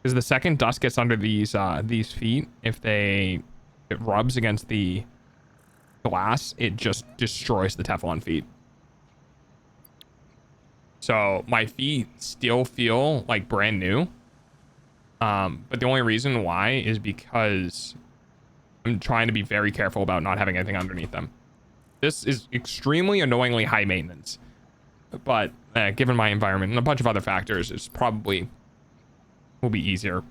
Speaker 1: Because the second dust gets under these feet, if it rubs against the glass, it just destroys the Teflon feet. So my feet still feel like brand new. But the only reason why is because I'm trying to be very careful about not having anything underneath them. This is extremely annoyingly high maintenance. But given my environment and a bunch of other factors, it's probably will be easier.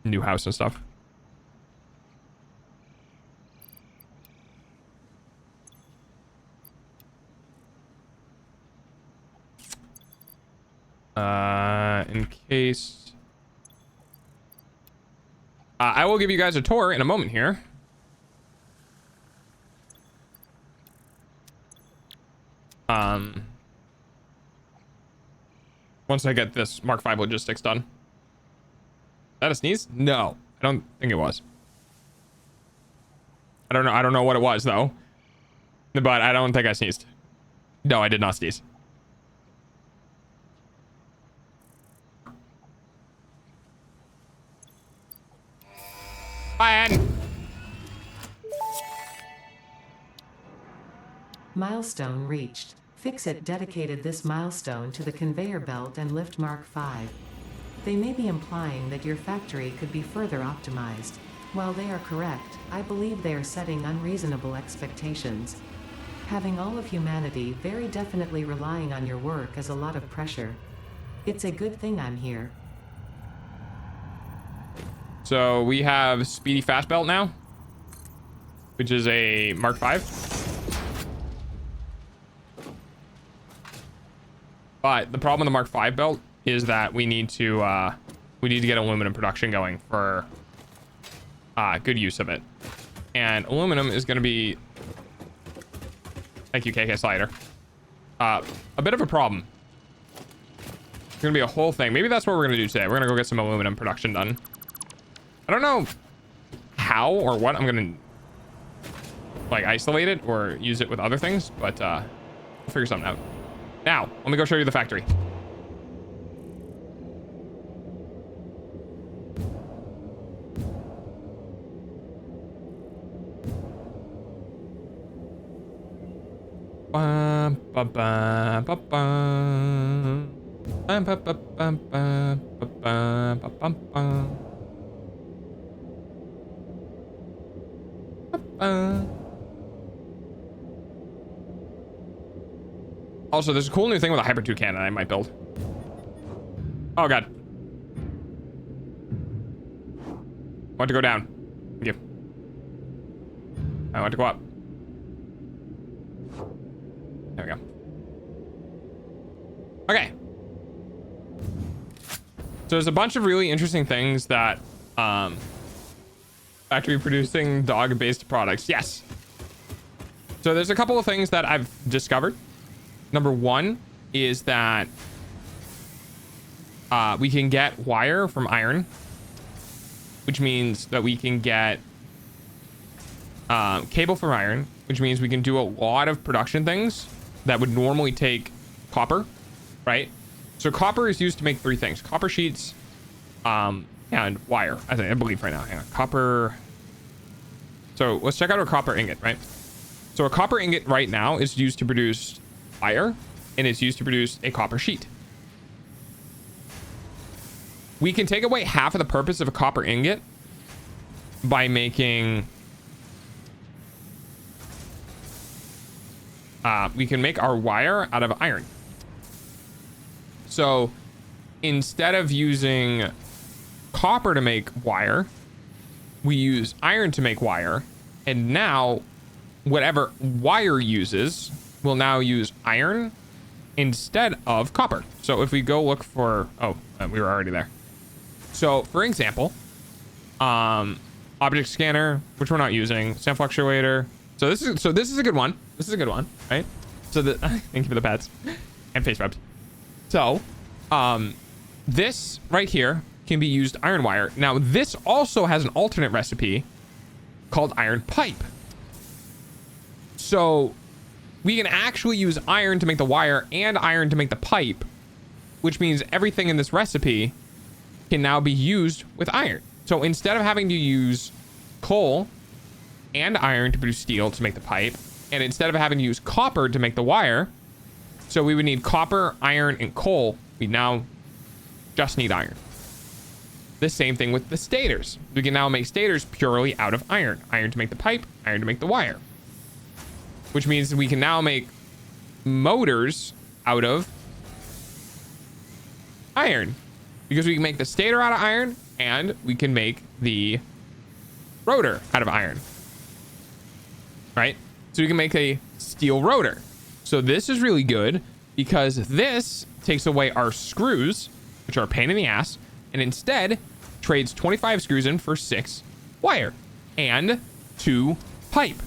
Speaker 1: New house and stuff. In case... I will give you guys a tour in a moment here. Once I get this Mark 5 logistics done. Is that a sneeze? No, I don't think it was. I don't know what it was though. But I don't think I sneezed. No, I did not sneeze.
Speaker 4: Milestone reached. Fixit dedicated this milestone to the conveyor belt and lift Mark 5. They may be implying that your factory could be further optimized. While they are correct, I believe they are setting unreasonable expectations. Having all of humanity very definitely relying on your work is a lot of pressure. It's a good thing I'm here.
Speaker 1: So we have Speedy Fast Belt now, which is a Mark 5. But the problem with the Mark 5 belt is that we need to get aluminum production going for good use of it. And aluminum is going to be, thank you KK Slider, a bit of a problem. It's going to be a whole thing. Maybe that's what we're going to do today. We're going to go get some aluminum production done. I don't know how or what I'm going to like isolate it or use it with other things, but we'll figure something out. Now, let me go show you the factory. Also, there's a cool new thing with a Hyper 2 cannon I might build. Oh god. I want to go down. Thank you. I want to go up. There we go. Okay. So there's a bunch of really interesting things that factory producing dog-based products. Yes. So there's a couple of things that I've discovered. Number one is that we can get wire from iron, which means that we can get cable from iron, which means we can do a lot of production things that would normally take copper, right? So copper is used to make three things: copper sheets, and wire. I believe right now. Hang on, copper. So let's check out our copper ingot, right? So a copper ingot right now is used to produce wire, and it's used to produce a copper sheet. We can take away half of the purpose of a copper ingot by making we can make our wire out of iron. So instead of using copper to make wire, we use iron to make wire, and now whatever wire uses will now use iron instead of copper. So if we go look for, we were already there. So for example, object scanner, which we're not using, sand fluctuator. So this is a good one. This is a good one, right? So thank you for the pets and face rubs. So this right here can be used iron wire. Now this also has an alternate recipe called iron pipe. So we can actually use iron to make the wire and iron to make the pipe, which means everything in this recipe can now be used with iron. So instead of having to use coal and iron to produce steel to make the pipe, and instead of having to use copper to make the wire, so we would need copper, iron, and coal, we now just need iron. The same thing with the stators. We can now make stators purely out of iron. Iron to make the pipe, iron to make the wire. Which means we can now make motors out of iron. Because we can make the stator out of iron, and we can make the rotor out of iron. Right? So we can make a steel rotor. So this is really good because this takes away our screws, which are a pain in the ass, and instead trades 25 screws in for 6 wire and 2 pipe.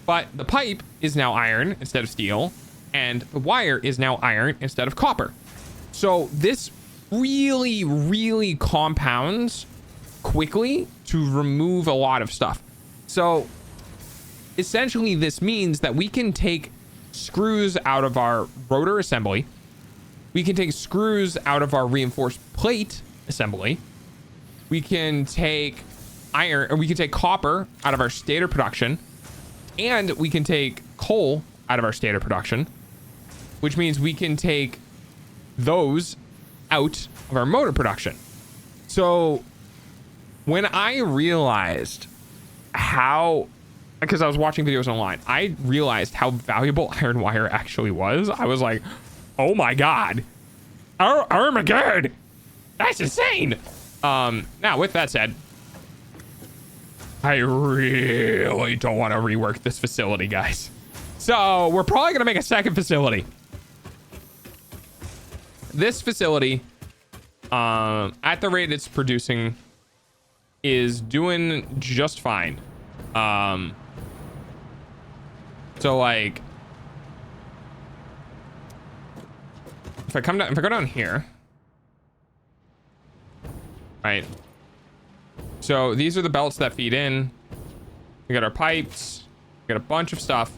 Speaker 1: But the pipe is now iron instead of steel, and the wire is now iron instead of copper. So this really, really compounds quickly to remove a lot of stuff. So essentially this means that we can take screws out of our rotor assembly. We can take screws out of our reinforced plate assembly. We can take iron, or we can take copper out of our stator production. And we can take coal out of our standard production, which means we can take those out of our motor production. So when I realized how, because I was watching videos online, I realized how valuable iron wire actually was. I was like, oh my God, Armageddon, that's insane. Now with that said, I really don't want to rework this facility, guys. So we're probably gonna make a second facility. This facility, at the rate it's producing, is doing just fine. So like, if I go down here, right? So these are the belts that feed in. We got our pipes, we got a bunch of stuff,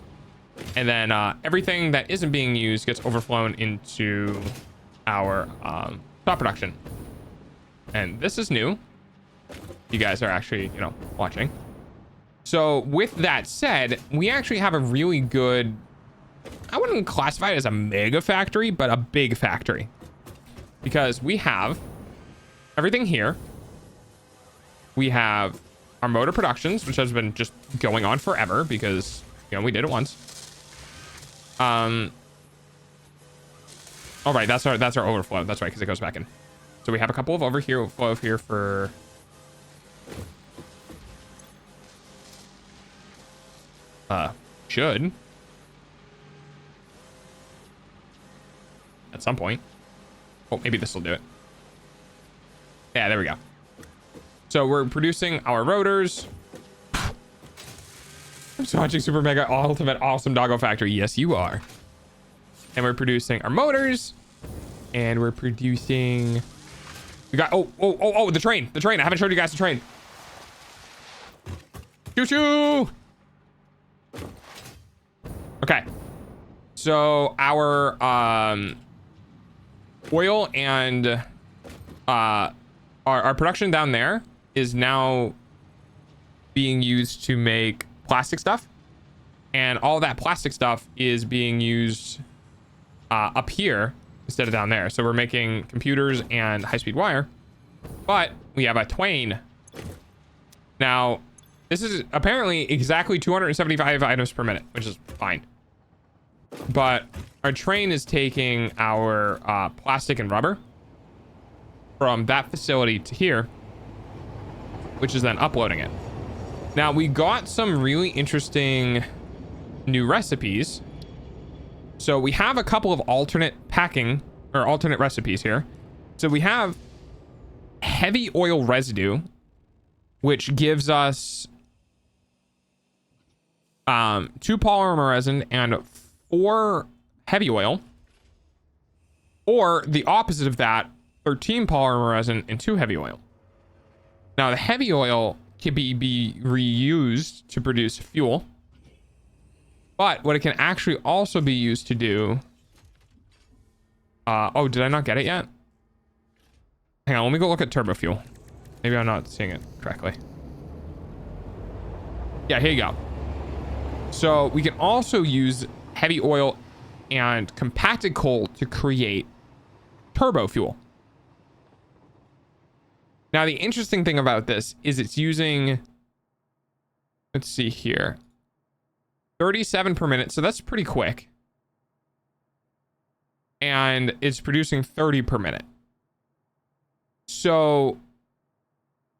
Speaker 1: and then everything that isn't being used gets overflown into our top production. And this is new. You guys are actually, you know, watching. So with that said, we actually have a really good, I wouldn't classify it as a mega factory, but a big factory, because we have everything here. We have our motor productions, which has been just going on forever because, you know, we did it once. All right, that's our overflow. That's right, because it goes back in. So we have a couple of overflow here for should at some point. Oh, maybe this will do it. Yeah, there we go. So we're producing our rotors. I'm just watching Super Mega Ultimate Awesome Doggo Factory. Yes, you are. And we're producing our motors. And we're producing... We got... Oh, the train. The train. I haven't showed you guys the train. Choo-choo! Okay. So our oil and our production down there is now being used to make plastic stuff, and all that plastic stuff is being used up here instead of down there. So we're making computers and high-speed wire, but we have a twain. Now this is apparently exactly 275 items per minute, which is fine, but our train is taking our plastic and rubber from that facility to here, which is then uploading it. Now we got some really interesting new recipes. So we have a couple of alternate packing or alternate recipes here. So we have heavy oil residue, which gives us 2 polymer resin and 4 heavy oil, or the opposite of that, 13 polymer resin and 2 heavy oil. Now the heavy oil can be reused to produce fuel, but what it can actually also be used to do, oh, did I not get it yet? Hang on, let me go look at turbo fuel. Maybe I'm not seeing it correctly. Yeah, here you go. So we can also use heavy oil and compacted coal to create turbo fuel. Now, the interesting thing about this is it's using, let's see here, 37 per minute. So that's pretty quick. And it's producing 30 per minute. So,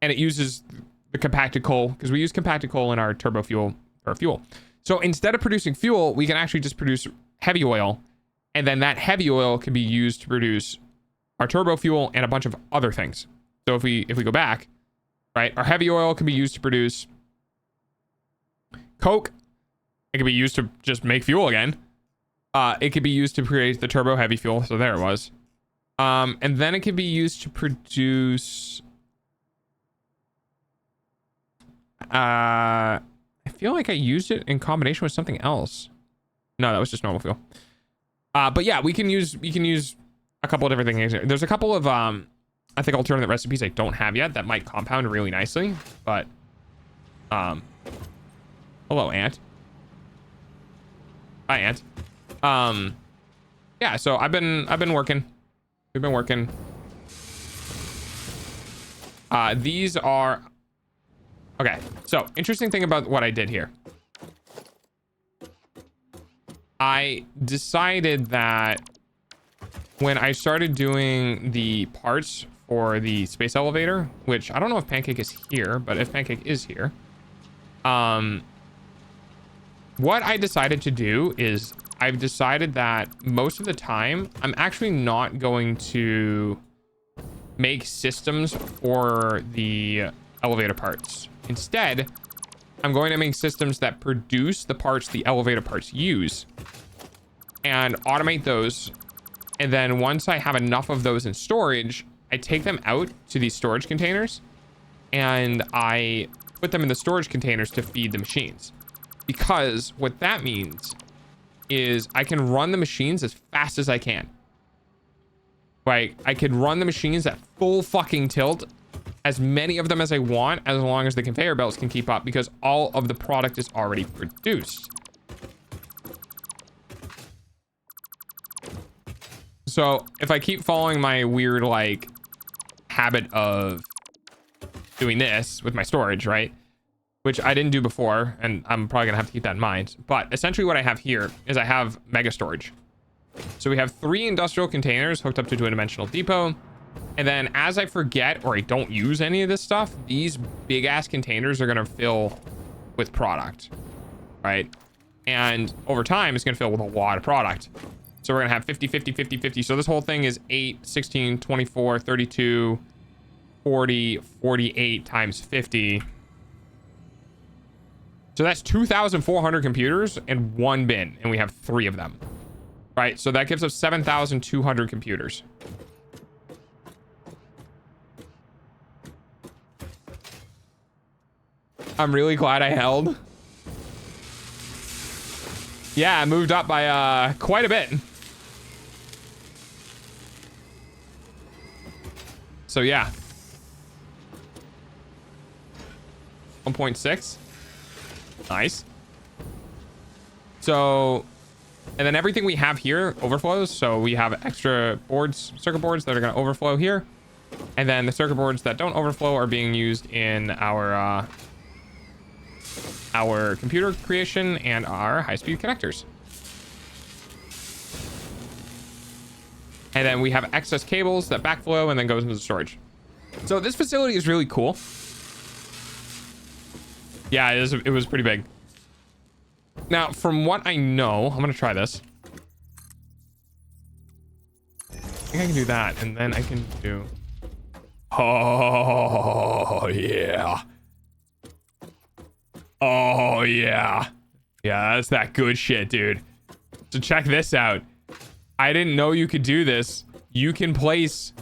Speaker 1: and it uses the compacted coal, because we use compacted coal in our turbo fuel or fuel. So instead of producing fuel, we can actually just produce heavy oil. And then that heavy oil can be used to produce our turbo fuel and a bunch of other things. So if we go back, right, our heavy oil can be used to produce coke. It can be used to just make fuel again. It could be used to create the turbo heavy fuel. So there it was. And then it can be used to produce. I feel like I used it in combination with something else. No, that was just normal fuel. But yeah, we can use a couple of different things here. There's a couple of I think alternate recipes I don't have yet that might compound really nicely, but hello, Ant. Hi, Ant. Yeah, so I've been working. We've been working. These are okay. So interesting thing about what I did here. I decided that when I started doing the parts for the space elevator, which I don't know if Pancake is here, but if Pancake is here, what I decided to do is I've decided that most of the time I'm actually not going to make systems for the elevator parts. Instead, I'm going to make systems that produce the parts the elevator parts use and automate those. And then once I have enough of those in storage, I take them out to these storage containers and I put them in the storage containers to feed the machines. Because what that means is I can run the machines as fast as I can. Like, I could run the machines at full fucking tilt, as many of them as I want, as long as the conveyor belts can keep up, because all of the product is already produced. So if I keep following my weird, like, habit of doing this with my storage, right? Which I didn't do before, and I'm probably gonna have to keep that in mind. But essentially what I have here is I have mega storage. So we have 3 industrial containers hooked up to a dimensional depot. And then as I forget or I don't use any of this stuff, these big ass containers are gonna fill with product, right? And over time, it's gonna fill with a lot of product. So we're gonna have 50, 50, 50, 50. So this whole thing is 8, 16, 24, 32, 40, 48 times 50. So that's 2,400 computers in one bin, and we have 3 of them. Right, so that gives us 7,200 computers. I'm really glad I held. Yeah, I moved up by quite a bit. So yeah. 1.6. Nice. So, and then everything we have here overflows. So we have extra boards, circuit boards that are going to overflow here. And then the circuit boards that don't overflow are being used in our computer creation and our high-speed connectors. And then we have excess cables that backflow and then goes into the storage. So this facility is really cool. Yeah, it was pretty big. Now, from what I know, I'm going to try this. I think I can do that, and then I can do... Oh, yeah. Oh, yeah. Yeah, that's that good shit, dude. So check this out. I didn't know you could do this. You can place...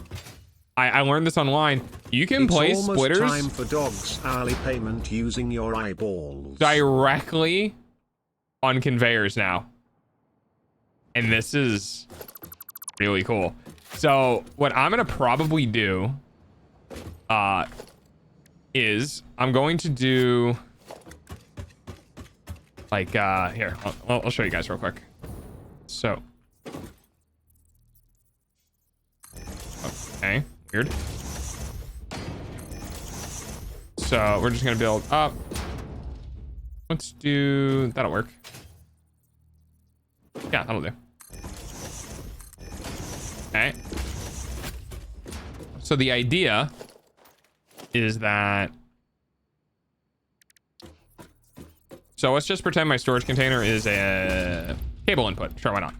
Speaker 1: I learned this online. You can place splitters...
Speaker 3: It's almost time for Dog's hourly payment using your eyeballs.
Speaker 1: Directly on conveyors now. And this is really cool. So what I'm going to probably do is I'm going to do like here, I'll show you guys real quick. So okay, weird. So we're just gonna build up. Let's do, that'll work. Yeah, that'll do. Okay. So the idea is that, so let's just pretend my storage container is a cable input. Sure, why not?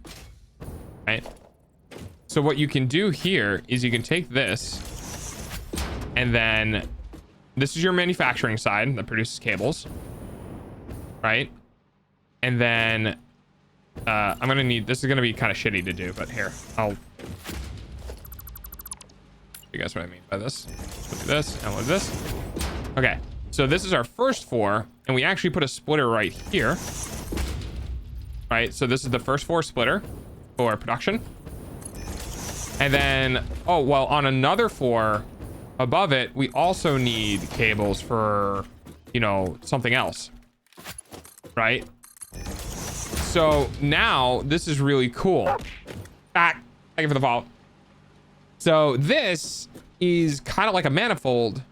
Speaker 1: Right. So what you can do here is you can take this, and then this is your manufacturing side that produces cables, right? And then I'm gonna need, this is gonna be kind of shitty to do, but here, I'll show you guys what I mean by this. We'll do this and we'll do this. Okay, so this is our first 4, and we actually put a splitter right here. Right, so this is the first 4 splitter for production. And then, oh, well, on another 4 above it, we also need cables for, you know, something else. Right? So now this is really cool. Thank you for the vault. So this is kind of like a manifold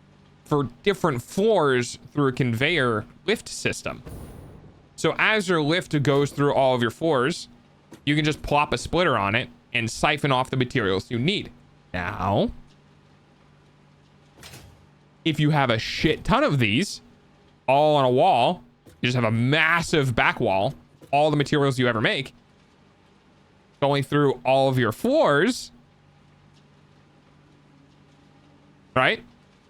Speaker 1: for different floors through a conveyor lift system. So as your lift goes through all of your floors, you can just plop a splitter on it and siphon off the materials you need. Now, if you have a shit ton of these all on a wall, you just have a massive back wall, all the materials you ever make, going through all of your floors, right?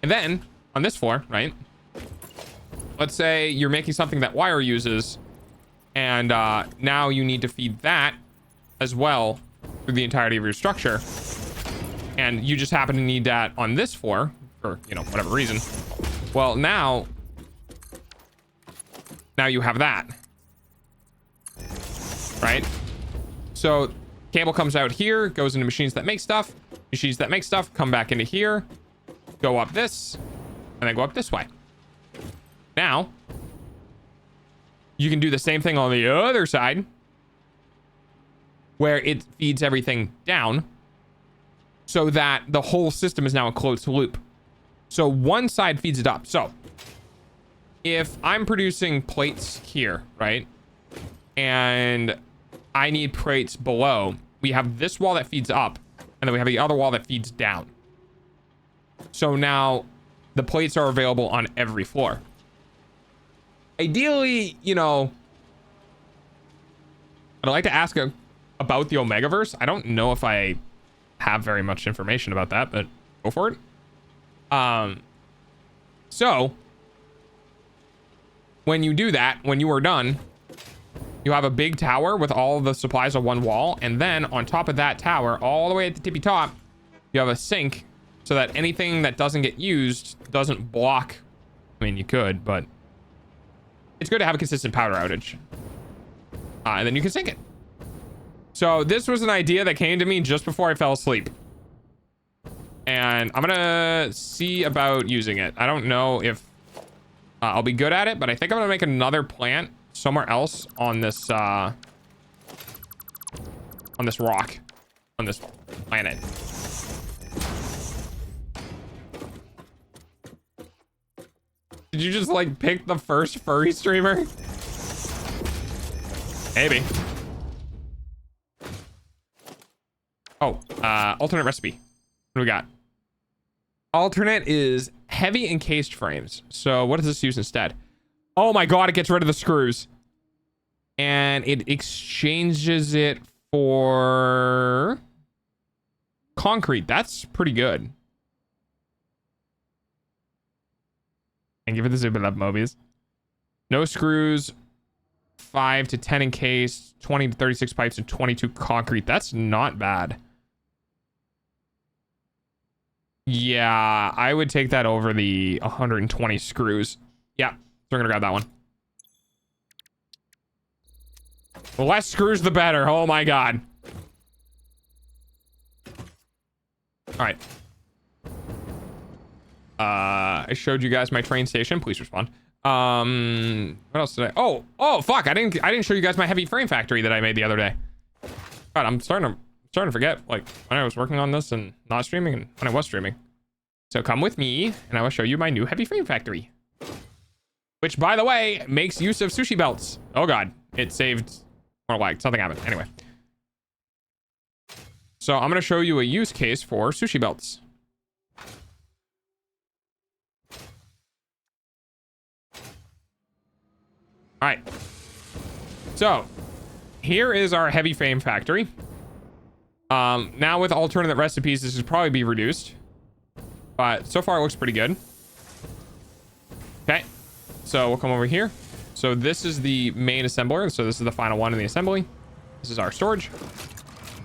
Speaker 1: And then on this floor, right? Let's say you're making something that wire uses, and now you need to feed that as well through the entirety of your structure. And you just happen to need that on this floor for, you know, whatever reason. Well, now you have that, right? So cable comes out here, goes into machines that make stuff. Machines that make stuff come back into here, go up this, and then go up this way. Now, you can do the same thing on the other side, where it feeds everything down, so that the whole system is now a closed loop. So one side feeds it up. So if I'm producing plates here, right, and I need plates below, we have this wall that feeds up, and then we have the other wall that feeds down. So now the plates are available on every floor. Ideally, you know, I'd like to ask about the Omegaverse. I don't know if I have very much information about that, but go for it. So when you do that, when you are done, you have a big tower with all the supplies on one wall, and then on top of that tower, all the way at the tippy top, you have a sink, so that anything that doesn't get used doesn't block. I mean, you could, but it's good to have a consistent power outage. And then you can sink it. So this was an idea that came to me just before I fell asleep. And I'm gonna see about using it. I don't know if I'll be good at it, but I think I'm gonna make another plant somewhere else on this rock, on this planet. Did you just like pick the first furry streamer? Maybe. Oh, alternate recipe. What do we got? Alternate is heavy encased frames. So what does this use instead? Oh my god, it gets rid of the screws. And it exchanges it for concrete. That's pretty good. Thank you for the super love, Mobius. No screws, 5 to 10 encased, 20 to 36 pipes, and 22 concrete. That's not bad. Yeah, I would take that over the 120 screws. Yeah, so we're gonna grab that one. The less screws, the better. Oh my god. All right. I showed you guys my train station. Please respond. What else did I? Oh, fuck! I didn't show you guys my heavy frame factory that I made the other day. God, I'm starting to forget, like, when I was working on this and not streaming, and when I was streaming. So come with me, and I will show you my new heavy frame factory, which, by the way, makes use of sushi belts. Oh god, it saved more lag. Something happened. Anyway, so I'm gonna show you a use case for sushi belts. All right, so here is our heavy frame factory. Now with alternate recipes, this would probably be reduced, but so far it looks pretty good. Okay, so we'll come over here. So this is the main assembler. So this is the final one in the assembly. This is our storage.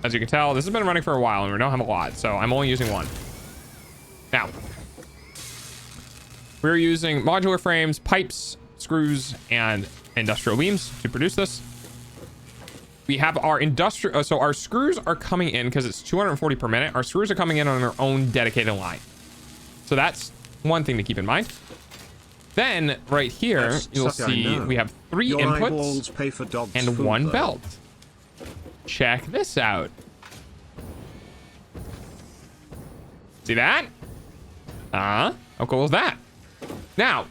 Speaker 1: As you can tell, this has been running for a while and we don't have a lot, so I'm only using one. Now, we're using modular frames, pipes, screws, and industrial beams to produce this. We have our industrial, so our screws are coming in because it's 240 per minute. Our screws are coming in on their own dedicated line. So that's one thing to keep in mind. Then right here,
Speaker 3: That's
Speaker 1: you'll
Speaker 3: suck, I
Speaker 1: see
Speaker 3: know.
Speaker 1: we have 3
Speaker 3: Your
Speaker 1: inputs
Speaker 3: eyeballs pay for dog's
Speaker 1: and
Speaker 3: food,
Speaker 1: 1
Speaker 3: though.
Speaker 1: belt. Check this out. See that? How cool is that? Now,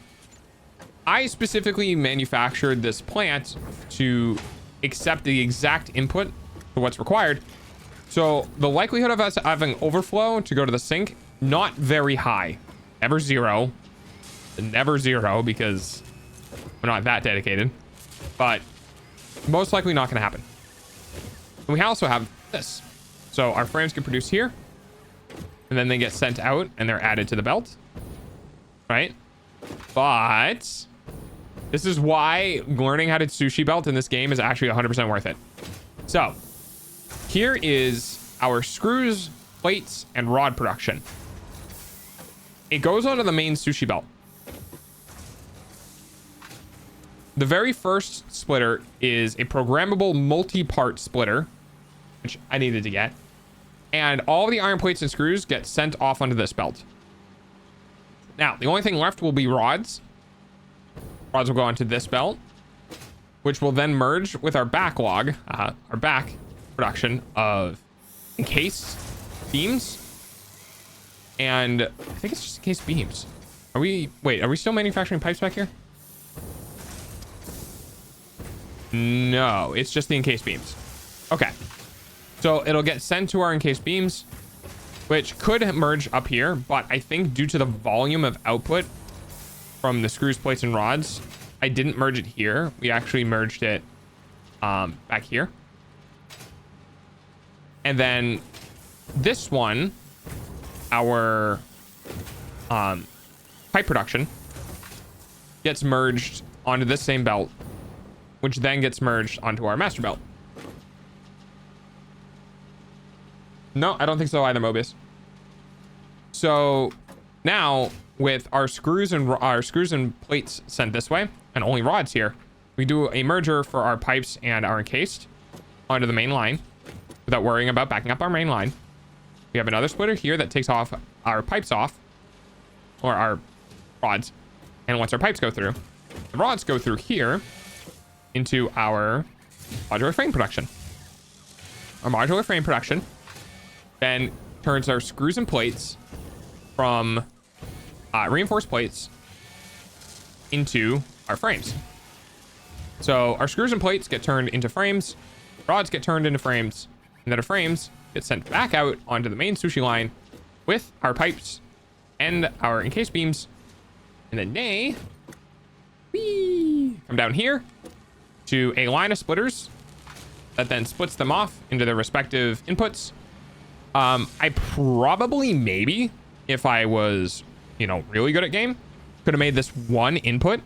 Speaker 1: I specifically manufactured this plant to accept the exact input for what's required. So the likelihood of us having overflow to go to the sink, not very high. Never zero. Never zero because we're not that dedicated. But most likely not going to happen. And we also have this. So our frames get produced here. And then they get sent out and they're added to the belt. Right? But this is why learning how to sushi belt in this game is actually 100% worth it. So here is our screws, plates, and rod production. It goes onto the main sushi belt. The very first splitter is a programmable multi-part splitter, which I needed to get. And all the iron plates and screws get sent off onto this belt. Now, the only thing left will be rods. Rods will go onto this belt, which will then merge with our backlog, our back production of encased beams. And I think it's just encased beams. Are we still manufacturing pipes back here? No, it's just the encased beams. Okay. So it'll get sent to our encased beams, which could merge up here, but I think due to the volume of output from the screws, plates, and rods, I didn't merge it here. We actually merged it back here. And then this one, our pipe production, gets merged onto this same belt, which then gets merged onto our master belt. No, I don't think so either, Mobius. So now with our screws and plates sent this way and only rods here, we do a merger for our pipes and our encased onto the main line without worrying about backing up our main line. We have another splitter here that takes off our pipes off, or our rods, and once our pipes go through, the rods go through here into our modular frame production. Our modular frame production then turns our screws and plates from reinforced plates into our frames. So our screws and plates get turned into frames, rods get turned into frames, and then our frames get sent back out onto the main sushi line with our pipes and our encased beams, and then they come down here to a line of splitters that then splits them off into their respective inputs. I probably, maybe, if I was, really good at game, could have made this one input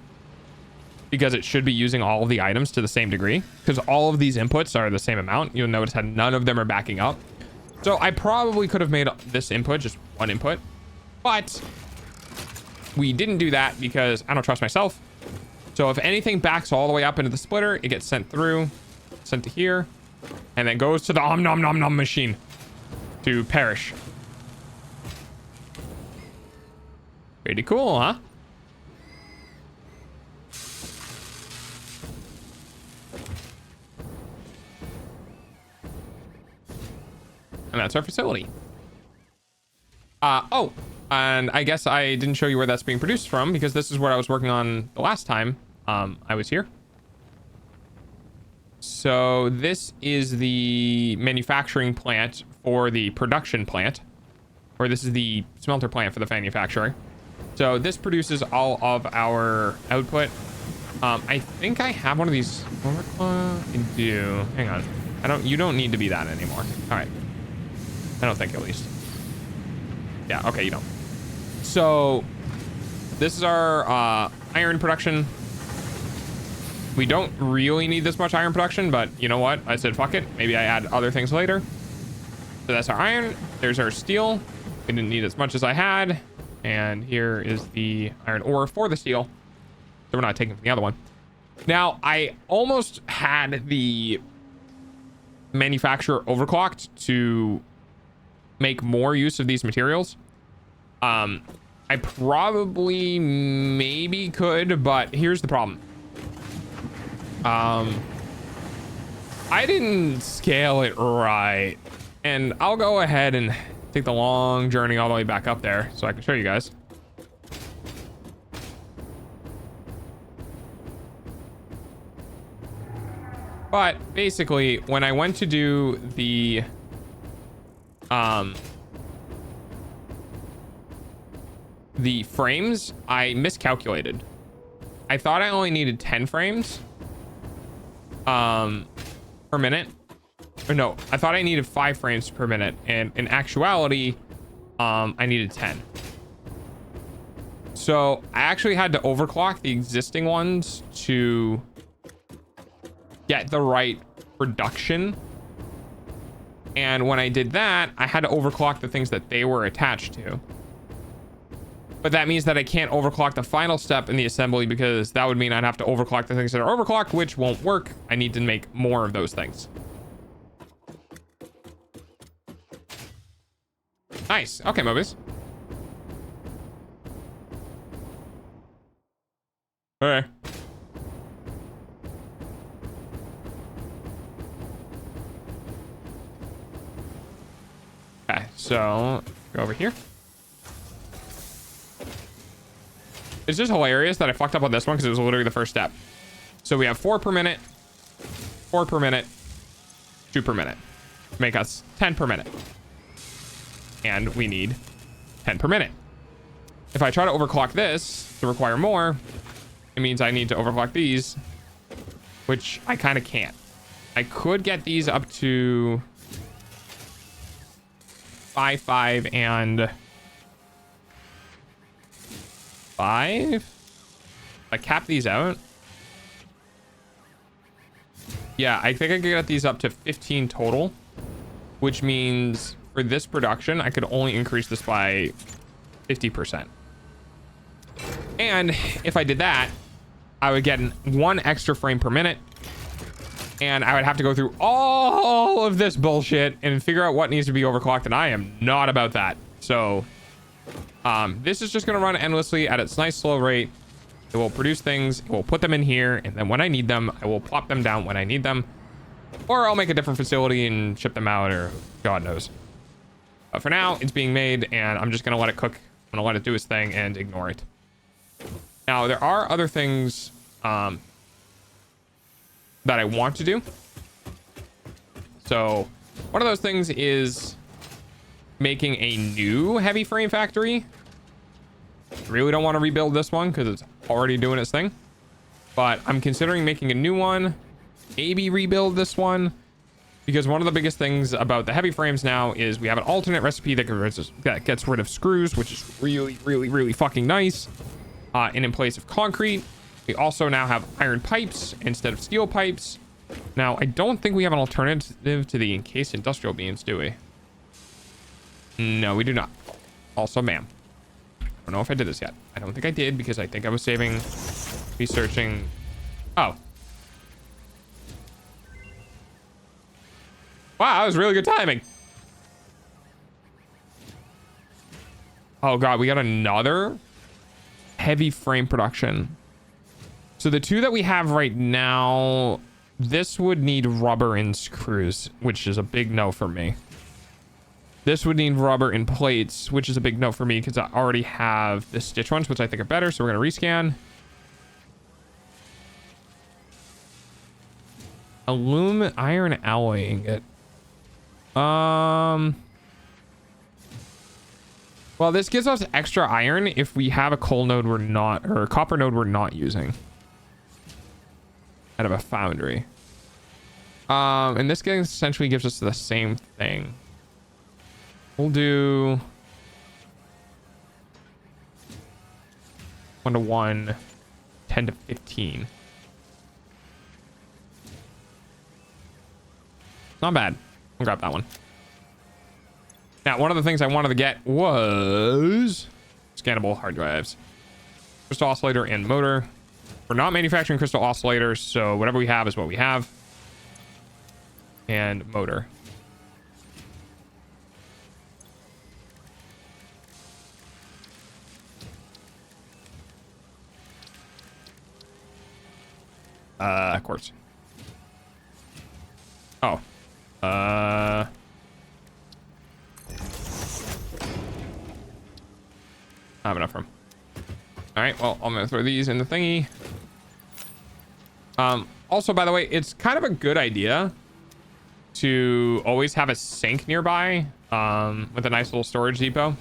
Speaker 1: because it should be using all of the items to the same degree, because all of these inputs are the same amount. You'll notice that none of them are backing up. So I probably could have made this input just one input, but we didn't do that because I don't trust myself. So if anything backs all the way up into the splitter, it gets sent through, sent to here, and then goes to the Om Nom Nom Nom machine to perish. Pretty cool, huh? And that's our facility. Oh, and I guess I didn't show you where that's being produced from because this is what I was working on the last time I was here. So this is the manufacturing plant for the production plant, or this is the smelter plant for the manufacturing. So this produces all of our output. I think I have one of these. I do. Hang on. You don't need to be that anymore. All right. I don't think, at least. Yeah, okay, you don't. So this is our iron production. We don't really need this much iron production, but you know what? I said, fuck it. Maybe I add other things later. So that's our iron. There's our steel. We didn't need as much as I had. And here is the iron ore for the steel. So we're not taking from the other one. Now, I almost had the manufacturer overclocked to make more use of these materials. I I probably maybe could, but here's the problem. I didn't scale it right, and I'll go ahead and take the long journey all the way back up there so I can show you guys. But basically, when I went to do the frames, I miscalculated. I thought I only needed 10 frames per minute. Or no, I thought I needed 5 frames per minute, and in actuality, I needed 10. So I actually had to overclock the existing ones to get the right production. And when I did that, I had to overclock the things that they were attached to. But that means that I can't overclock the final step in the assembly, because that would mean I'd have to overclock the things that are overclocked, which won't work. I need to make more of those things. Nice. Okay, Mobius. Okay. Okay, so go over here. It's just hilarious that I fucked up on this one because it was literally the first step. So we have 4 per minute, 4 per minute, 2 per minute. Make us 10 per minute. And we need 10 per minute. If I try to overclock this to require more, it means I need to overclock these, which I kind of can't. I could get these up to 5, 5, and 5. I cap these out. Yeah, I think I could get these up to 15 total, which means for this production, I could only increase this by 50%. And if I did that, I would get 1 extra frame per minute, and I would have to go through all of this bullshit and figure out what needs to be overclocked, and I am not about that. So this is just going to run endlessly at its nice slow rate. It will produce things, it will put them in here, and then when I need them, I will plop them down when I need them, or I'll make a different facility and ship them out, or God knows. But for now, it's being made, and I'm just going to let it cook. I'm going to let it do its thing and ignore it. Now, there are other things that I want to do. So one of those things is making a new heavy frame factory. Really don't want to rebuild this one because it's already doing its thing. But I'm considering making a new one. Maybe rebuild this one. Because one of the biggest things about the heavy frames now is we have an alternate recipe that gets rid of screws, which is really, really, really fucking nice. And in place of concrete, we also now have iron pipes instead of steel pipes. Now, I don't think we have an alternative to the encased industrial beams, do we? No, we do not. Also, ma'am. I don't know if I did this yet. I don't think I did because I think I was saving researching. Oh. Wow, that was really good timing. Oh God, we got another heavy frame production. So the 2 that we have right now, this would need rubber and screws, which is a big no for me. This would need rubber and plates, which is a big no for me because I already have the stitch ones, which I think are better. So we're going to rescan. Aluminum iron alloy ingot. Well, this gives us extra iron if we have a coal node we're not, or a copper node we're not using out of a foundry. And this essentially gives us the same thing. We'll do 1 to 1, 10 to 15. Not bad. I'll grab that one. Now, one of the things I wanted to get was scannable hard drives, crystal oscillator, and motor. We're not manufacturing crystal oscillators, so whatever we have is what we have. And motor. Quartz. Oh. I have enough room. All right, well, I'm gonna throw these in the thingy. Also, by the way, it's kind of a good idea to always have a sink nearby, with a nice little storage depot.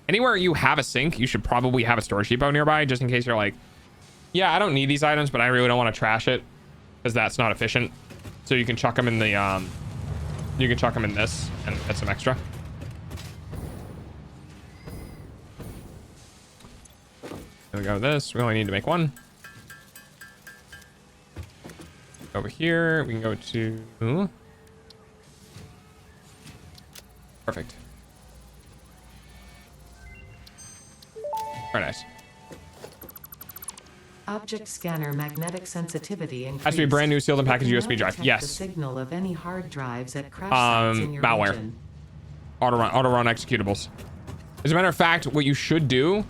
Speaker 1: Anywhere you have a sink, you should probably have a storage depot nearby, just in case you're like, yeah, I don't need these items, but I really don't want to trash it, because that's not efficient. So you can chuck them in the, you can chuck them in this and get some extra. There we go with this. We only need to make one. Over here, we can go to... Perfect. Very nice.
Speaker 4: Object scanner magnetic sensitivity increased.
Speaker 1: Has to be brand new sealed and packaged
Speaker 4: It can
Speaker 1: USB
Speaker 4: now
Speaker 1: drive.
Speaker 4: detect
Speaker 1: Yes.
Speaker 4: The signal of any hard drives at crash sites in your
Speaker 1: Malware.
Speaker 4: region.
Speaker 1: Auto run executables. As a matter of fact, what you should do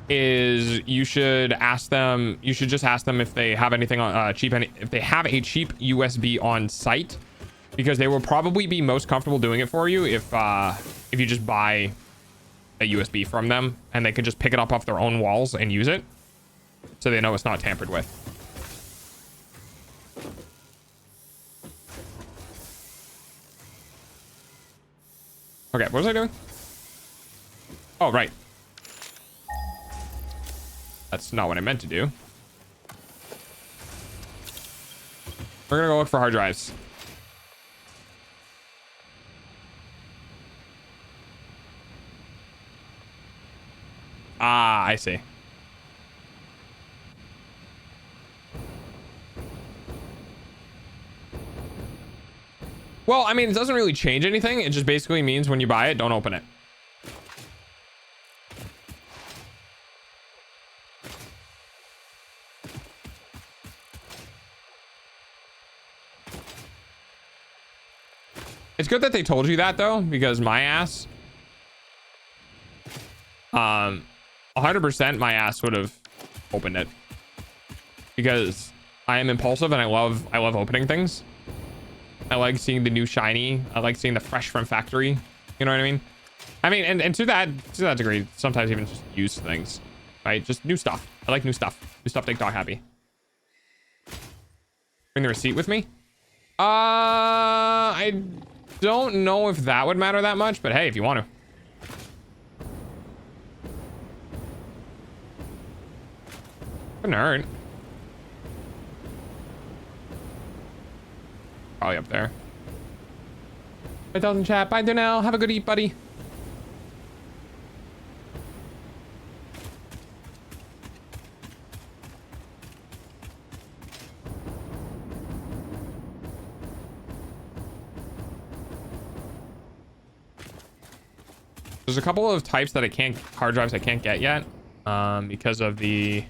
Speaker 1: is you should just ask them if they have anything on if they have a cheap USB on site, because they will probably be most comfortable doing it for you if you just buy a USB from them, and they can just pick it up off their own walls and use it, so they know it's not tampered with. Okay, what was I doing? Oh, right. That's not what I meant to do. We're gonna go look for hard drives. Ah, I see. Well, I mean, it doesn't really change anything. It just basically means when you buy it, don't open it. It's good that they told you that, though, because my ass, 100% my ass would have opened it, because I am impulsive and I love opening things. I like seeing the new shiny. I like seeing the fresh from factory. You know what I mean? I mean, and to that degree, sometimes even just used things, right? Just new stuff. I like new stuff. New stuff make dog happy. Bring the receipt with me. I don't know if that would matter that much, but hey, if you want to. Couldn't hurt. Probably up there. 5,000 chat. Bye, Donnell. Have a good eat, buddy. There's a couple of types that hard drives I can't get yet, because of the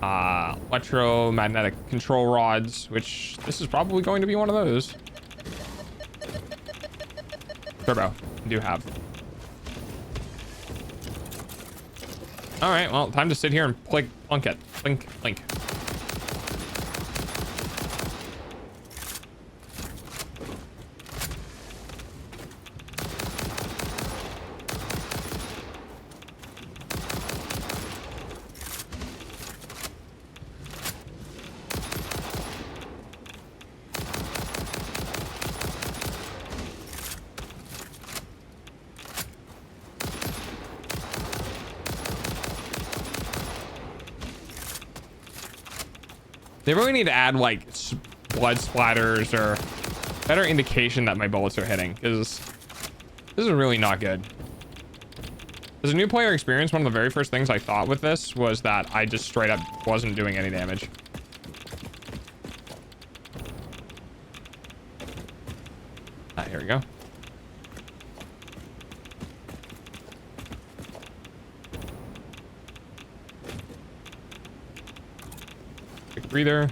Speaker 1: electromagnetic control rods, which this is probably going to be one of those. Turbo, I do have. All right, well, time to sit here and plunk it. Plink. They really need to add like blood splatters or better indication that my bullets are hitting, because this is really not good. As a new player experience, one of the very first things I thought with this was that I just straight up wasn't doing any damage. Here we go. Quick breather.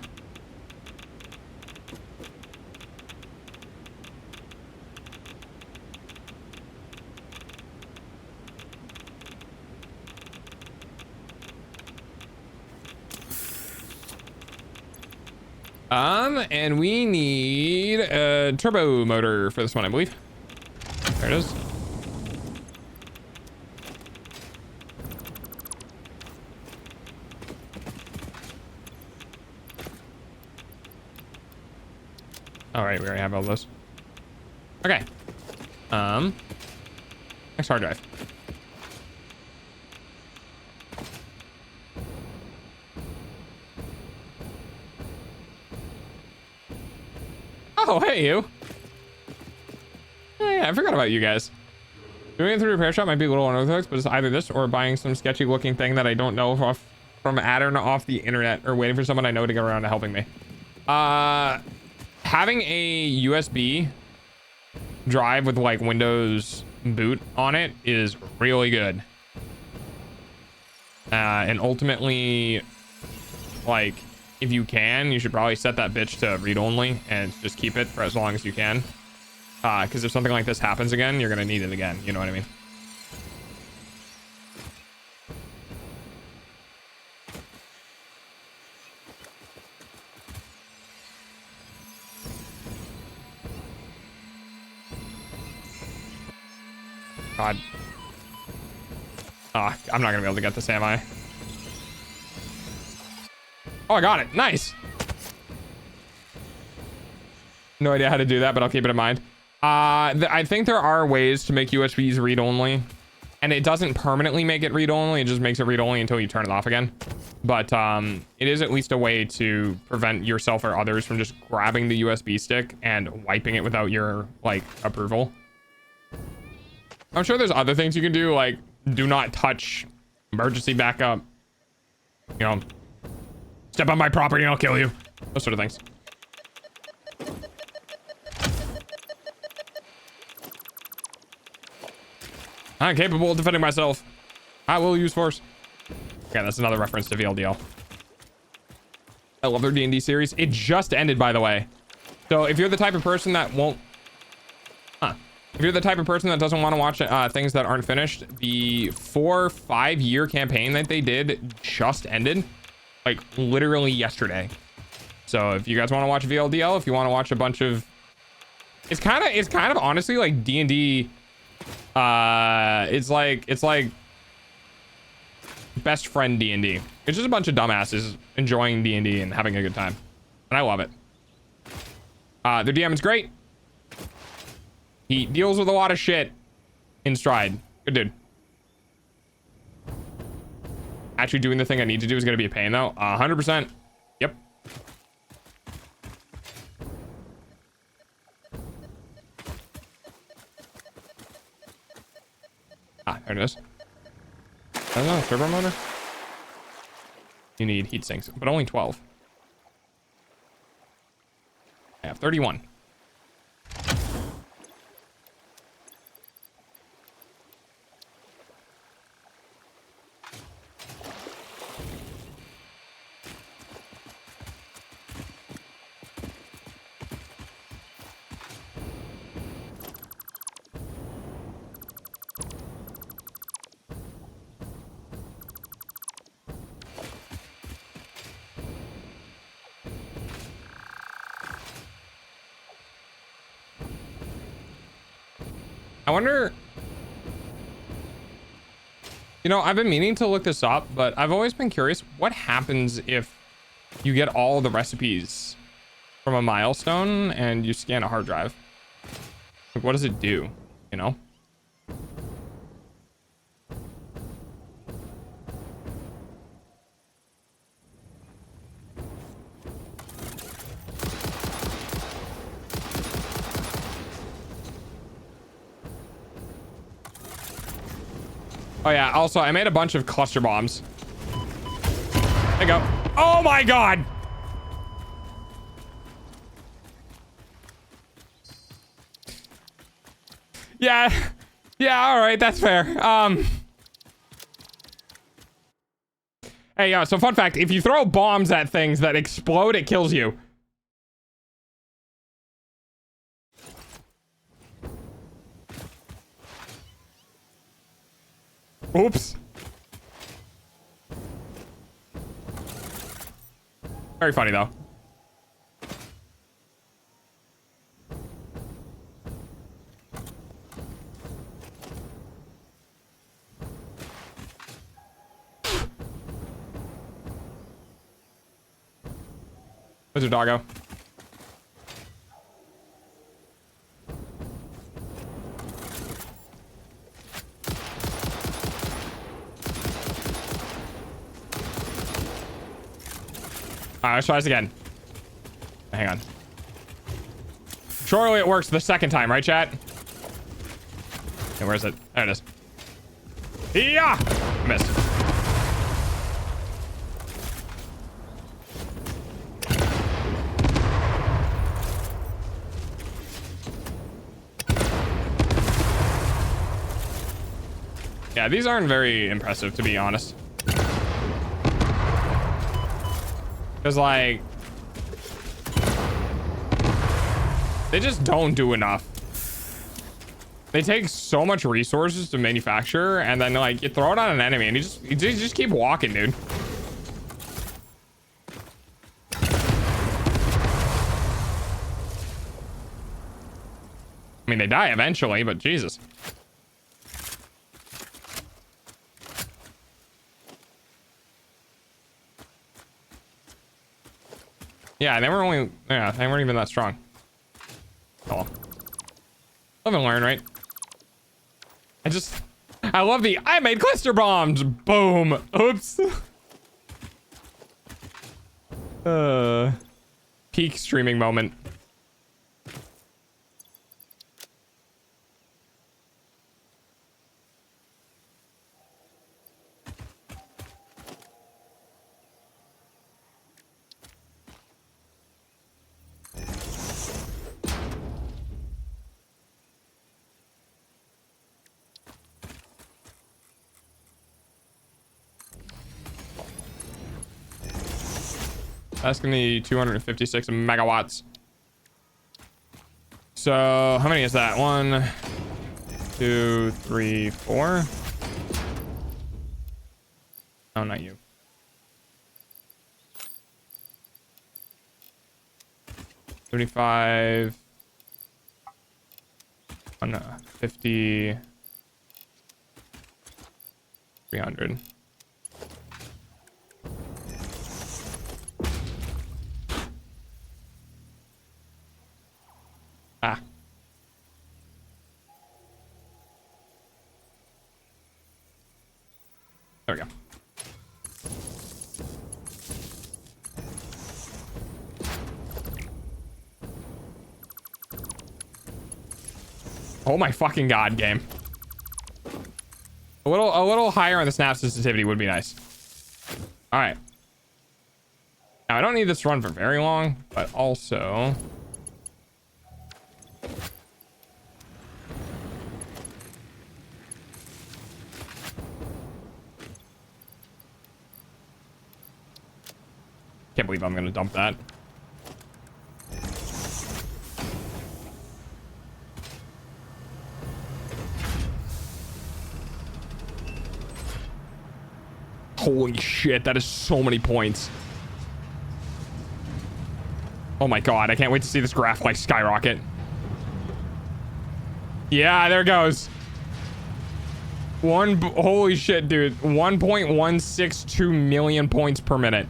Speaker 1: And we need a turbo motor for this one, I believe. There it is. All right, we already have all those. Okay. Next hard drive. Oh, hey, you. Oh, yeah, I forgot about you guys. Doing it through a repair shop might be a little unorthodox, but it's either this or buying some sketchy looking thing that I don't know off from ad or off the internet, or waiting for someone I know to get around to helping me. Having a USB drive with like Windows boot on it is really good. And ultimately, like, if you can, you should probably set that bitch to read only and just keep it for as long as you can. Because if something like this happens again, you're gonna need it again. You know what I mean? God. I'm not gonna be able to get this, am I? Oh, I got it. Nice. No idea how to do that, but I'll keep it in mind. I think there are ways to make USBs read only, and it doesn't permanently make it read only. It just makes it read only until you turn it off again. But it is at least a way to prevent yourself or others from just grabbing the USB stick and wiping it without your like approval. I'm sure there's other things you can do, like do not touch, emergency backup, you know, step on my property and I'll kill you, those sort of things. I'm capable of defending myself. I will use force. Okay, that's another reference to VLDL. I love their D&D series. It just ended, by the way. So if you're the type of person that won't... If you're the type of person that doesn't want to watch things that aren't finished, the 4-5 year campaign that they did just ended. Like, literally yesterday. So if you guys want to watch VLDL, if you want to watch a bunch of... It's kind of honestly like D&D... it's like best friend D&D. It's just a bunch of dumbasses enjoying D&D and having a good time, and I love it. Their DM is great. He deals with a lot of shit in stride. Good dude. Actually doing the thing I need to do is going to be a pain though. 100%. Yep. There it is. I don't know, turbo motor? You need heat sinks, but only 12. I have 31. I wonder, you know, I've been meaning to look this up, but I've always been curious what happens if you get all the recipes from a milestone and you scan a hard drive. Like, what does it do, you know? Oh yeah, also I made a bunch of cluster bombs. There you go. Oh my god! Yeah. Yeah, alright, that's fair. Hey, so fun fact, if you throw bombs at things that explode, it kills you. Oops. Very funny though. Wizard doggo. Alright, let's try this again. Hang on. Surely it works the second time, right, chat? Okay, where is it? There it is. Yeah! Missed. Yeah, these aren't very impressive, to be honest. Because, like, they just don't do enough. They take so much resources to manufacture, and then, like, you throw it on an enemy, and you just keep walking, dude. I mean, they die eventually, but Jesus. Yeah, they weren't even that strong. Oh well. Live and learn, right? I love I made cluster bombs. Boom. Oops. Peak streaming moment. That's gonna be 256 megawatts. So how many is that? 1, 2, 3, 4. Oh, not you. 35. 50. 300. Ah. There we go. Oh my fucking god, game. A little higher on the snap sensitivity would be nice. All right. Now I don't need this to run for very long, but also can't believe I'm gonna dump that. Holy shit, that is so many points. Oh my god, I can't wait to see this graph like skyrocket. Yeah, there it goes. Holy shit, dude. 1.162 million points per minute.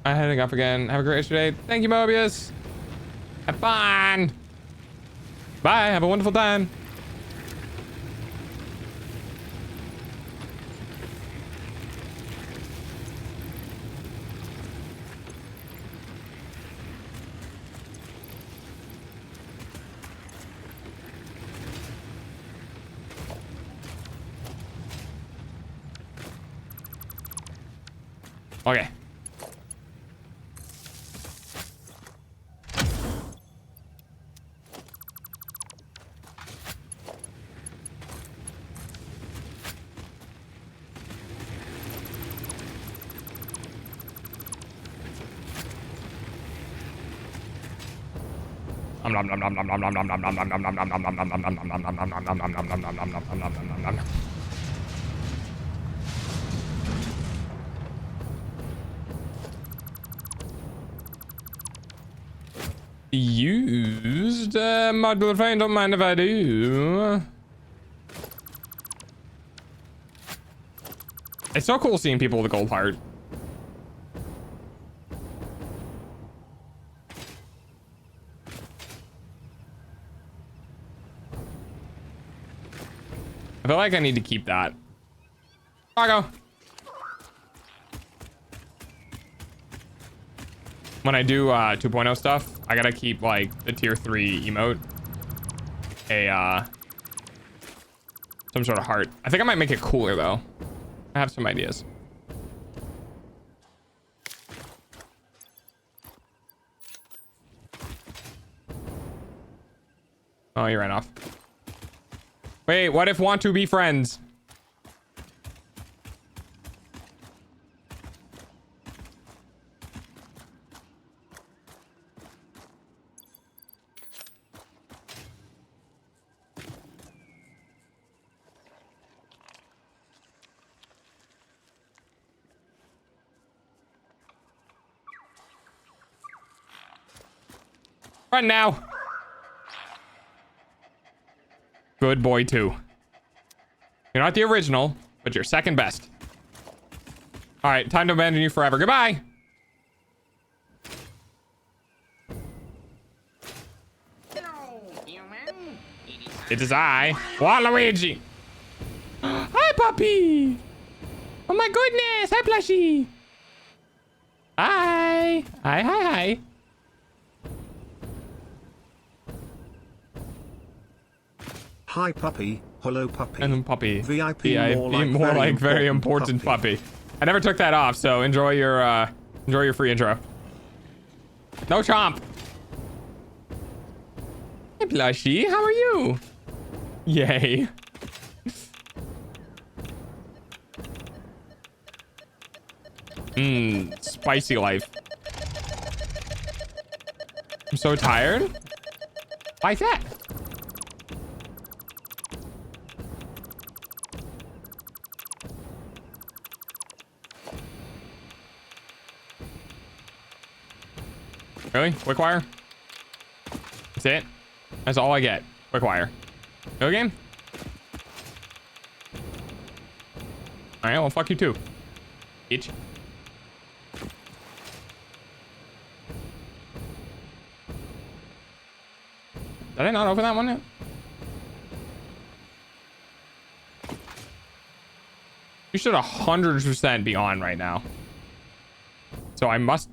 Speaker 1: I had it up again. Have a great day. Thank you, Mobius. Have fun. Bye. Have a wonderful time. Okay. Used modular phone, don't mind if I do. It's so cool seeing people with a gold heart. I feel like I need to keep that. Fargo. When I do 2.0 stuff, I gotta keep like the tier 3 emote some sort of heart. I think I might make it cooler though. I have some ideas. Oh, you ran off. Wait, what if want to be friends? Run now. Good boy, too. You're not the original, but you're second best. All right, time to abandon you forever. Goodbye. It is I, Waluigi. Hi, puppy. Oh my goodness. Hi, plushie. Hi. Hi, hi, hi.
Speaker 3: Hi puppy, hello puppy.
Speaker 1: And puppy.
Speaker 3: VIP,
Speaker 1: more like very important puppy. I never took that off, so enjoy your free intro. No chomp. Hey Blushy, how are you? Yay. Spicy life. I'm so tired. Why is that? Really? Quick wire? That's it? That's all I get. Quick wire. No game? Alright, well, fuck you too. Bitch. Did I not open that one yet? You should 100% be on right now. So I must...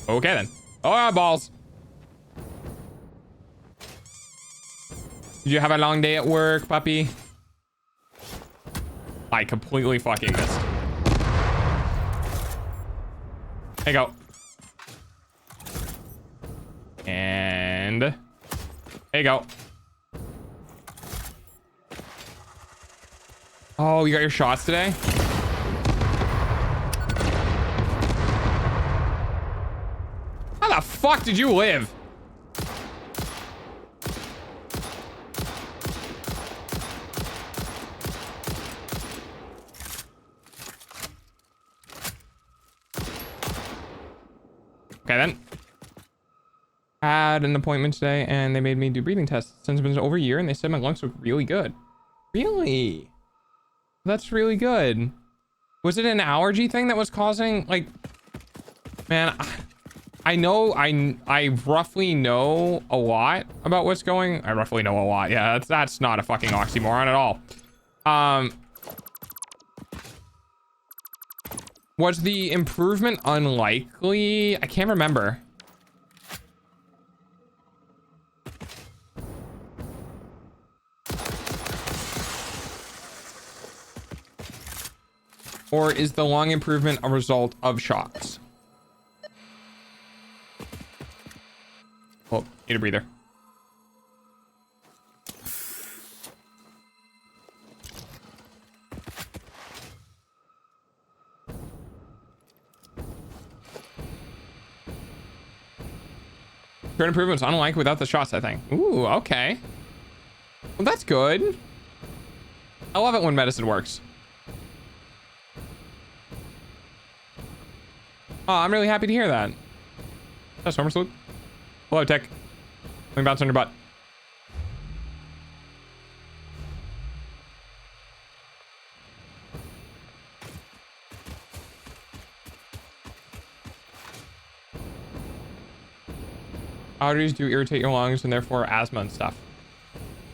Speaker 1: Okay then. Oh, balls. Did you have a long day at work, puppy? I completely fucking missed. There you go. And there you go. Oh, you got your shots today? How the fuck did you live? Okay then. Had an appointment today and they made me do breathing tests since it's been over a year and they said my lungs look really good. Really? That's really good. Was it an allergy thing that was causing, like, man, I know, I roughly know a lot about what's going. I roughly know a lot. Yeah, that's not a fucking oxymoron at all. Was the improvement unlikely? I can't remember. Or is the lung improvement a result of shots? Oh, need a breather. Current improvements unlike without the shots, I think. Ooh, okay. Well, that's good. I love it when medicine works. Oh, I'm really happy to hear that. That's Stormer Salute. Hello, Tech. Let me bounce on your butt. Allergies do irritate your lungs and therefore asthma and stuff.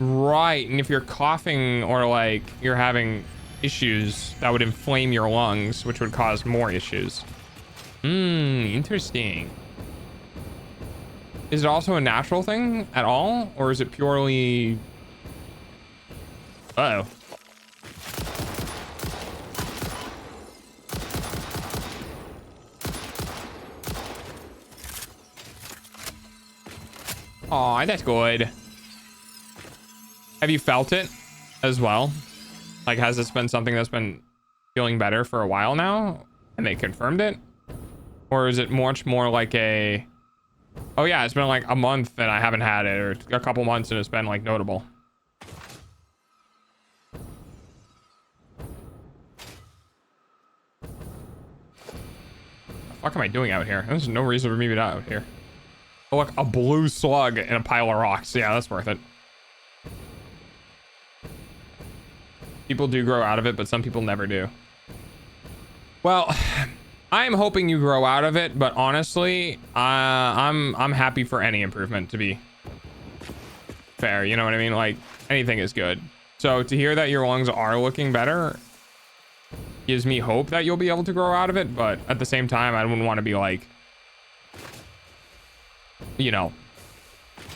Speaker 1: Right, and if you're coughing or like you're having issues, that would inflame your lungs, which would cause more issues. Interesting. Is it also a natural thing at all, or is it purely... Uh-oh. Aw, that's good. Have you felt it as well? Like, has this been something that's been feeling better for a while now and they confirmed it? Or is it much more like a, oh yeah, it's been like a month and I haven't had it, or a couple months and it's been like notable? What the fuck am I doing out here? There's no reason for me to be out here. Oh, look, a blue slug and a pile of rocks. Yeah, that's worth it. People do grow out of it, but some people never do. Well, I'm hoping you grow out of it, but honestly, I'm happy for any improvement, to be fair. You know what I mean? Like, anything is good. So to hear that your lungs are looking better gives me hope that you'll be able to grow out of it, but at the same time, I wouldn't want to be like, you know,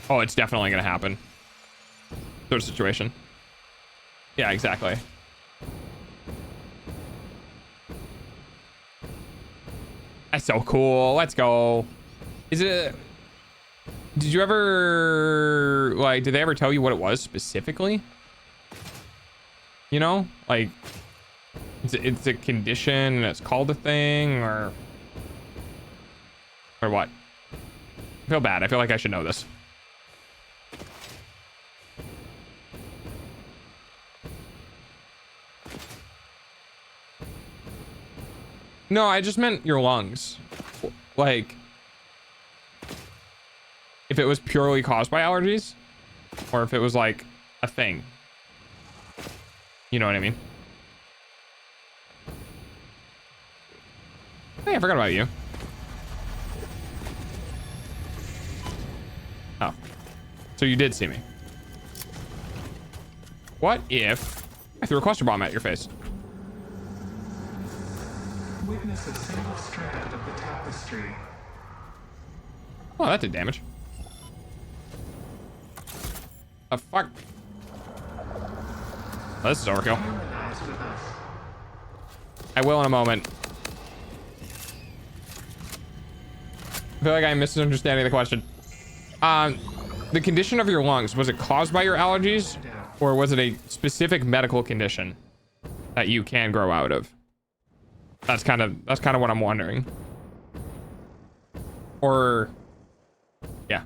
Speaker 1: oh, it's definitely gonna happen sort of situation. Yeah, exactly. That's so cool. Let's go. Is it did you ever, like, did they ever tell you what it was specifically? You know, like, it's a condition and it's called a thing, or what? I feel bad. I feel like I should know this. No, I just meant your lungs. Like, if it was purely caused by allergies, or if it was like a thing. You know what I mean? Hey, I forgot about you. Oh. So you did see me. What if I threw a cluster bomb at your face?
Speaker 5: Witness a single strand of the tapestry.
Speaker 1: Oh, that did damage. The fuck? Oh, this is overkill.
Speaker 5: Harmonize with us.
Speaker 1: I will in a moment. I feel like I'm misunderstanding the question. The condition of your lungs, was it caused by your allergies, or was it a specific medical condition that you can grow out of? That's kind of what I'm wondering. Or, yeah.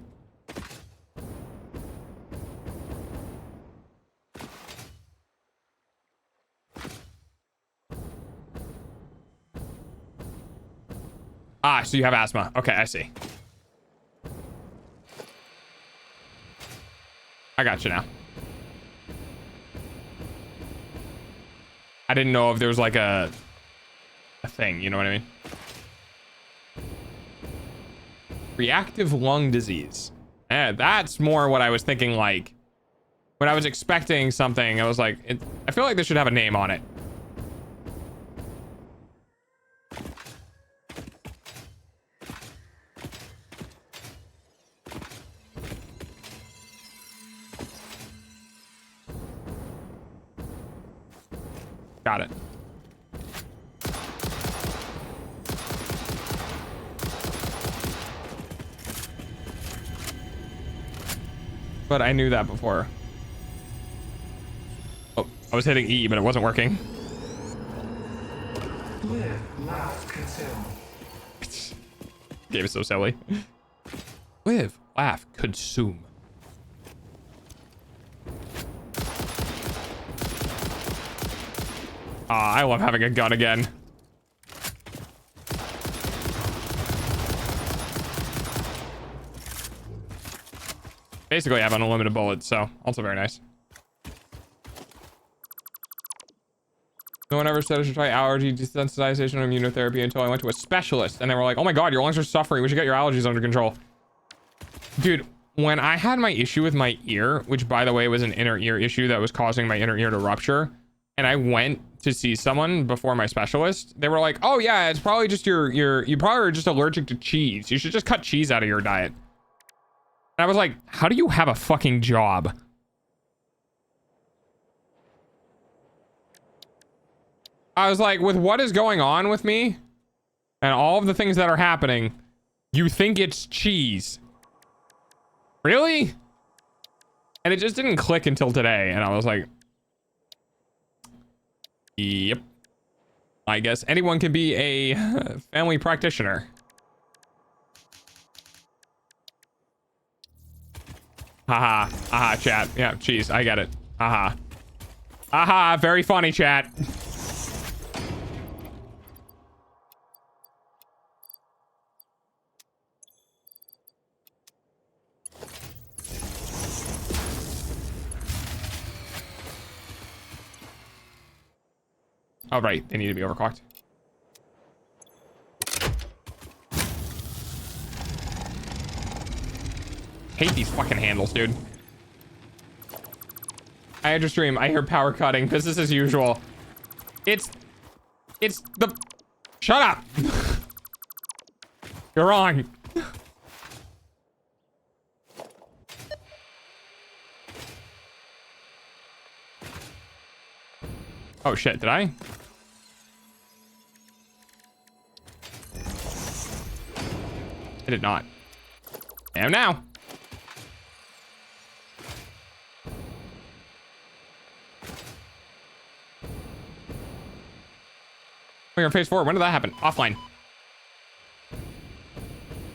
Speaker 1: Ah, so you have asthma. Okay, I see. I got you now. I didn't know if there was like a thing, you know what I mean? Reactive lung disease. That's more what I was thinking, like, when I was expecting something, I was like, I feel like this should have a name on it. Got it. But I knew that before. Oh, I was hitting E, but it wasn't working.
Speaker 5: Live, laugh, consume.
Speaker 1: Game is so silly. Live, Laugh. Consume. I love having a gun again. Basically, I have unlimited bullets, so also very nice. No one ever said I should try allergy desensitization or immunotherapy until I went to a specialist. And they were like, oh my God, your lungs are suffering. We should get your allergies under control. Dude, when I had my issue with my ear, which by the way was an inner ear issue that was causing my inner ear to rupture, and I went to see someone before my specialist, they were like, oh yeah, it's probably just you probably are just allergic to cheese. You should just cut cheese out of your diet. And I was like, how do you have a fucking job? I was like, with what is going on with me and all of the things that are happening, you think it's cheese? Really? And it just didn't click until today. And I was like, yep. I guess anyone can be a family practitioner. Haha. Haha, chat. Yeah, cheese. I get it. Haha. Haha, very funny, chat. Oh, right. They need to be overclocked. Hate these fucking handles, dude. I had your stream. I hear power cutting. Business as usual. It's the... Shut up. You're wrong. Oh, shit. Did I? I did not. I am now. We're on phase 4. When did that happen? Offline.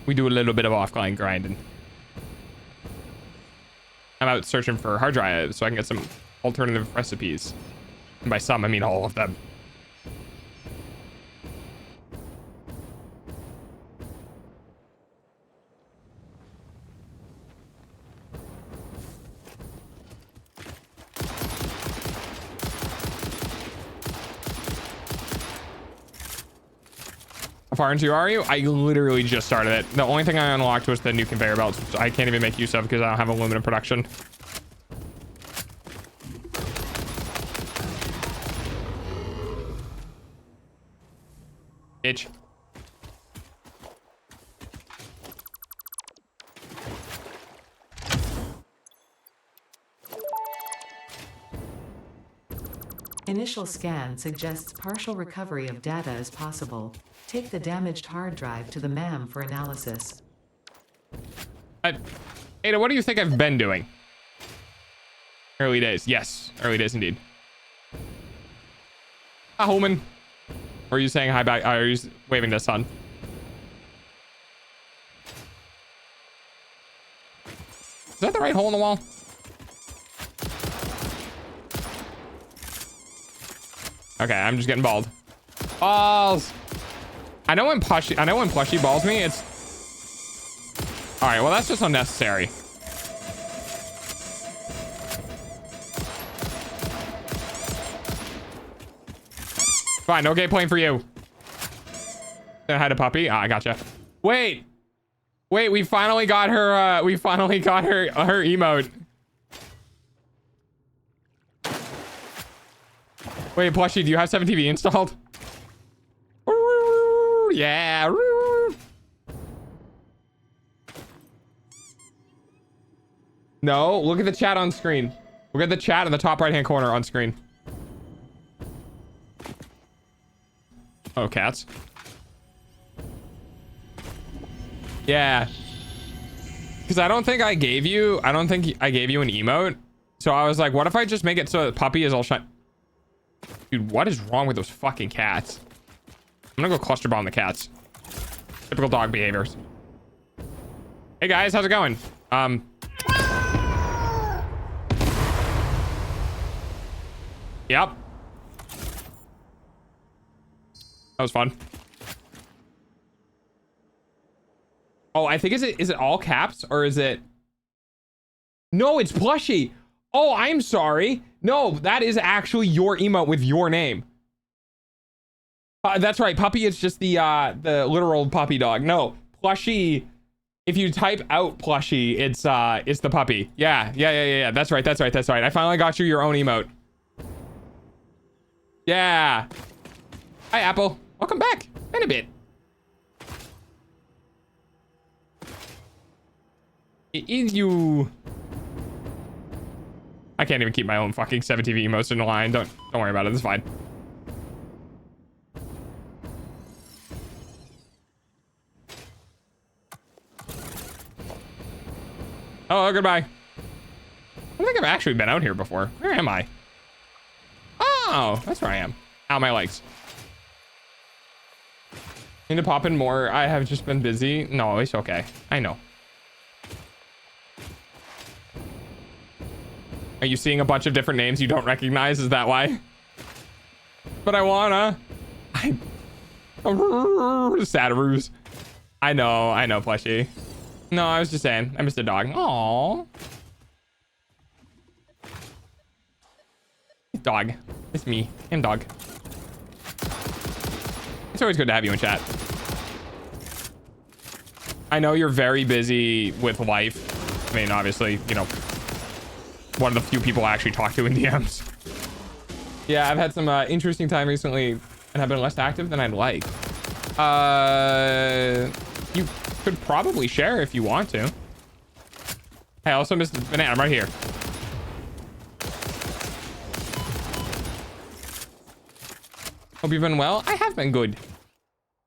Speaker 1: We do a little bit of offline grinding. I'm out searching for hard drives so I can get some alternative recipes. And by some, I mean all of them. How far into are you? I literally just started it. The only thing I unlocked was the new conveyor belts, which I can't even make use of because I don't have aluminum production. Bitch.
Speaker 4: Initial scan suggests partial recovery of data is possible. Take the damaged hard drive to the MAM for analysis.
Speaker 1: Ada, what do you think I've been doing? Early days. Yes, early days indeed. Hi, Holman. Or are you saying hi back? Are you waving to sun? Is that the right hole in the wall? Okay, I'm just getting balled. Balls. I know when Plushy balls me, it's... All right, well, that's just unnecessary. Fine, no gay plane for you. Then I had a puppy. Ah, I gotcha. Wait, we finally got her. We finally got her emote. Wait, Plushy, do you have 7TV installed? Yeah. No, look at the chat on screen. Look at the chat in the top right-hand corner on screen. Oh, cats. Yeah. Because I don't think I gave you an emote. So I was like, what if I just make it so the puppy is all shiny? Dude, what is wrong with those fucking cats? I'm gonna go cluster bomb the cats. Typical dog behaviors. Hey guys, how's it going? Yep. That was fun. Oh, I think is it all caps or is it? No, it's Plushie. Oh, I'm sorry. No, that is actually your emote with your name. That's right. Puppy is just the literal puppy dog. No, Plushie. If you type out Plushie, it's the puppy. Yeah. That's right. I finally got you your own emote. Yeah. Hi, Apple. Welcome back. Been a bit. Is you? I can't even keep my own fucking 7TV emotes in the line. Don't worry about it. It's fine. Oh, goodbye. I don't think I've actually been out here before. Where am I? Oh, that's where I am. Ow, my legs. Need to pop in more. I have just been busy. No, it's okay. I know. Are you seeing a bunch of different names you don't recognize? Is that why? But I wanna. Sataroos. I know, Plushie. No, I was just saying. I missed a dog. Aww. Dog. It's me. I'm dog. It's always good to have you in chat. I know you're very busy with life. I mean, obviously, you know, one of the few people I actually talk to in DMs. Yeah, I've had some interesting time recently and have been less active than I'd like. You could probably share if you want to. Hey, I also missed the banana. I'm right here. Hope you've been well. I have been good.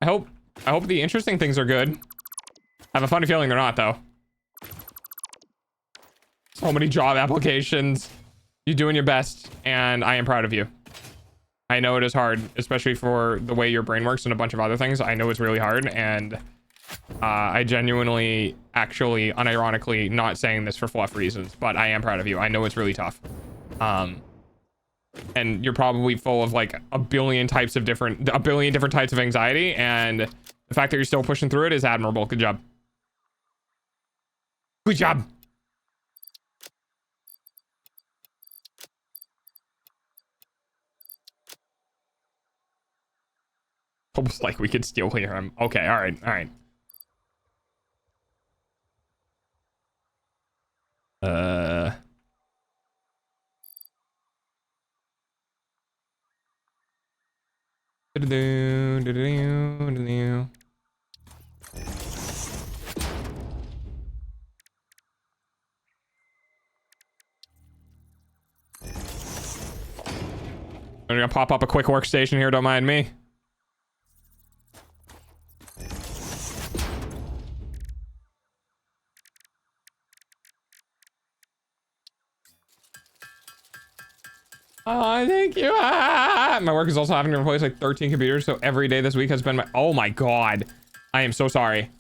Speaker 1: I hope the interesting things are good. I have a funny feeling they're not, though. So many job applications. You're doing your best, and I am proud of you. I know it is hard, especially for the way your brain works and a bunch of other things. I know it's really hard, and I genuinely, actually, unironically, not saying this for fluff reasons, but I am proud of you. I know it's really tough. And you're probably full of like a billion different types of anxiety, and the fact that you're still pushing through it is admirable. Good job. Good job. Almost like we could still hear him. Okay, all right. I'm gonna pop up a quick workstation here, don't mind me. Oh, thank you. My work is also having to replace like 13 computers, so every day this week has been my... Oh my god. I am so sorry.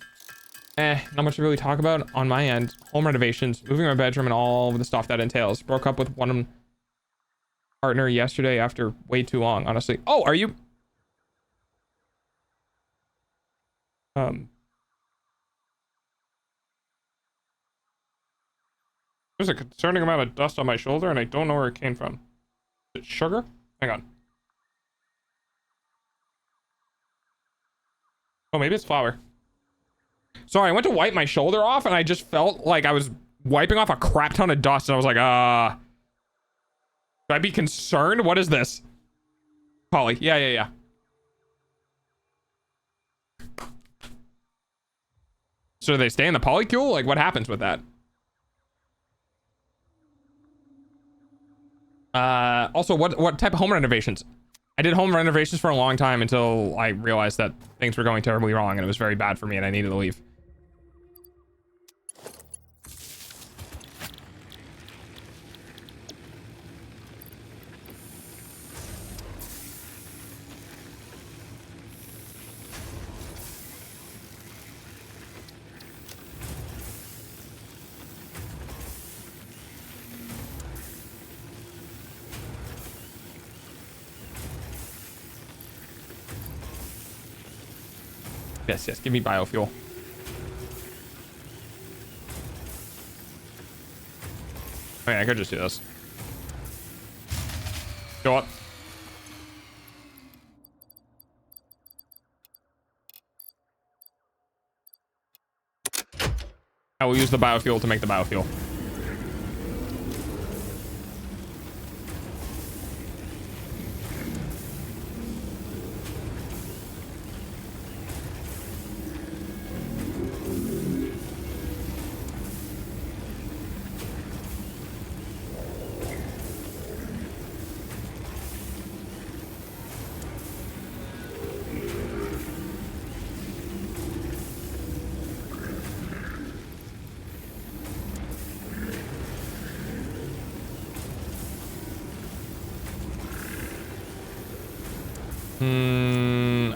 Speaker 1: Not much to really talk about on my end. Home renovations, moving my bedroom, and all of the stuff that entails. Broke up with one partner yesterday after way too long, honestly. Oh, are you... There's a concerning amount of dust on my shoulder, and I don't know where it came from. Is it sugar? Hang on. Oh, maybe it's flour. Sorry, I went to wipe my shoulder off, and I just felt like I was wiping off a crap ton of dust, and I was like, should I be concerned? What is this? Poly. Yeah. So do they stay in the polycule? Like, what happens with that? Also, what type of home renovations? I did home renovations for a long time until I realized that things were going terribly wrong and it was very bad for me and I needed to leave. Yes, yes, give me biofuel. I mean, I could just do this. Go up. I will use the biofuel to make the biofuel.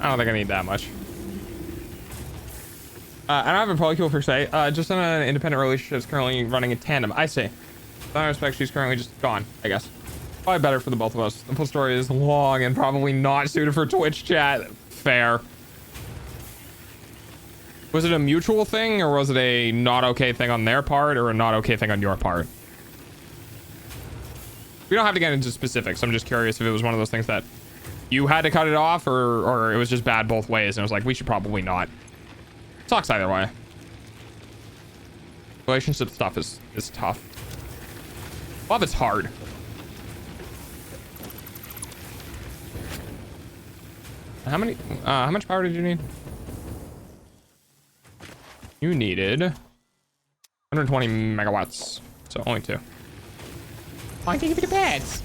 Speaker 1: I don't think I need that much. I don't have a polycule per se. Just in an independent relationship is currently running in tandem. I see. In that respect, she's currently just gone, I guess. Probably better for the both of us. The full story is long and probably not suited for Twitch chat. Fair. Was it a mutual thing, or was it a not okay thing on their part, or a not okay thing on your part? We don't have to get into specifics. I'm just curious if it was one of those things that you had to cut it off, or it was just bad both ways, and it was like, we should probably not. Sucks either way. Relationship stuff is tough. Love is hard. How much power did you need? You needed 120 megawatts, so only 2. I can give you the pads.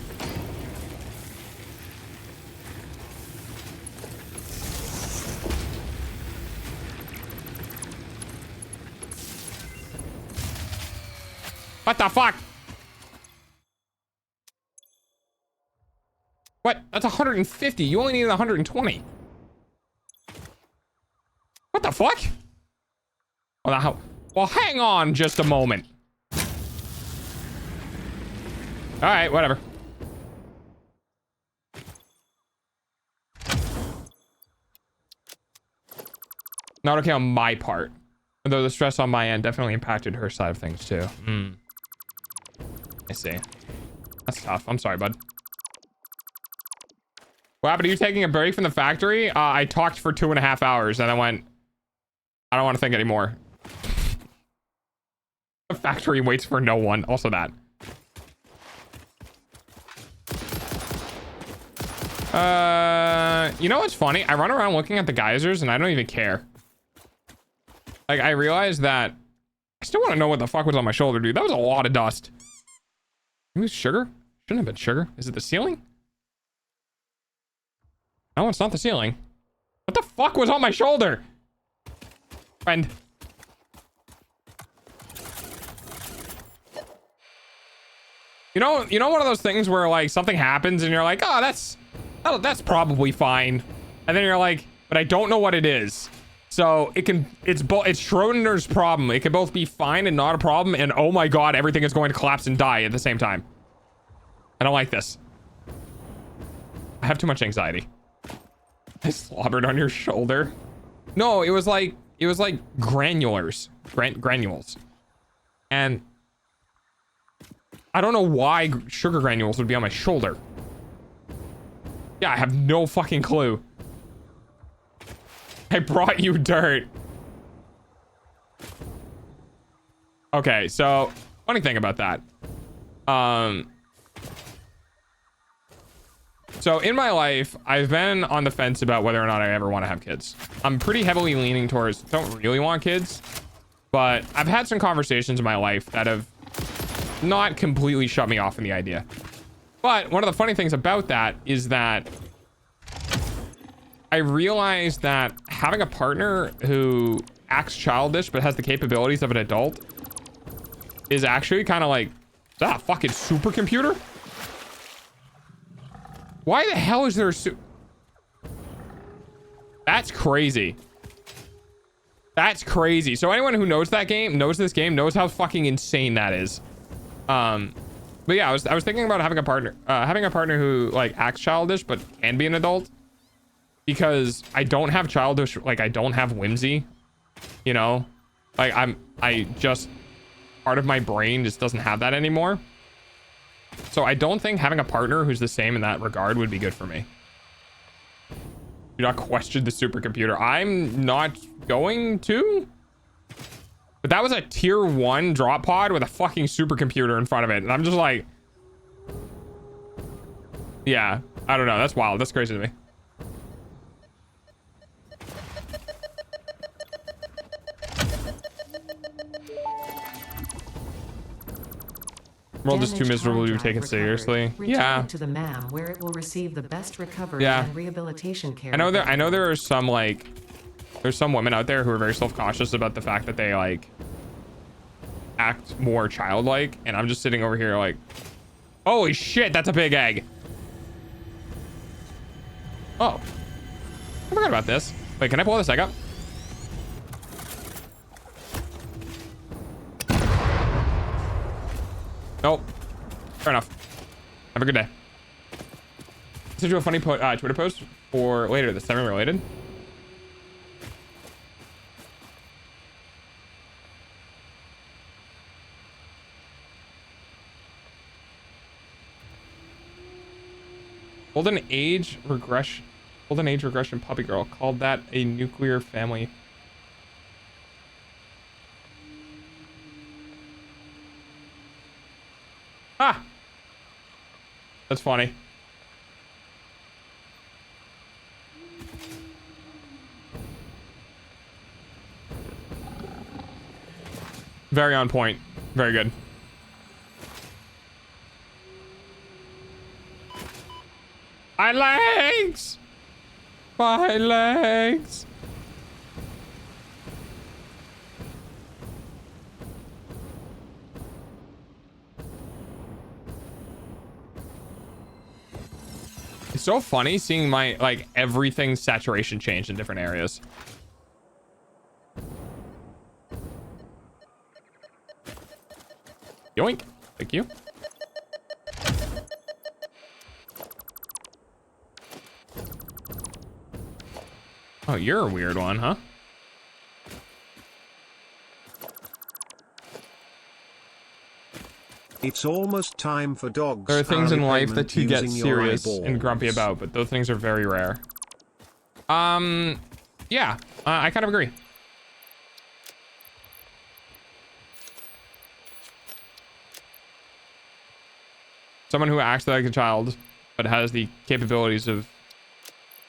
Speaker 1: What the fuck? What? That's 150. You only needed 120. What the fuck? Well, hang on just a moment. All right, whatever. Not okay on my part. Though the stress on my end definitely impacted her side of things too. I see. That's tough. I'm sorry, bud. What happened? Are you taking a break from the factory? I talked for 2.5 hours and I went, I don't want to think anymore. The factory waits for no one. Also that. You know what's funny? I run around looking at the geysers and I don't even care. Like, I realized that I still want to know what the fuck was on my shoulder, dude. That was a lot of dust. Maybe it's sugar? Shouldn't have been sugar. Is it the ceiling? No, it's not the ceiling. What the fuck was on my shoulder? Friend. You know one of those things where like something happens and you're like, oh, that's probably fine. And then you're like, but I don't know what it is. So it's Schrodinger's problem. It can both be fine and not a problem, and oh my god, everything is going to collapse and die at the same time. I don't like this. I have too much anxiety. I slobbered on your shoulder. No, it was like granules. And I don't know why sugar granules would be on my shoulder. Yeah, I have no fucking clue. I brought you dirt. Okay, so funny thing about that. So in my life, I've been on the fence about whether or not I ever want to have kids. I'm pretty heavily leaning towards don't really want kids, but I've had some conversations in my life that have not completely shut me off in the idea. But one of the funny things about that is that I realized that having a partner who acts childish but has the capabilities of an adult is actually kind of like, is that a fucking supercomputer? Why the hell is there a That's crazy. That's crazy. So anyone who knows that game, knows this game, knows how fucking insane that is. But yeah, I was thinking about having a partner who like acts childish but can be an adult. because I don't have childish, like I don't have whimsy, you know, like I just, part of my brain just doesn't have that anymore. So I don't think having a partner who's the same in that regard would be good for me. Do not question the supercomputer. I'm not going to. But that was a tier 1 drop pod with a fucking supercomputer in front of it. And I'm just like, yeah, I don't know. That's wild. That's crazy to me. World is too miserable to be taken seriously. Yeah.
Speaker 4: To the MAM, where it will receive the best recovery
Speaker 1: Yeah.
Speaker 4: and rehabilitation care.
Speaker 1: I know there are some, like, there's some women out there who are very self-cautious about the fact that they, like, act more childlike, and I'm just sitting over here like, holy shit, that's a big egg. Oh, I forgot about this. Wait, can I pull this egg up? Nope. Fair enough. Have a good day. Let's do a funny Twitter post for later that's semi-related. Golden age regression puppy girl called that a nuclear family. Ah, that's funny. Very on point. Very good. My legs! My legs! It's so funny seeing my, like, everything's saturation change in different areas. Yoink. Thank you. Oh, you're a weird one, huh?
Speaker 3: It's almost time for dogs.
Speaker 1: There are things in life
Speaker 3: Payment
Speaker 1: that you get
Speaker 3: using your
Speaker 1: serious and
Speaker 3: eyeballs.
Speaker 1: grumpy about, but those things are very rare. Yeah, I kind of agree. Someone who acts like a child, but has the capabilities of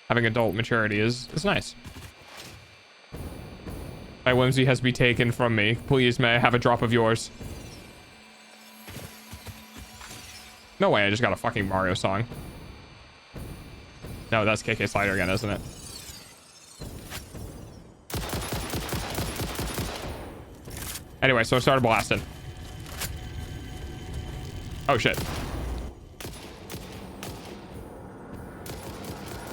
Speaker 1: having adult maturity is nice. My whimsy has been taken from me. Please, may I have a drop of yours? No way, I just got a fucking Mario song. No, that's KK Slider again, isn't it? Anyway, so I started blasting. Oh shit.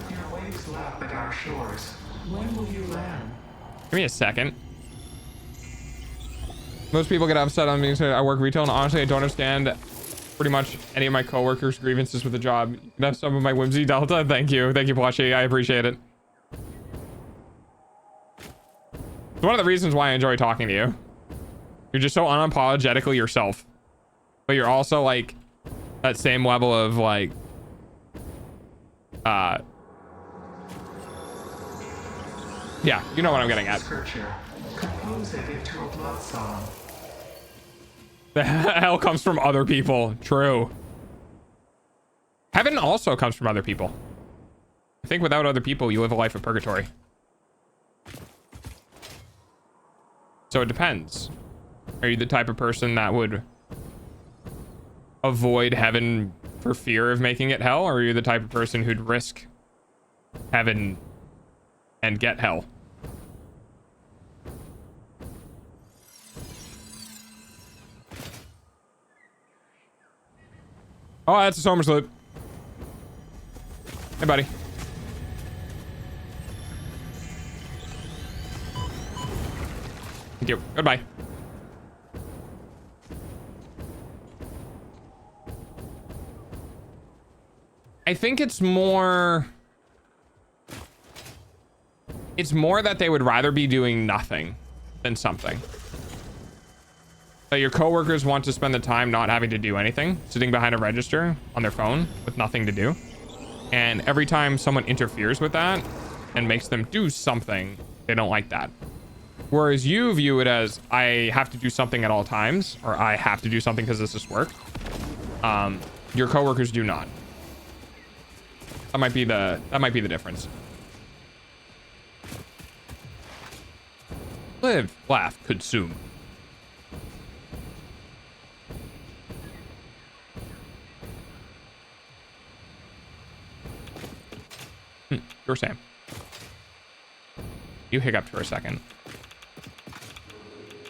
Speaker 5: Your waves lap at our shores. When will you land?
Speaker 1: Give me a second. Most people get upset on me saying I work retail, and honestly, I don't understand pretty much any of my coworkers' grievances with the job. You can have some of my whimsy, Delta. Thank you, Plushie. I appreciate it. It's one of the reasons why I enjoy talking to you. You're just so unapologetically yourself, but you're also like that same level of like, yeah, you know what I'm getting at.
Speaker 5: Scripture. Compose it into a blood song.
Speaker 1: The hell comes from other people. True. Heaven also comes from other people. I think without other people, you live a life of purgatory. So it depends. Are you the type of person that would avoid heaven for fear of making it hell? Or are you the type of person who'd risk heaven and get hell? Oh, that's a Somers loot. Hey, buddy. Thank you. Goodbye. I think it's more It's more that they would rather be doing nothing than something. So your coworkers want to spend the time not having to do anything, sitting behind a register on their phone with nothing to do. And every time someone interferes with that and makes them do something, they don't like that. Whereas you view it as, I have to do something at all times, or I have to do something because this is work. Your coworkers do not. That might be the difference. Live, laugh, consume. You're Sam. You hiccuped for a second.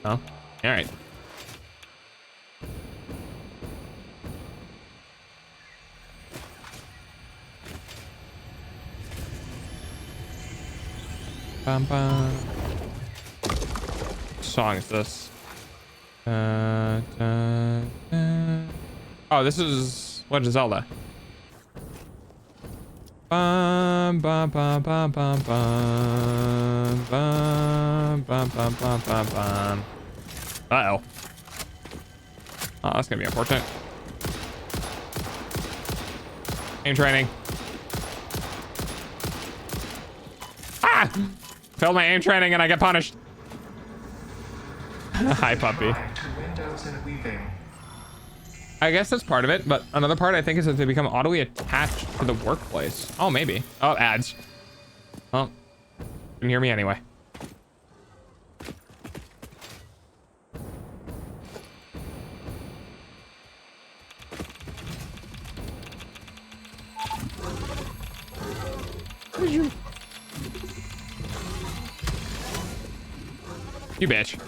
Speaker 1: Oh, all right. Bum, bum. What song is this? Oh, this is Legend of Zelda. Bum, bum, bum, bum, bum, bum, bum, bum, bum, bum, bum, bum. Uh-oh. Oh, that's gonna be unfortunate. Aim training. Ah! Failed my aim training and I get punished. Hi, puppy.
Speaker 5: To windows and weaving.
Speaker 1: I guess that's part of it, but another part I think is that they become oddly attached to the workplace. Oh, maybe. Oh, ads. Well, you can hear me anyway. You bitch.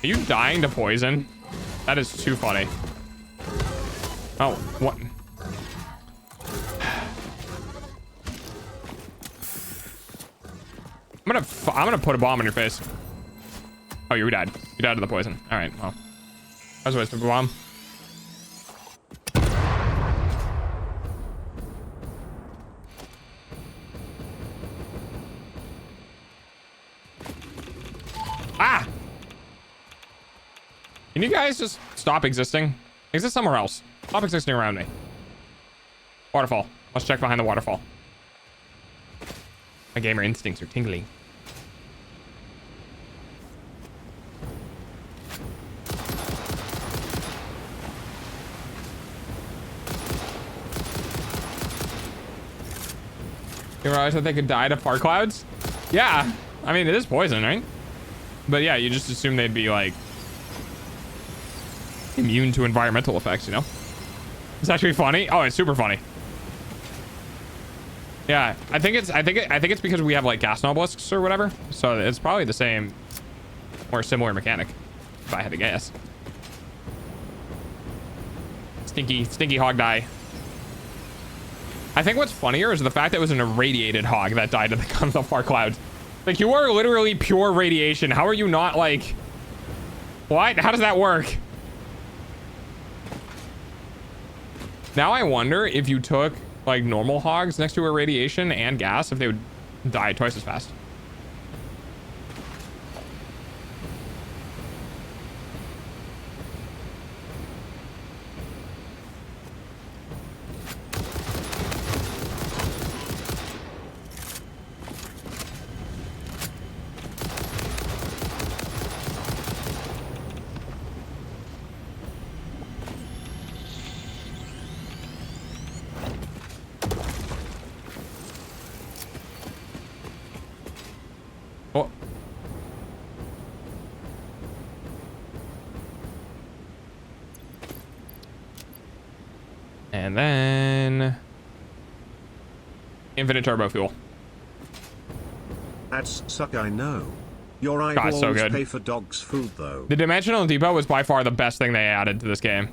Speaker 1: Are you dying to poison? That is too funny. Oh, what? I'm gonna put a bomb in your face. Oh, you died. You died to the poison. All right, well. That was a waste of a bomb. Ah! Can you guys just stop existing? Exist somewhere else. Stop existing around me. Waterfall. Let's check behind the waterfall. My gamer instincts are tingling. You realize that they could die to fart clouds? Yeah. I mean, it is poison, right? But yeah, you just assume they'd be like immune to environmental effects, you know? It's actually funny. Oh, it's super funny. Yeah, I think it's because we have like gas obelisks or whatever. So it's probably the same or similar mechanic, if I had to guess. Stinky hog die. I think what's funnier is the fact that it was an irradiated hog that died to the fart clouds. Like, you are literally pure radiation. How are you not like... What? How does that work? Now I wonder if you took like normal hogs next to irradiation and gas, if they would die twice as fast. Oh. And then infinite turbo fuel.
Speaker 3: That's suck, I know. Your
Speaker 1: God,
Speaker 3: eyeballs
Speaker 1: so good.
Speaker 3: pay for dogs' food, though.
Speaker 1: The Dimensional Depot was by far the best thing they added to this game.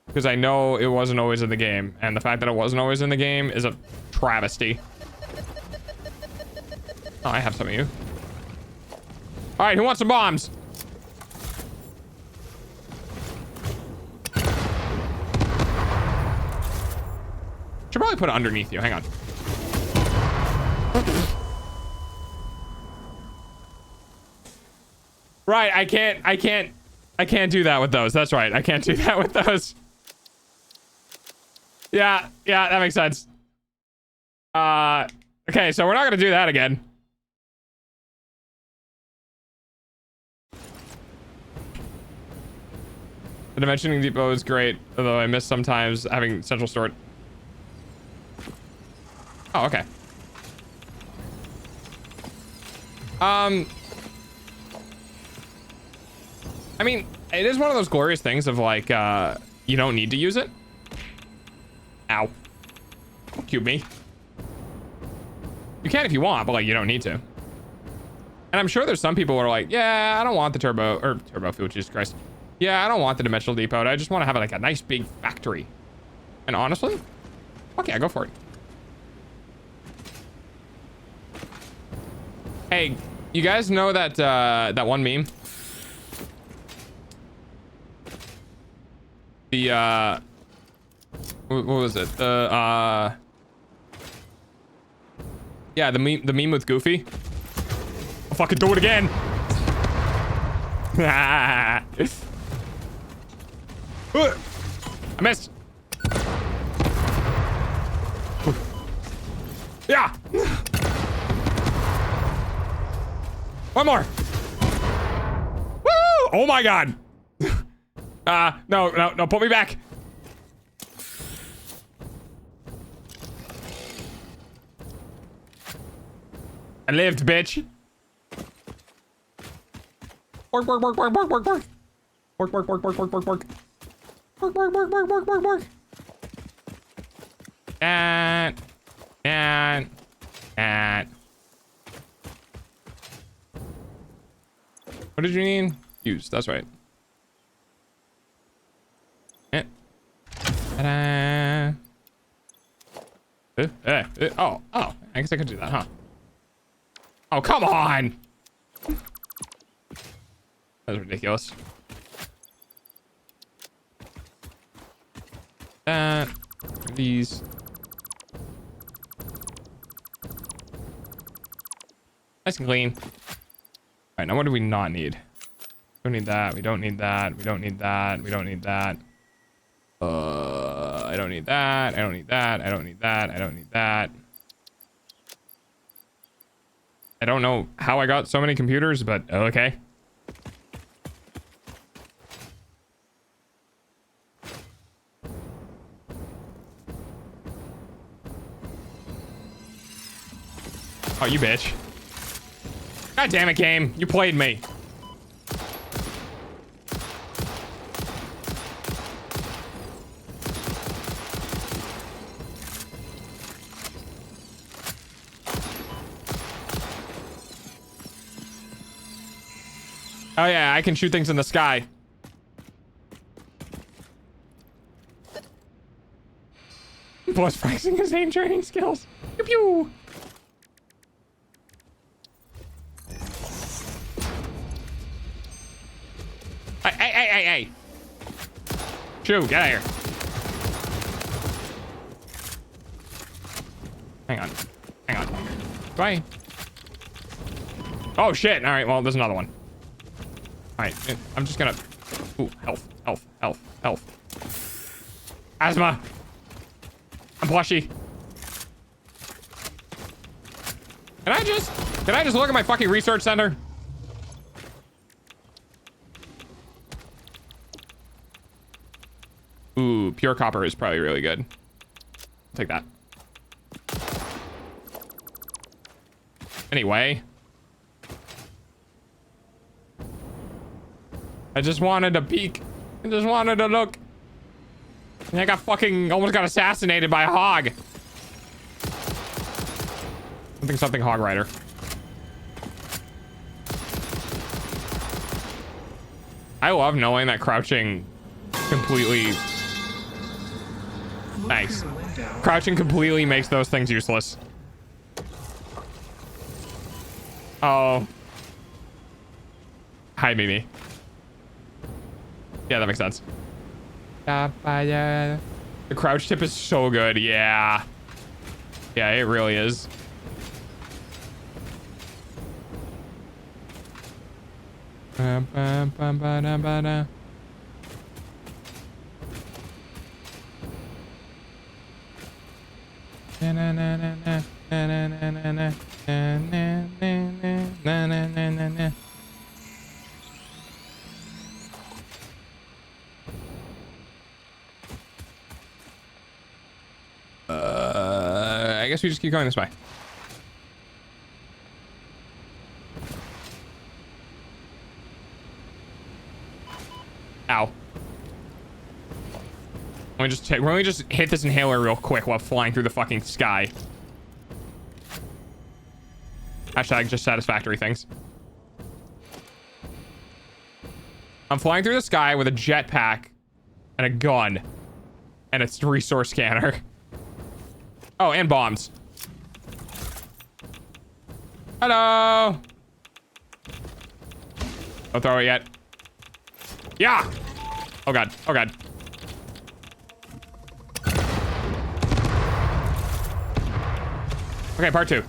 Speaker 1: Because I know it wasn't always in the game. And the fact that it wasn't always in the game is a travesty. Oh, I have some of you. All right, who wants some bombs? probably put it underneath you. Hang on. Right, I can't do that with those. That's right. I can't do that with those. Yeah, that makes sense. Okay, so we're not gonna do that again. The dimensioning depot is great, although I miss sometimes having central store. Oh, okay. I mean, it is one of those glorious things of like, you don't need to use it. Ow. Cube me. You can if you want, but like, you don't need to. And I'm sure there's some people who are like, yeah, I don't want the turbo fuel, Jesus Christ. Yeah, I don't want the dimensional depot. I just want to have like a nice big factory. And honestly, fuck yeah, go for it. Hey, you guys know that that one meme? The what was it? The yeah, the meme with Goofy. I'll fucking do it again. I missed. Yeah. One more. Woo! Oh my god. No, put me back. I lived, bitch. Work. And. What did you need? Use, that's right. Oh, I guess I could do that, huh? Oh, come on! That's ridiculous. These. Nice and clean. All right, now what do we not need? We don't need that. We don't need that. We don't need that. We don't need that. I don't need that. I don't need that. I don't need that. I don't need that. I don't know how I got so many computers, but okay. Oh, you bitch. God damn it, game. You played me. Oh yeah, I can shoot things in the sky. Plus practicing his aim training skills. Pew pew. Hey. Shoot, get out of here. Hang on. Bye. Oh shit. All right, well, there's another one. All right, I'm just gonna... Ooh, health. Asthma. I'm plushy. Can I just look at my fucking research center? Ooh, pure copper is probably really good. I'll take that. Anyway. I just wanted to peek. I just wanted to look. And I got fucking almost got assassinated by a hog. Something hog rider. I love knowing that crouching completely... Thanks. Crouching completely makes those things useless. Oh. Hi, Mimi. Yeah, that makes sense. The crouch tip is so good. Yeah. Yeah, it really is. I guess we just keep going this way. Ow. Let me just hit this inhaler real quick while flying through the fucking sky. Hashtag just satisfactory things. I'm flying through the sky with a jetpack and a gun and a resource scanner. Oh, and bombs. Hello. Don't throw it yet. Yeah. Oh god. Oh god. Okay, part 2.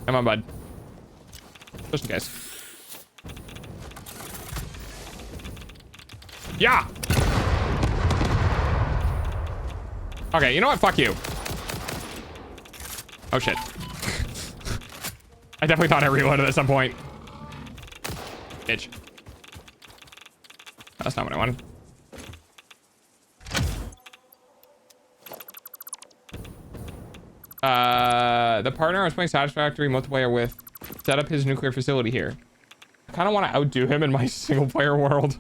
Speaker 1: Come on, bud. Just in case. Yeah. Okay, you know what? Fuck you. Oh shit. I definitely thought I reloaded at some point. Bitch. That's not what I wanted. The partner I was playing Satisfactory multiplayer with set up his nuclear facility here. I kind of want to outdo him in my single player world.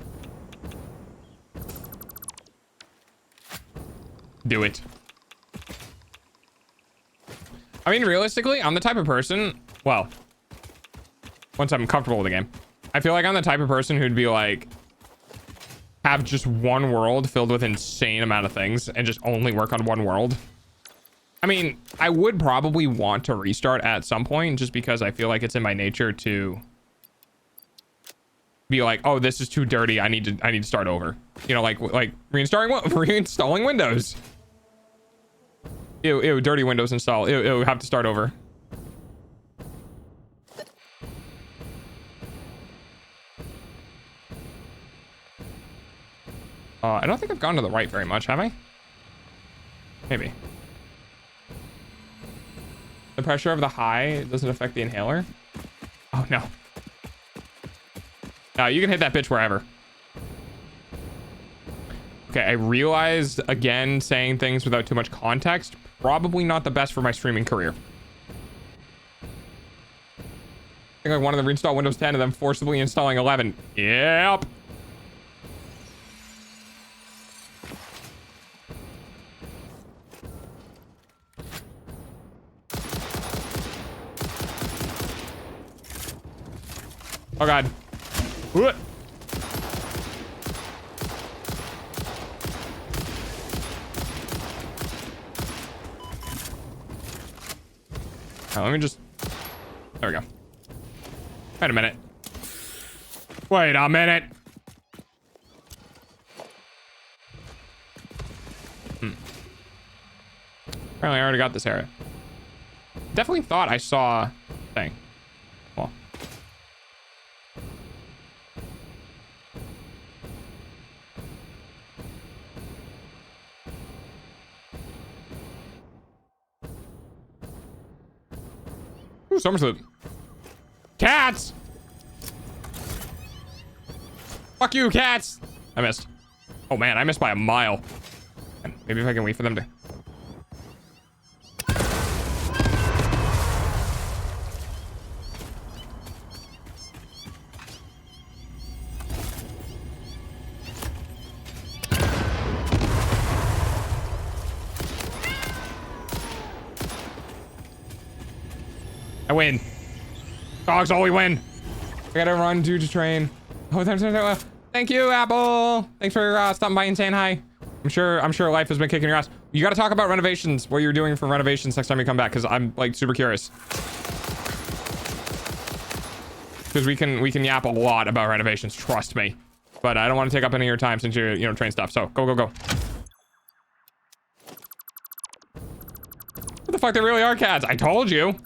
Speaker 1: Do it. I mean, realistically, I'm the type of person, well, once I'm comfortable with the game, I feel like I'm the type of person who'd be like, have just one world filled with insane amount of things and just only work on one world. I mean, I would probably want to restart at some point just because I feel like it's in my nature to be like, oh, this is too dirty. I need to start over. You know, like reinstalling Windows. Ew, dirty Windows install. Ew, have to start over. I don't think I've gone to the right very much, have I? Maybe. The pressure of the high doesn't affect the inhaler. Oh no. You can hit that bitch wherever. Okay, I realized again saying things without too much context, probably not the best for my streaming career. I think I wanted to reinstall Windows 10 and then forcibly installing 11. Yep. Oh god. What? Let me just... There we go. Wait a minute. Wait a minute. Apparently I already got this area. Definitely thought I saw a thing. Well. Ooh, somersault. Cats! Fuck you, cats! I missed. Oh man, I missed by a mile. Maybe if I can wait for them to... I win. Dogs always win. I gotta run to train. Oh, thank you, Apple. Thanks for stopping by and saying hi. I'm sure life has been kicking your ass. You gotta talk about renovations, what you're doing for renovations next time you come back, because I'm like super curious. Because we can yap a lot about renovations, trust me. But I don't want to take up any of your time since you're, you know, train stuff. So go, go, go. What the fuck? There really are cats. I told you.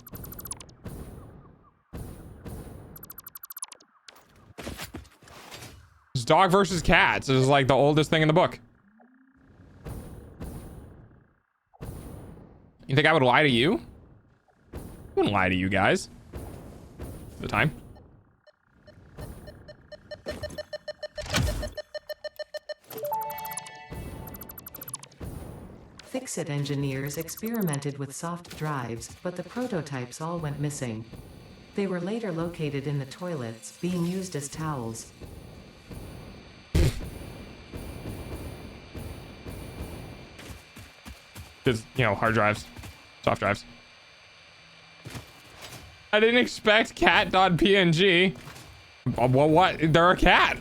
Speaker 1: It's dog versus cats. This is like the oldest thing in the book. You think I would lie to you? I wouldn't lie to you guys. The time.
Speaker 4: Fix-It engineers experimented with soft drives, but the prototypes all went missing. They were later located in the toilets, being used as towels.
Speaker 1: Because, you know, hard drives, soft drives. I didn't expect cat.png. Well, what? They're a cat.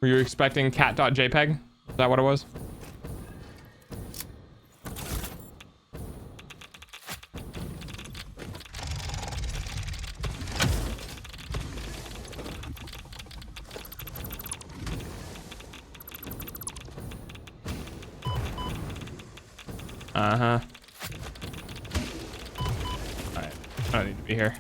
Speaker 1: Were you expecting cat.jpg? Is that what it was? Uh-huh. Alright, I don't need to be here.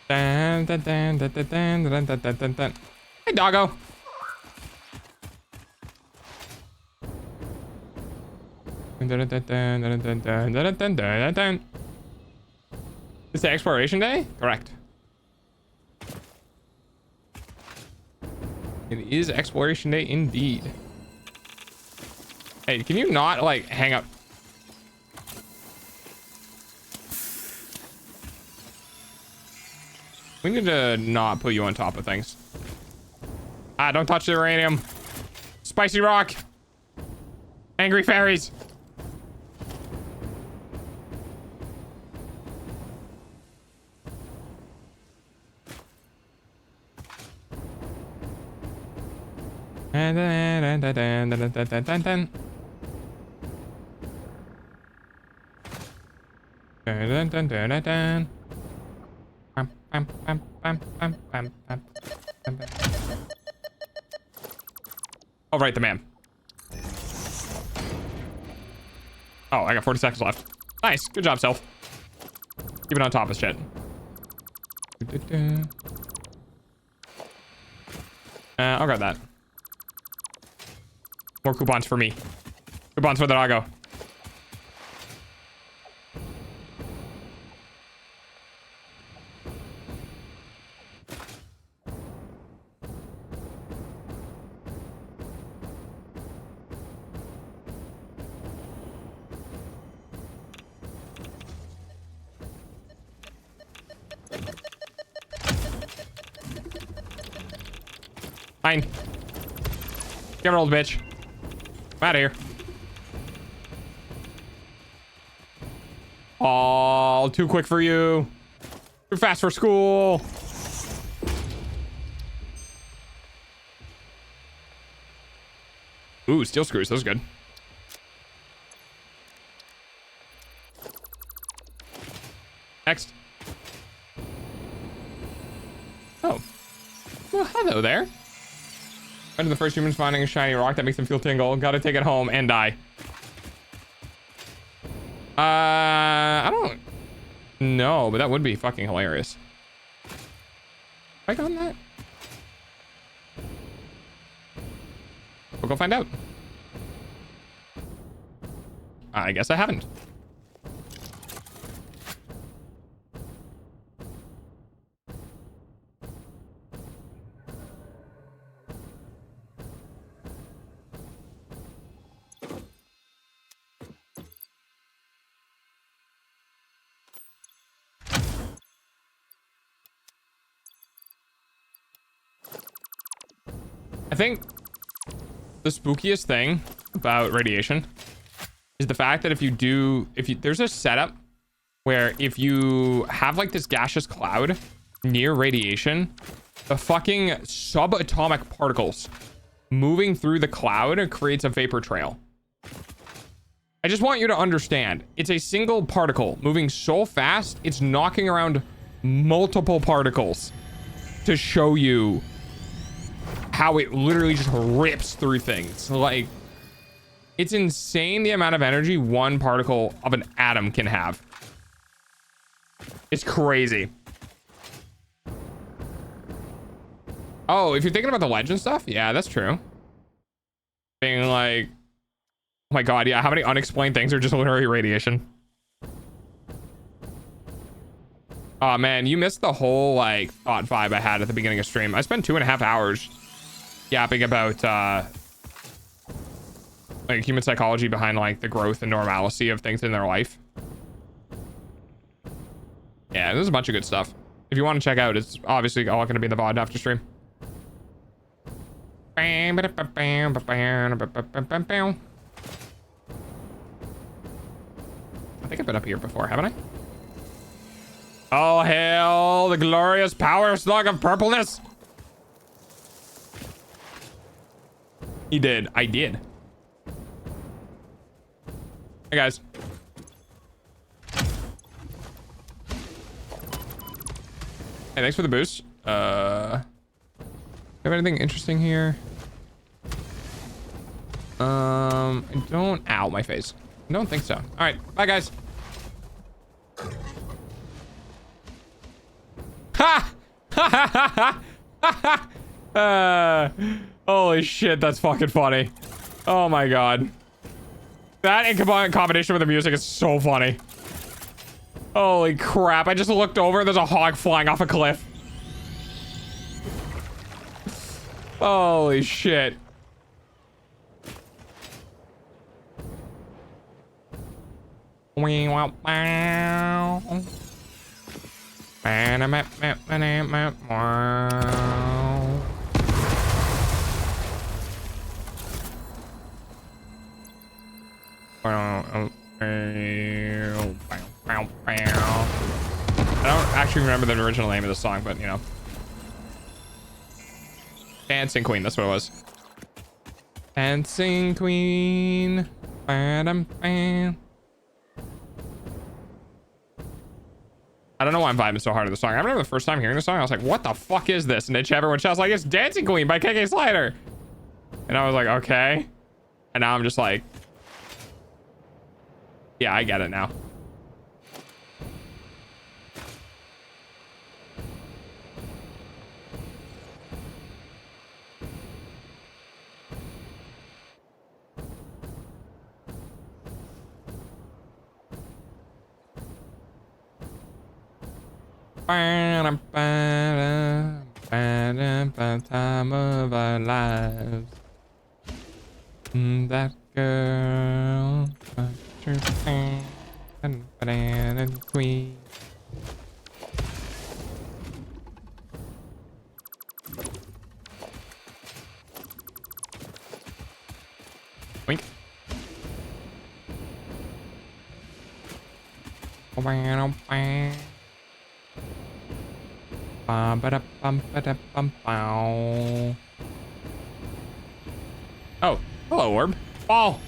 Speaker 1: Dun, dun, dun, dun, dun, dun, dun, dun, dun, dun, dun. Hey, doggo. Dun, dun, dun, dun, dun, dun, dun, dun, dun, dun, dun, dun. Is it exploration day? Correct. It is exploration day indeed. Hey, can you not like hang up? We need to not put you on top of things. Ah, don't touch the uranium. Spicy rock. Angry fairies. Dun, dun, dun, dun, dun, dun, dun, dun, dun. Dun, dun, dun, dun, dun. Oh, right, the man. Oh, I got 40 seconds left. Nice. Good job, Self. Keep it on top of shit. I'll grab that. More coupons for me. Coupons for the doggo. Fine. Get rolled, bitch. I'm out of here. Oh, too quick for you. Too fast for school. Ooh, steel screws. Those are good. Next. Oh. Well, hello there. When are the first humans finding a shiny rock that makes them feel tingle? Gotta take it home and die. I don't know, but that would be fucking hilarious. Have I gotten that? We'll go find out. I guess I haven't. I think the spookiest thing about radiation is the fact that there's a setup where if you have like this gaseous cloud near radiation, the fucking subatomic particles moving through the cloud creates a vapor trail. I just want you to understand, it's a single particle moving so fast, it's knocking around multiple particles to show you how it literally just rips through things. Like, it's insane the amount of energy one particle of an atom can have. It's crazy. Oh, if you're thinking about the legend stuff, yeah, that's true. Being like, oh my god, yeah, how many unexplained things are just literally radiation? Oh man, you missed the whole like thought vibe I had at the beginning of stream. I spent 2.5 hours yapping about like human psychology behind like the growth and normalcy of things in their life. Yeah, there's a bunch of good stuff. If you want to check out, it's obviously all going to be in the VOD after stream. I think I've been up here before, haven't I? Oh, hail the glorious power slug of purpleness. He did. I did. Hey, guys. Hey, thanks for the boost. Have anything interesting here? I don't. Ow, my face. I don't think so. All right, bye, guys. Ha! Ha ha ha! Holy shit, that's fucking funny. Oh my god. That in combination with the music is so funny. Holy crap, I just looked over, there's a hog flying off a cliff. Holy shit. I don't actually remember the original name of the song, but you know. Dancing Queen, that's what it was. Dancing Queen. Bam, bam. I don't know why I'm vibing so hard to the song. I remember the first time hearing the song, I was like, what the fuck is this? And then everyone shouts like, it's Dancing Queen by KK Slider. And I was like, okay. And now I'm just like, yeah, I get it now. Time of our lives. That girl, and queen. Wink. Oh, hello, orb. Ball.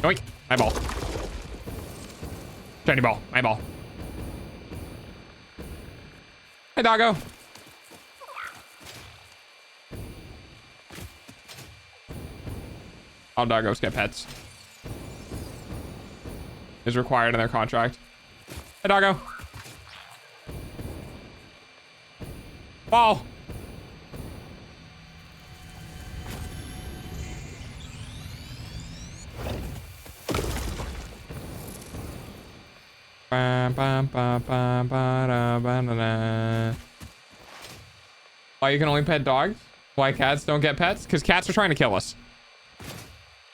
Speaker 1: Yoink. My ball. Shiny ball. My ball. Hi, doggo. All doggos get pets. Is required in their contract. Hi, doggo. Ball. Why you can only pet dogs? Why cats don't get pets? Because cats are trying to kill us.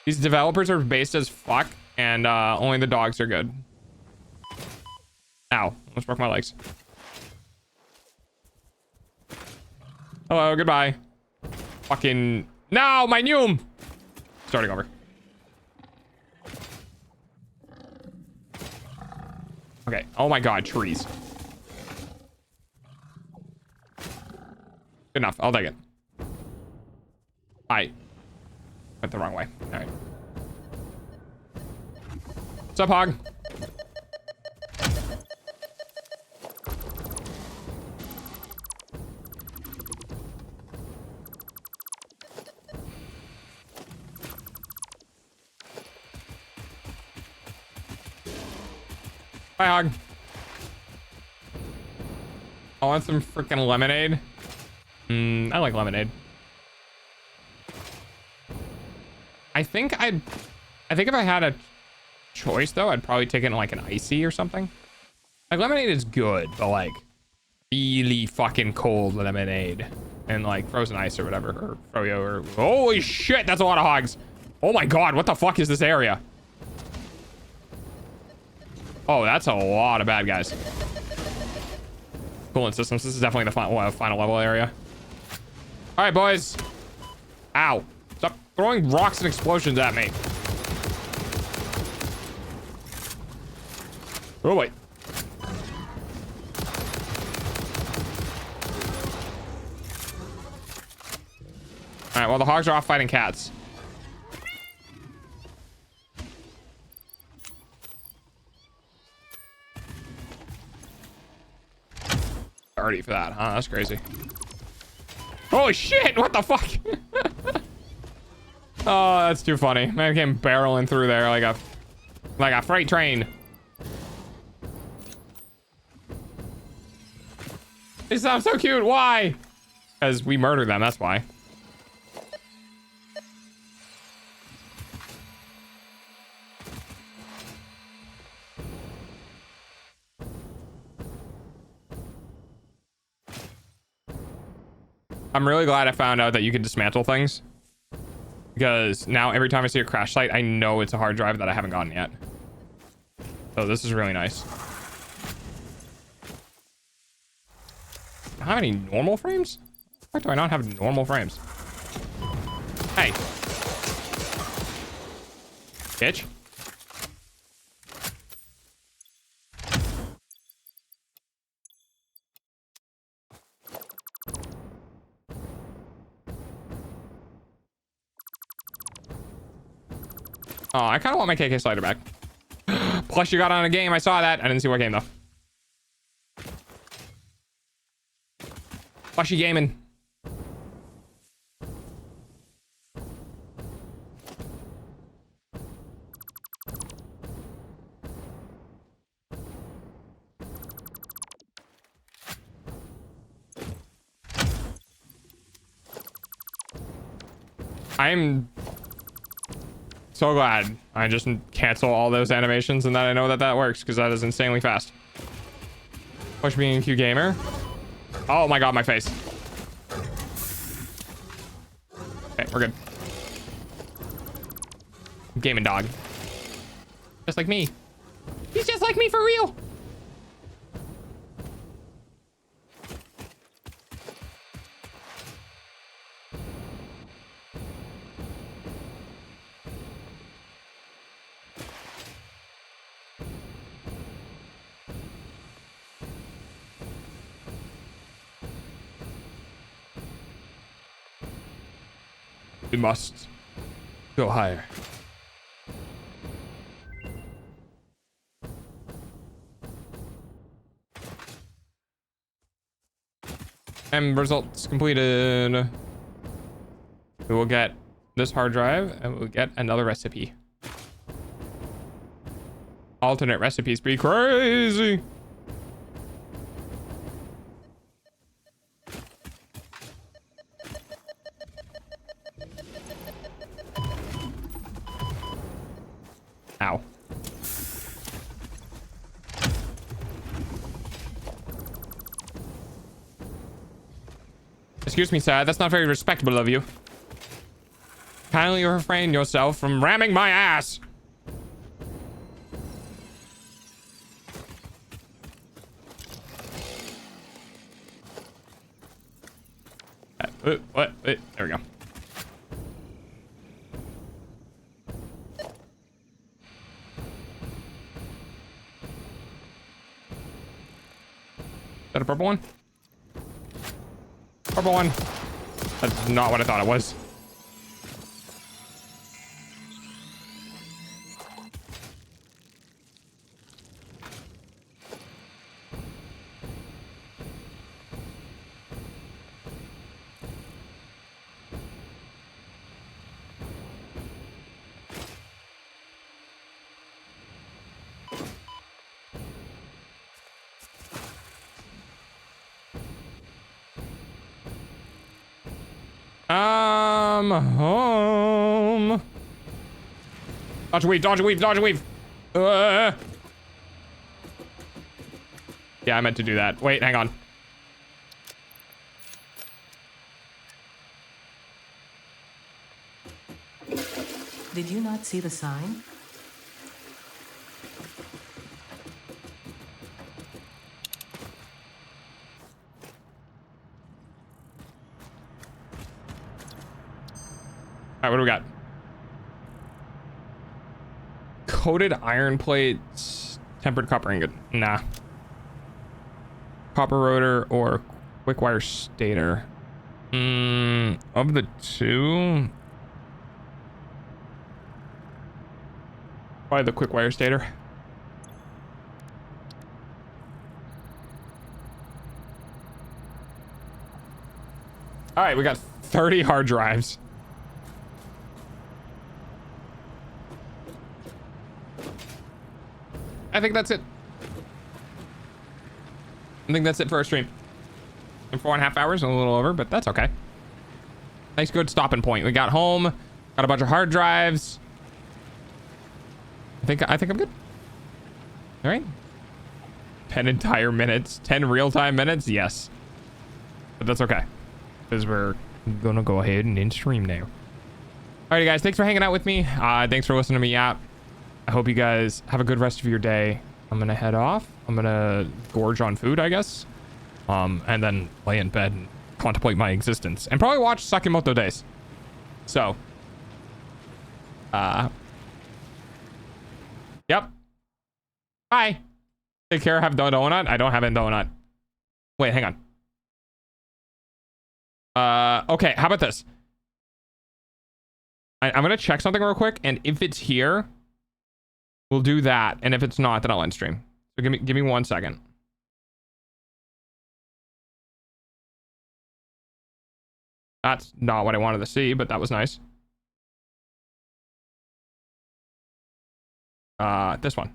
Speaker 1: These developers are based as fuck, and only the dogs are good. Ow, almost broke my legs. Hello, goodbye. Fucking... No, my Neum! Starting over. Okay. Oh my god, trees. Good enough. I'll take it. I went the wrong way. All right. What's up, Hog? Bye, Hog. I want some freaking lemonade. I like lemonade. I think if I had a choice though, I'd probably take it in like an icy or something. Like lemonade is good, but like really fucking cold lemonade and like frozen ice or whatever, or froyo or holy shit, that's a lot of hogs. Oh my god, what the fuck is this area? Oh, that's a lot of bad guys. Coolant systems. This is definitely the final level area. All right, boys. Ow. Stop throwing rocks and explosions at me. Oh, wait. All right, well, the hogs are off fighting cats. Already for that, huh? That's crazy. Holy shit, what the fuck? Oh, that's too funny. Man came barreling through there like a freight train. They sound so cute. Why? Because we murdered them, that's why. I'm really glad I found out that you can dismantle things, because now every time I see a crash site, I know it's a hard drive that I haven't gotten yet. So this is really nice. How many normal frames? Why do I not have normal frames? Hey. Bitch. Oh, I kind of want my KK slider back. Plus, you got on a game. I saw that. I didn't see what game, though. Plushy gaming. I'm so glad I just cancel all those animations and that I know that that works, because that is insanely fast. Push me in Q Gamer. Oh my god, my face. Okay, we're good. Gaming dog. Just like me. He's just like me for real. We must go higher. And results completed. We will get this hard drive and we'll get another recipe. Alternate recipes be crazy. Ow. Excuse me, sir. That's not very respectable of you. Kindly refrain yourself from ramming my ass. What? There we go. Is that a purple one? Purple one. That's not what I thought it was. Home. Dodge a weave, dodge a weave, dodge a weave. Yeah, I meant to do that. Wait, hang on.
Speaker 4: Did you not see the sign?
Speaker 1: All right, what do we got? Coated iron plates, tempered copper ingot. Nah. Copper rotor or quick wire stator. Of the two, probably the quick wire stator. All right, we got 30 hard drives. I think that's it. I think that's it for our stream. In 4.5 hours, a little over, but that's okay. Nice, good stopping point. We got home, got a bunch of hard drives. I think I'm good. All right. 10 entire minutes, 10 real-time minutes, yes. But that's okay, because we're gonna go ahead and end stream now. Alrighty, guys, thanks for hanging out with me. Thanks for listening to me yap. I hope you guys have a good rest of your day. I'm gonna head off. I'm gonna gorge on food, I guess. And then lay in bed and contemplate my existence. And probably watch Sakimoto Days. So. Yep. Bye. Take care, have the donut. I don't have a donut. Wait, hang on. Okay, how about this? I'm gonna check something real quick, and if it's here, we'll do that, and if it's not, then I'll end stream. So give me 1 second. That's not what I wanted to see, but that was nice. This one.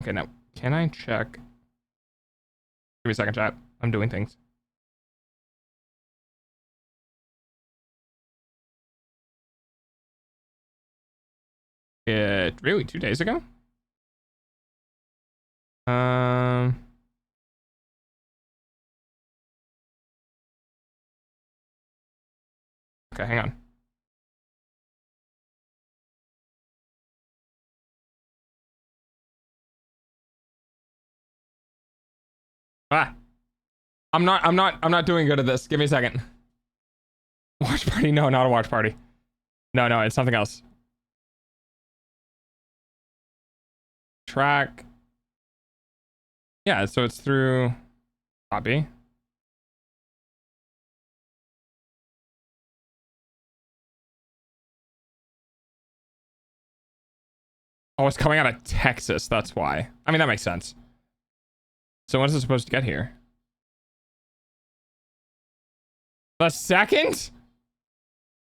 Speaker 1: Okay, now can I check? Give me a second, chat. I'm doing things. Really 2 days ago? Okay, hang on. I'm not doing good at this. Give me a second. Watch party? No, not a watch party. No, it's something else. Track. Yeah, so it's through copy. Oh, it's coming out of Texas. That's why. I mean, that makes sense. So when is it supposed to get here? The second?